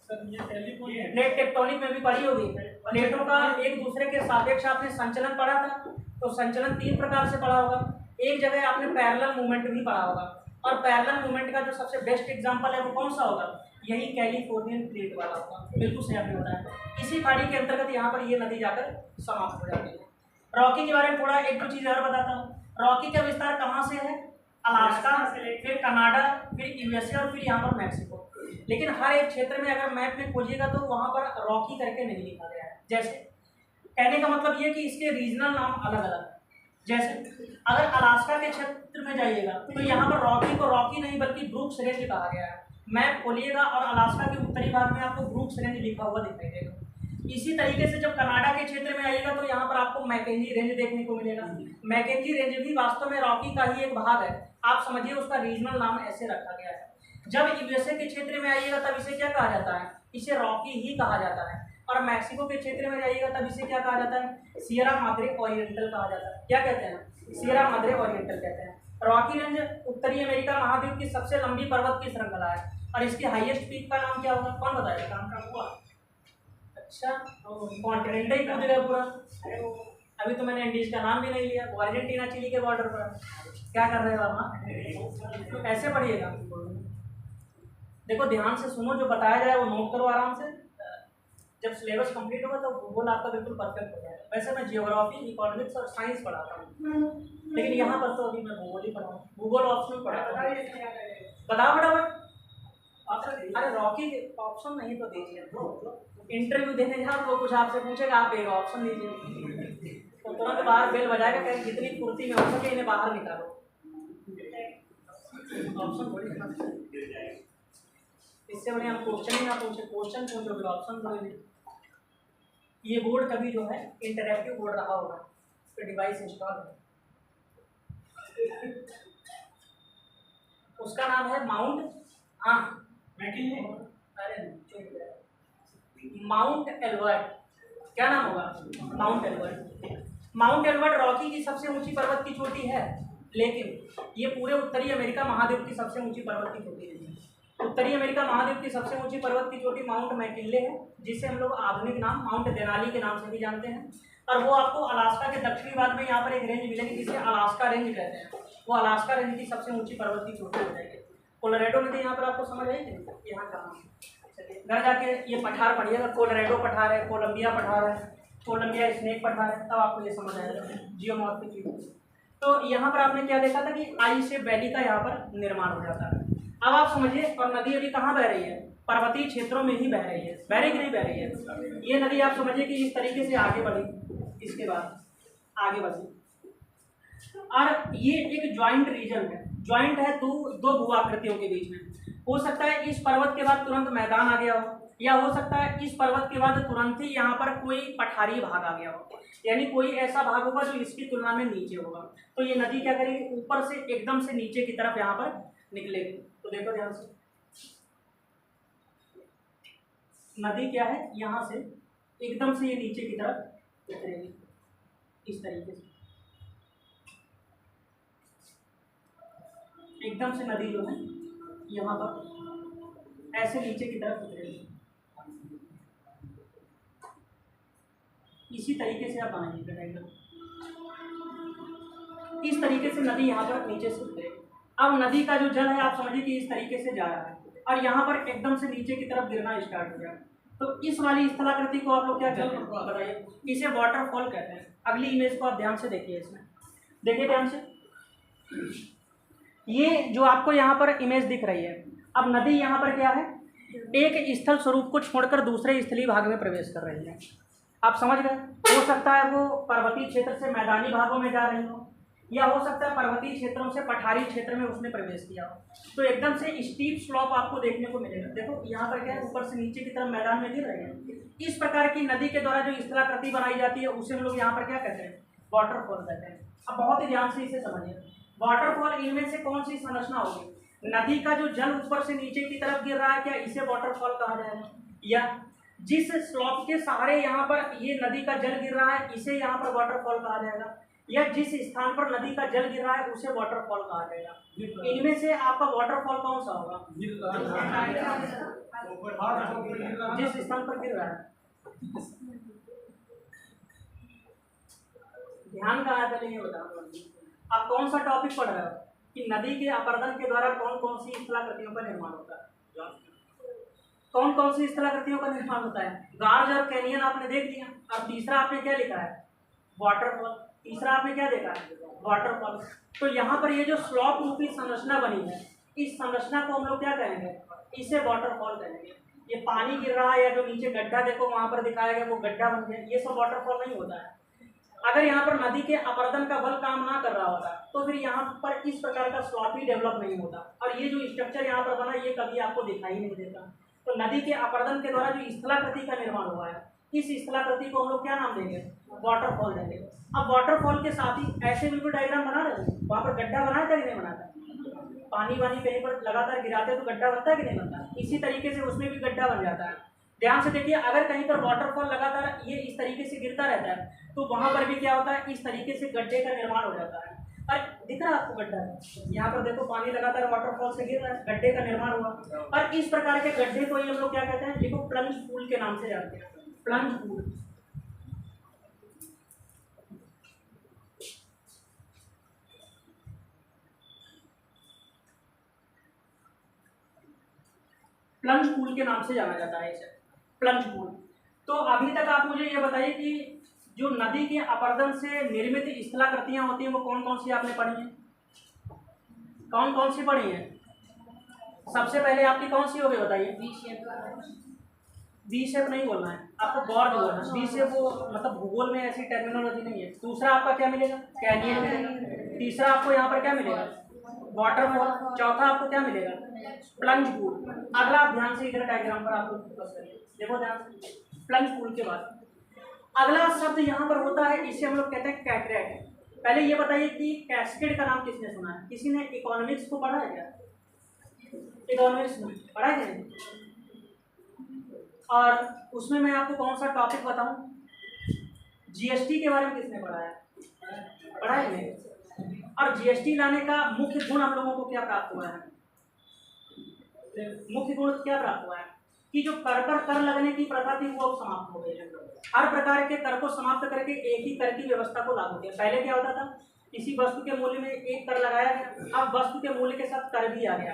प्लेट टेक्टोनिक में भी पढ़ी होगी। प्लेटों का एक दूसरे के सापेक्ष आपने संचलन पढ़ा था, तो संचलन 3 प्रकार से पढ़ा होगा। एक जगह आपने पैरेलल मूवमेंट भी पढ़ा होगा, और पैरेलल मूवमेंट का जो सबसे बेस्ट एग्जांपल है वो कौन सा होगा? यही कैलिफोर्नियन प्लेट वाला होगा। बिल्कुल सही आपने बताया। इसी खाड़ी के अंतर्गत यहाँ पर ये नदी जाकर समाप्त हो जाती है। रॉकी के बारे में थोड़ा एक दो चीज़ और बताता हूँ। रॉकी का विस्तार कहाँ से है? अलास्का, फिर कनाडा, फिर यूएसए और फिर यहाँ पर मैक्सिको। लेकिन हर एक क्षेत्र में अगर मैप में खोजिएगा तो वहाँ पर रॉकी करके नहीं लिखा गया है। जैसे कहने का मतलब ये कि इसके रीजनल नाम अलग अलग है। जैसे अगर अलास्का के क्षेत्र में जाइएगा तो यहाँ पर रॉकी को रॉकी नहीं बल्कि ब्रूक्स रेंज कहा गया है। मैप खोलिएगा और अलास्का के उत्तरी भाग में आपको ब्रूक्स रेंज लिखा हुआ दिखाई देगा। इसी तरीके से जब कनाडा के क्षेत्र में आइएगा तो यहाँ पर आपको मैकेंजी रेंज देखने को मिलेगा। मैकेंजी रेंज भी वास्तव में रॉकी का ही एक भाग है। आप समझिए उसका रीजनल नाम ऐसे रखा गया है। जब यूएसए के क्षेत्र में आइएगा तब इसे क्या कहा जाता है? इसे रॉकी ही कहा जाता है। और मैक्सिको के क्षेत्र में जाइएगा तब इसे क्या कहा जाता है, सियरा माद्रे ओरिएंटल कहा जाता है। क्या कहते हैं, सियरा माद्रे ओरिएंटल कहते हैं। रॉकी रेंज उत्तरी अमेरिका महाद्वीप की सबसे लंबी पर्वत की श्रृंखला है और इसके हाईएस्ट पीक का नाम क्या होगा, कौन बताएगा, काम का हुआ। अच्छा, कॉन्टिनेंट ही पूछ गया पूरा। अभी तो मैंने इंडीज का नाम भी नहीं लिया, वो अर्जेंटीना चिली के बॉर्डर पर है। क्या कर रहे हो आप, तो ऐसे पढ़िएगा। देखो ध्यान से सुनो, जो बताया जाए वो नोट करो आराम से। जब सिलेबस कंप्लीट होगा तो भूगोल आपका बिल्कुल परफेक्ट हो जाएगा। वैसे मैं जियोग्राफी, इकोनॉमिक्स और साइंस पढ़ाता हूँ, लेकिन यहाँ पर तो अभी मैं भूगोल ही पढ़ा हूँ, भूगोल ऑप्शन पढ़ाता हूँ। बताओ फटाफट। अरे रॉकी ऑप्शन नहीं तो दीजिए, इंटरव्यू देने जाओ वो कुछ आपसे पूछेगा, आप एक ऑप्शन दीजिए तो तुरंत बाहर बेल बजाएगा, कहीं जितनी फुर्ती में हो सके इन्हें बाहर निकालो। ऑप्शन थोड़ी, इससे बड़े हम क्वेश्चन ही ना पूछे, क्वेश्चन पूछो फिर ऑप्शन दो। ये बोर्ड कभी जो है इंटरैक्टिव बोर्ड रहा होगा, इस पर डिवाइस इंस्टॉल है, उसका नाम है माउंट, हाँ माउंट एल्बर्ट। क्या नाम होगा, Mount Elbert. Mount Elbert Rocky की सबसे ऊंची पर्वत की चोटी है, लेकिन ये पूरे उत्तरी अमेरिका महाद्वीप की सबसे ऊंची पर्वत की चोटी है। उत्तरी अमेरिका महाद्वीप की सबसे ऊंची पर्वत की चोटी माउंट मैकिनले है, जिसे हम लोग आधुनिक नाम माउंट देनाली के नाम से भी जानते हैं। और वो आपको अलास्का के दक्षिणी भाग में यहाँ पर एक रेंज मिलेगी जिसे अलास्का रेंज कहते हैं। वो अलास्का रेंज की सबसे ऊंची पर्वत की चोटी हो जाएगी। कोलोराडो नदी यहाँ पर आपको समझ आई थी, यहाँ का नाम। चलिए घर जाके ये पठार पढ़िएगा, कोलोराडो पठार है, कोलंबिया पठार है, कोलंबिया स्नेक पठार है, तब आपको ये समझ आएगा जियोमॉर्फिक। तो यहाँ पर आपने क्या देखा था कि आई से वैली का यहाँ पर निर्माण हो जाता है। अब आप समझिए, और नदी अभी कहाँ बह रही है, पर्वतीय क्षेत्रों में ही बह रही है, बह रही कि नहीं बह रही है। ये नदी आप समझिए कि इस तरीके से आगे बढ़ी, इसके बाद आगे बढ़ी, और ये एक ज्वाइंट रीजन है, ज्वाइंट है दो भूआकृतियों के बीच में। हो सकता है इस पर्वत के बाद तुरंत मैदान आ गया हो, या हो सकता है इस पर्वत के बाद तुरंत ही यहाँ पर कोई पठारी भाग आ गया हो, यानी कोई ऐसा भाग होगा जो इसकी तुलना में नीचे होगा। तो ये नदी क्या करेगी, ऊपर से एकदम से नीचे की तरफ यहाँ पर निकलेगी। तो देखो ध्यान से, नदी क्या है, यहाँ से एकदम से ये नीचे की तरफ उतरेगी इस तरीके से, एकदम से नदी जो है यहाँ पर ऐसे नीचे की तरफ उतरेगी। इसी तरीके से आप बनाइएगा डायग्राम, इस तरीके से नदी यहाँ पर नीचे से उतरेगी। अब नदी का जो जल है आप समझिए कि इस तरीके से जा रहा है और यहाँ पर एकदम से नीचे की तरफ गिरना स्टार्ट हो गया। तो इस वाली स्थलाकृति को आप लोग क्या कहते हैं बताइए, इसे वाटरफॉल कहते हैं। अगली इमेज को आप ध्यान से देखिए, इसमें देखिए ध्यान से, ये जो आपको यहाँ पर इमेज दिख रही है, अब नदी यहाँ पर क्या है, एक स्थल स्वरूप को छोड़कर दूसरे स्थलीय भाग में प्रवेश कर रही है। आप समझ गए, हो सकता है वो पर्वतीय क्षेत्र से मैदानी भागों में जा रही हो, या हो सकता है पर्वतीय क्षेत्रों से पठारी क्षेत्र में उसने प्रवेश किया हो। तो एकदम से स्टीप स्लॉप आपको देखने को मिलेगा। देखो यहाँ पर क्या है, ऊपर से नीचे की तरफ मैदान में गिर रहे हैं। इस प्रकार की नदी के द्वारा जो स्थलाकृति बनाई जाती है उसे हम लोग यहाँ पर क्या कहते हैं, वाटरफॉल कहते हैं। अब बहुत ही ध्यान से इसे समझिए, वाटरफॉल इनमें से कौन सी संरचना होगी, नदी का जो जल ऊपर से नीचे की तरफ गिर रहा है, क्या इसे वाटरफॉल कहा जाएगा, या जिस स्लॉप के सहारे यहाँ पर ये नदी का जल गिर रहा है इसे यहाँ पर वाटरफॉल कहा जाएगा, या जिस स्थान पर नदी का जल गिर रहा है उसे वाटरफॉल कहा जाएगा। इनमें से आपका वाटरफॉल कौन सा होगा, जिस स्थान पर गिर रहा है। ध्यान कहाँ है, ये बताओ आप कौन सा टॉपिक पढ़ रहे हो कि नदी के अपर्दन के द्वारा कौन कौन सी स्थलाकृतियों का निर्माण होता है, कौन कौन सी स्थलाकृतियों का निर्माण होता है। गार्ज और कैनियन आपने देख लिया। अब तीसरा आपने क्या लिखा है, वाटरफॉल। तीसरा आपने क्या देखा है, वाटरफॉल। तो यहाँ पर ये जो स्लॉप रूपी संरचना बनी है, इस संरचना को हम लोग क्या कहेंगे, इसे वाटरफॉल कहेंगे। ये पानी गिर रहा है या जो नीचे गड्ढा देखो वहाँ पर दिखाया गया वो गड्ढा बन गया, ये सब वाटरफॉल नहीं होता है। अगर यहाँ पर नदी के अपर्दन का बल काम ना कर रहा होता तो फिर यहाँ पर इस प्रकार का स्लॉप ही डेवलप नहीं होता, और ये जो स्ट्रक्चर यहाँ पर बना ये कभी आपको दिखाई नहीं देता। तो नदी के अपर्दन के द्वारा जो स्थलाकृति का निर्माण हुआ है, इस स्थलाकृति को हम लोग क्या नाम देंगे, वाटरफॉल देंगे। अब वाटरफॉल के साथ ही ऐसे बिल्कुल डायग्राम बना रहे हैं, वहाँ पर गड्ढा बनाया था कि नहीं बनाता, पानी वानी कहीं पर लगातार गिराते तो गड्ढा बनता है कि नहीं बनता, इसी तरीके से उसमें भी गड्ढा बन जाता है। ध्यान से देखिए, अगर कहीं पर वाटरफॉल लगातार ये इस तरीके से गिरता रहता है तो वहाँ पर भी क्या होता है, इस तरीके से गड्ढे का निर्माण हो जाता है। और दिख रहा है आपको गड्ढा, यहाँ पर देखो पानी लगातार वाटरफॉल से गिर रहा है, गड्ढे का निर्माण हुआ। और इस प्रकार के गड्ढे को ही हम लोग क्या कहते हैं, देखो प्लंज पूल के नाम से जानते हैं, प्लंज पूल। प्लंज पूल के नाम से जाना जाता है इसे, प्लंज पूल। तो अभी तक आप मुझे ये बताइए कि जो नदी के अपरदन से निर्मित स्थलाकृतियां होती हैं वो कौन कौन सी आपने पढ़ी हैं, कौन कौन सी पढ़ी हैं? सबसे पहले आपकी कौन सी होगी बताइए? वी शेप नहीं बोलना है आपको, गौर नहीं बोलना। वी शेप वो मतलब भूगोल में ऐसी टर्मिनोलॉजी नहीं है। दूसरा आपका क्या मिलेगा? कैनियन मिलेगा। तीसरा आपको यहाँ पर क्या मिलेगा? वाटरफॉल। चौथा आपको क्या मिलेगा? Plunge pool. अगला आप ध्यान से इधर डायग्राम पर आपको फोकस करिए, देखो ध्यान से। प्लंज पूल के बाद अगला शब्द यहाँ पर होता है, इसे हम लोग कहते हैं कैटरैक्ट। पहले ये बताइए कि कैस्केड का नाम किसने सुना है? किसी ने इकोनॉमिक्स को पढ़ा है क्या? इकोनॉमिक्स में पढ़ा है क्या? और उसमें मैं आपको कौन सा टॉपिक बताऊं? जीएसटी के बारे में किसने पढ़ा है? पढ़ा है नहीं? और जीएसटी लाने का मुख्य गुण हम लोगों को क्या प्राप्त हुआ है? मुख्य गुण क्या प्राप्त हुआ है कि जो कर पर कर लगने की प्रथा थी वो अब समाप्त हो गई है। हर प्रकार के कर को समाप्त करके एक ही कर की व्यवस्था को लागू किया। पहले क्या होता था, किसी वस्तु के मूल्य में एक कर लगाया गया, अब वस्तु के मूल्य के साथ कर भी आ गया।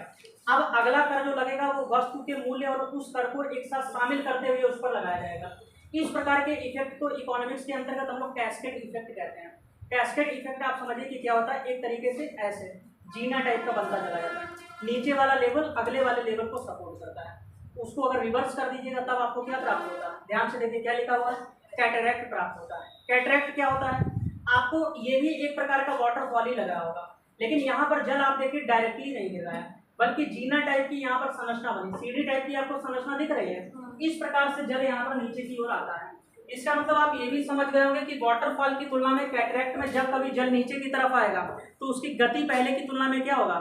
अब अगला कर जो लगेगा वो वस्तु के मूल्य और उस कर को एक साथ शामिल करते हुए उस पर लगाया जाएगा। इस प्रकार के इफेक्ट को इकोनॉमिक्स के अंतर्गत हम लोग कैस्केड इफेक्ट कहते हैं। कैस्केड इफेक्ट आप समझिए कि क्या होता है, एक तरीके से ऐसे जीना टाइप का बनता चला जाता है। नीचे वाला लेवल अगले वाले लेवल को सपोर्ट करता है। उसको अगर रिवर्स कर दीजिएगा तब आपको क्या प्राप्त होता है? ध्यान से देखिए क्या लिखा हुआ है, कैटरैक्ट प्राप्त होता है। कैटरैक्ट क्या होता है? आपको ये भी एक प्रकार का वाटरफॉल ही लगा होगा, लेकिन यहाँ पर जल आप देखिए डायरेक्टली नहीं गिर रहा है, बल्कि जीना टाइप की यहाँ पर संरचना बनी, सीढ़ी टाइप की आपको संरचना दिख रही है। इस प्रकार से जल यहाँ पर नीचे की ओर आता है। इसका मतलब आप ये भी समझ गए होंगे कि वाटरफॉल की तुलना में कैटरैक्ट में जब कभी जल नीचे की तरफ आएगा तो उसकी गति पहले की तुलना में क्या होगा?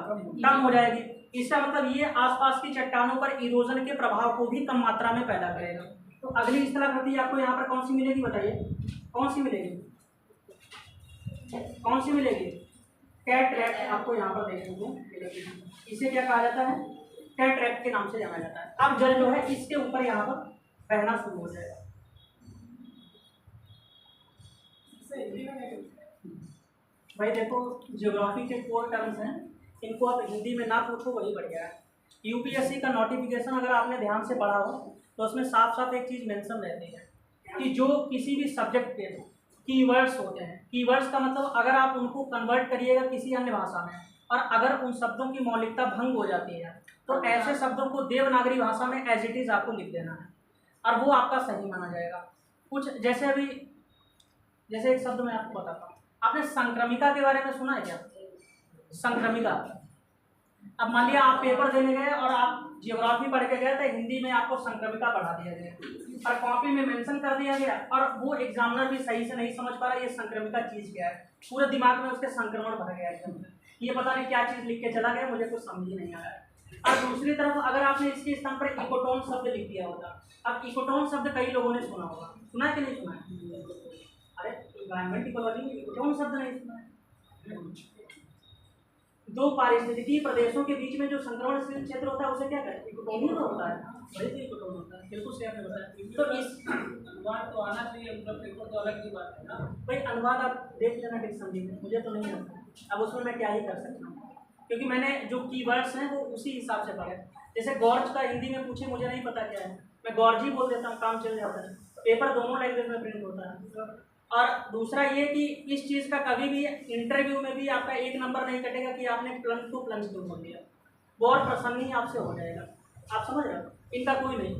कम हो जाएगी। इसका मतलब ये आसपास की चट्टानों पर इरोजन के प्रभाव को भी कम मात्रा में पैदा करेगा। तो अगली स्थलाकृति आपको यहाँ पर कौन सी मिलेगी बताइए? कौन सी मिलेगी? कौन सी मिलेगी? कैटरैक्ट आपको यहाँ पर देखने को मिलेगी। इसे क्या कहा जाता है? कैटरैक्ट के नाम से जाना जाता है। अब जल जो है इसके ऊपर यहाँ पर बहना शुरू हो जाएगा। भाई देखो, ज्योग्राफी के 4 टर्म्स हैं, इनको आप हिंदी में ना पूछो वही बढ़िया है। यूपीएससी का नोटिफिकेशन अगर आपने ध्यान से पढ़ा हो तो उसमें साफ साफ एक चीज़ मेंशन रहती है कि जो किसी भी सब्जेक्ट के कीवर्ड्स होते हैं, कीवर्ड्स का मतलब अगर आप उनको कन्वर्ट करिएगा किसी अन्य भाषा में और अगर उन शब्दों की मौलिकता भंग हो जाती है तो ऐसे शब्दों को देवनागरी भाषा में एज इट इज़ आपको लिख देना है और वो आपका सही माना जाएगा। कुछ जैसे अभी जैसे एक शब्द मैं आपको बताता हूँ, आपने संक्रमिका के बारे में सुना है क्या? संक्रमिका। अब मान लिया आप पेपर देने गए और आप ज्योग्राफी पढ़ के गए तो हिंदी में आपको संक्रमिका पढ़ा दिया गया और कॉपी में मेंशन कर दिया गया और वो एग्जामिनर भी सही से नहीं समझ पा रहा ये संक्रमिका चीज़ क्या है, पूरे दिमाग में उसके संक्रमण भर गया एकदम, ये पता नहीं क्या चीज़ लिख के चला गया, मुझे कुछ समझ ही नहीं आ रहा है। और दूसरी तरफ अगर आपने इसके स्थान पर इकोटोन शब्द लिख दिया होता, अब इकोटोन शब्द कई लोगों ने सुना होगा, सुना है कि नहीं सुना है? अरे एनवायरमेंट इकोलॉजी में इकोटोन शब्द नहीं सुना है। दो पारिस्थितिकीय प्रदेशों के बीच में जो संक्रमणशील क्षेत्र होता है उसे क्या कहते हैं? इकोटोन ही तो होता है, वही तो इकोटोन होता है। बिल्कुल सही आपने बताया। तो इस अनुवाद तो आना चाहिए, मतलब पेपर तो अलग की बात है ना भाई, अनुवाद आप देख लेना डिक्शनरी में, मुझे तो नहीं आता, अब उसमें मैं क्या ही कर सकता हूँ क्योंकि मैंने जो कीवर्ड्स हैं वो उसी हिसाब से पढ़े। जैसे गॉर्ज का हिंदी में पूछे मुझे नहीं पता क्या है, मैं गॉर्जी बोल देता हूँ, काम चल जाता है। पेपर दोनों लैंग्वेज में प्रिंट होता है। और दूसरा ये कि इस चीज़ का कभी भी इंटरव्यू में भी आपका 1 नंबर नहीं कटेगा कि आपने प्लंज टू प्लंज क्यों बोल दिया, वो और प्रसन्न ही आपसे हो जाएगा। आप समझ रहे हो? इनका कोई नहीं।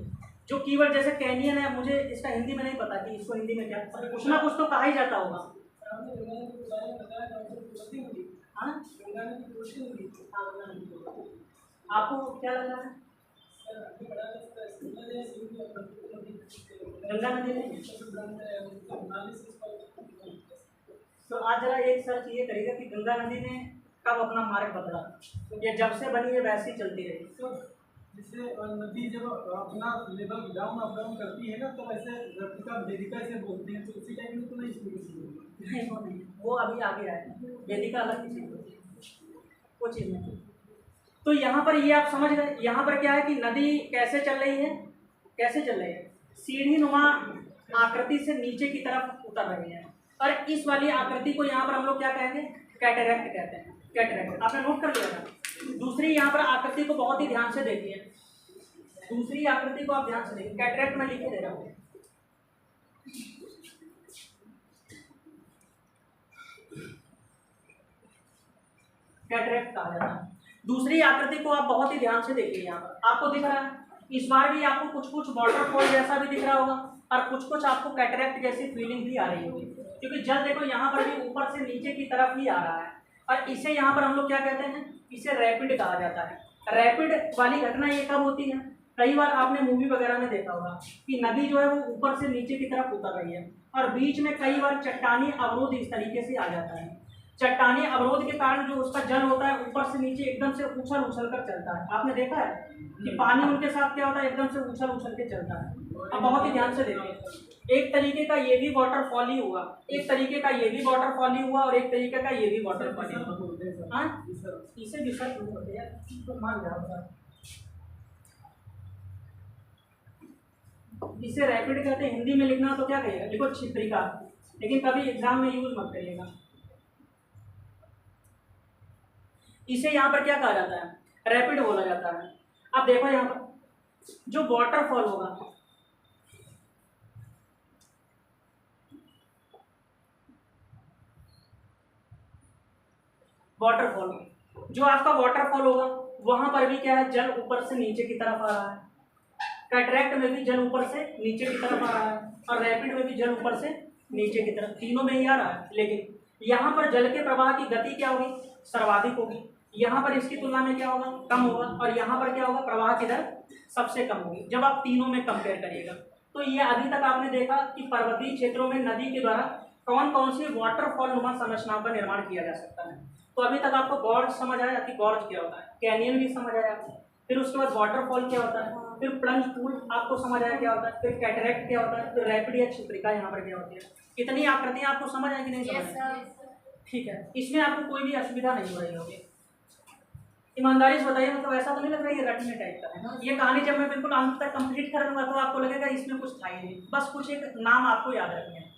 जो कीवर्ड जैसे कैनियन है, मुझे इसका हिंदी में नहीं पता कि इसको हिंदी में क्या, कुछ ना कुछ तो कहा ही जाता होगा। हाँ, आपको क्या लग रहा है? गंगा नदी नहीं है तो आज जरा एक सर्च ये करेगा कि गंगा नदी ने कब अपना मार्ग बदला, ये जब से बनी है वैसे ही चलती रही। जिससे नदी जब अपना लेवल डाउन अप डाउन करती है ना, तो ऐसे रेप्लिका वेदिका से बोलते हैं, तो उसी टाइप में तो नहीं इसलिए नहीं वो अभी आगे आए, वेदिका अलग किसी होती है, वो चीज़ नहीं। तो यहाँ पर ये आप समझ गए, यहाँ पर क्या है कि नदी कैसे चल रही है, कैसे चल रही है, सीढ़ी नुमा आकृति से नीचे की तरफ उतर रही है। और इस वाली आकृति को यहाँ पर हम लोग क्या कहेंगे, कैटरैक्ट कहते हैं, कैटरैक्ट। आपने नोट कर लिया था। दूसरी यहाँ पर आकृति को बहुत ही ध्यान से देखिए, दूसरी आकृति को आप ध्यान से देखिए, कैटरैक्ट में लिख के दे रहा हूँ। कैटरैक्ट कहा जाता है। दूसरी आकृति को आप बहुत ही ध्यान से देखिए, यहाँ पर आपको दिख रहा है, इस बार भी आपको कुछ कुछ वाटरफॉल जैसा भी दिख रहा होगा और कुछ कुछ आपको कैटरैक्ट जैसी फीलिंग भी आ रही होगी, क्योंकि जल देखो यहाँ पर भी ऊपर से नीचे की तरफ ही आ रहा है। और इसे यहाँ पर हम लोग क्या कहते हैं, इसे रैपिड कहा जाता है। रैपिड वाली घटना ये कब होती है, कई बार आपने मूवी वगैरह में देखा होगा कि नदी जो है वो ऊपर से नीचे की तरफ उतर रही है और बीच में कई बार चट्टानी अवरोध इस तरीके से आ जाता है। चट्टानी अवरोध के कारण जो उसका जल होता है ऊपर से नीचे एकदम से उछल उछल कर चलता है। आपने देखा है कि पानी उनके साथ क्या होता है, एकदम से उछल उछल के चलता है। अब बहुत ही ध्यान से देखिए, एक तरीके का ये भी वाटरफॉल ही हुआ, एक तरीके का ये भी वाटरफॉल ही हुआ और एक तरीके का ये भी वाटरफॉल ही हुआ। हाँ, इसे विसर्ग बोलते हैं, तो मान जाओ। इसे रैपिड कहते हैं। हिंदी में लिखना तो क्या कहिएगा, लिखो छिद्रिका, लेकिन कभी एग्जाम में यूज मत करिएगा। इसे यहाँ पर क्या कहा जाता है, रैपिड बोला जाता है। अब देखो यहाँ पर जो वाटरफॉल होगा, वाटरफॉल जो आपका वाटरफॉल होगा वहां पर भी क्या है, जल ऊपर से नीचे की तरफ आ रहा है। कैटरैक्ट में भी जल ऊपर से नीचे की तरफ आ रहा है और रैपिड में भी जल ऊपर से नीचे की तरफ, तीनों में ही आ रहा है। लेकिन यहाँ पर जल के प्रवाह की गति क्या होगी, सर्वाधिक होगी। यहाँ पर इसकी तुलना में क्या होगा, कम होगा। और यहाँ पर क्या होगा, प्रवाह की दर सबसे कम होगी जब आप तीनों में कंपेयर करिएगा। तो ये अभी तक आपने देखा कि पर्वतीय क्षेत्रों में नदी के द्वारा कौन कौन सी वाटरफॉल नुमा संरचनाओं का निर्माण किया जा सकता है। तो अभी तक आपको गॉर्ज समझ आया कि गॉर्ज क्या होता है, कैनियन भी समझ आया, फिर उसके बाद वाटरफॉल क्या होता है, फिर प्लंज पूल आपको समझ आया क्या होता है, फिर कैटरैक्ट क्या होता है, फिर रैपिड या छिद्रिका यहाँ पर क्या होती है। इतनी आकृतियाँ आपको समझ आए कि नहीं समझ आए? ठीक है, इसमें आपको कोई भी असुविधा नहीं हो रही होगी। ईमानदारी से बताइए, मतलब ऐसा तो नहीं लग रहा है ये रटने टाइप का है। ये कहानी जब मैं बिल्कुल अंत तक कंप्लीट करूँगा तो आपको लगेगा इसमें कुछ था ही नहीं, बस कुछ एक नाम आपको याद रखने हैं।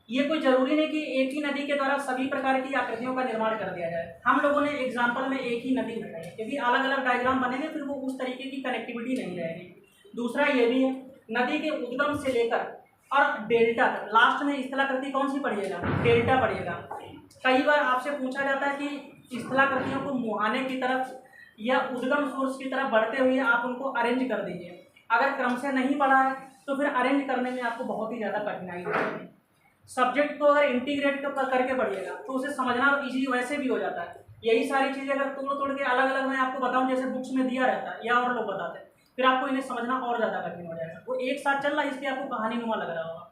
ये कोई जरूरी नहीं कि एक ही नदी के द्वारा सभी प्रकार की आकृतियों का निर्माण कर दिया जाए। हम लोगों ने एग्जाम्पल में एक ही नदी बनाई है, क्योंकि अलग अलग डायग्राम बनेंगे फिर वो उस तरीके की कनेक्टिविटी नहीं रहेगी। दूसरा ये भी है, नदी के उद्गम से लेकर और डेल्टा तक, लास्ट में स्थलाकृति कौन सी पढ़िएगा, डेल्टा पढ़िएगा। कई बार आपसे पूछा जाता है कि स्थलाकृतियों को मुहाने की तरफ या उद्गम सोर्स की तरफ बढ़ते हुए आप उनको अरेंज कर दीजिए। अगर क्रम से नहीं पढ़ा है तो फिर अरेंज करने में आपको बहुत ही ज़्यादा कठिनाई होगी। सब्जेक्ट को अगर इंटीग्रेट करके पढ़िएगा तो उसे समझना इजी वैसे भी हो जाता है। यही सारी चीज़ें अगर तोड़ तोड़ के अलग अलग मैं आपको बताऊं जैसे बुक्स में दिया रहता है या और लोग बताते हैं, फिर आपको इन्हें समझना और ज़्यादा कठिन हो जाएगा। वो एक साथ चल रहा है इसलिए आपको कहानी नुमा लग रहा होगा।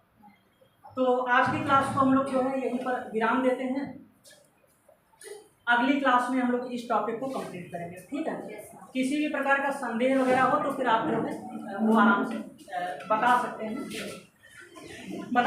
तो आज की क्लास को हम लोग जो है यहीं पर विराम देते हैं। अगली क्लास में हम लोग इस टॉपिक को कंप्लीट करेंगे, ठीक है। किसी भी प्रकार का संदेह वगैरह हो तो फिर आप जो है वो आराम से बता सकते हैं।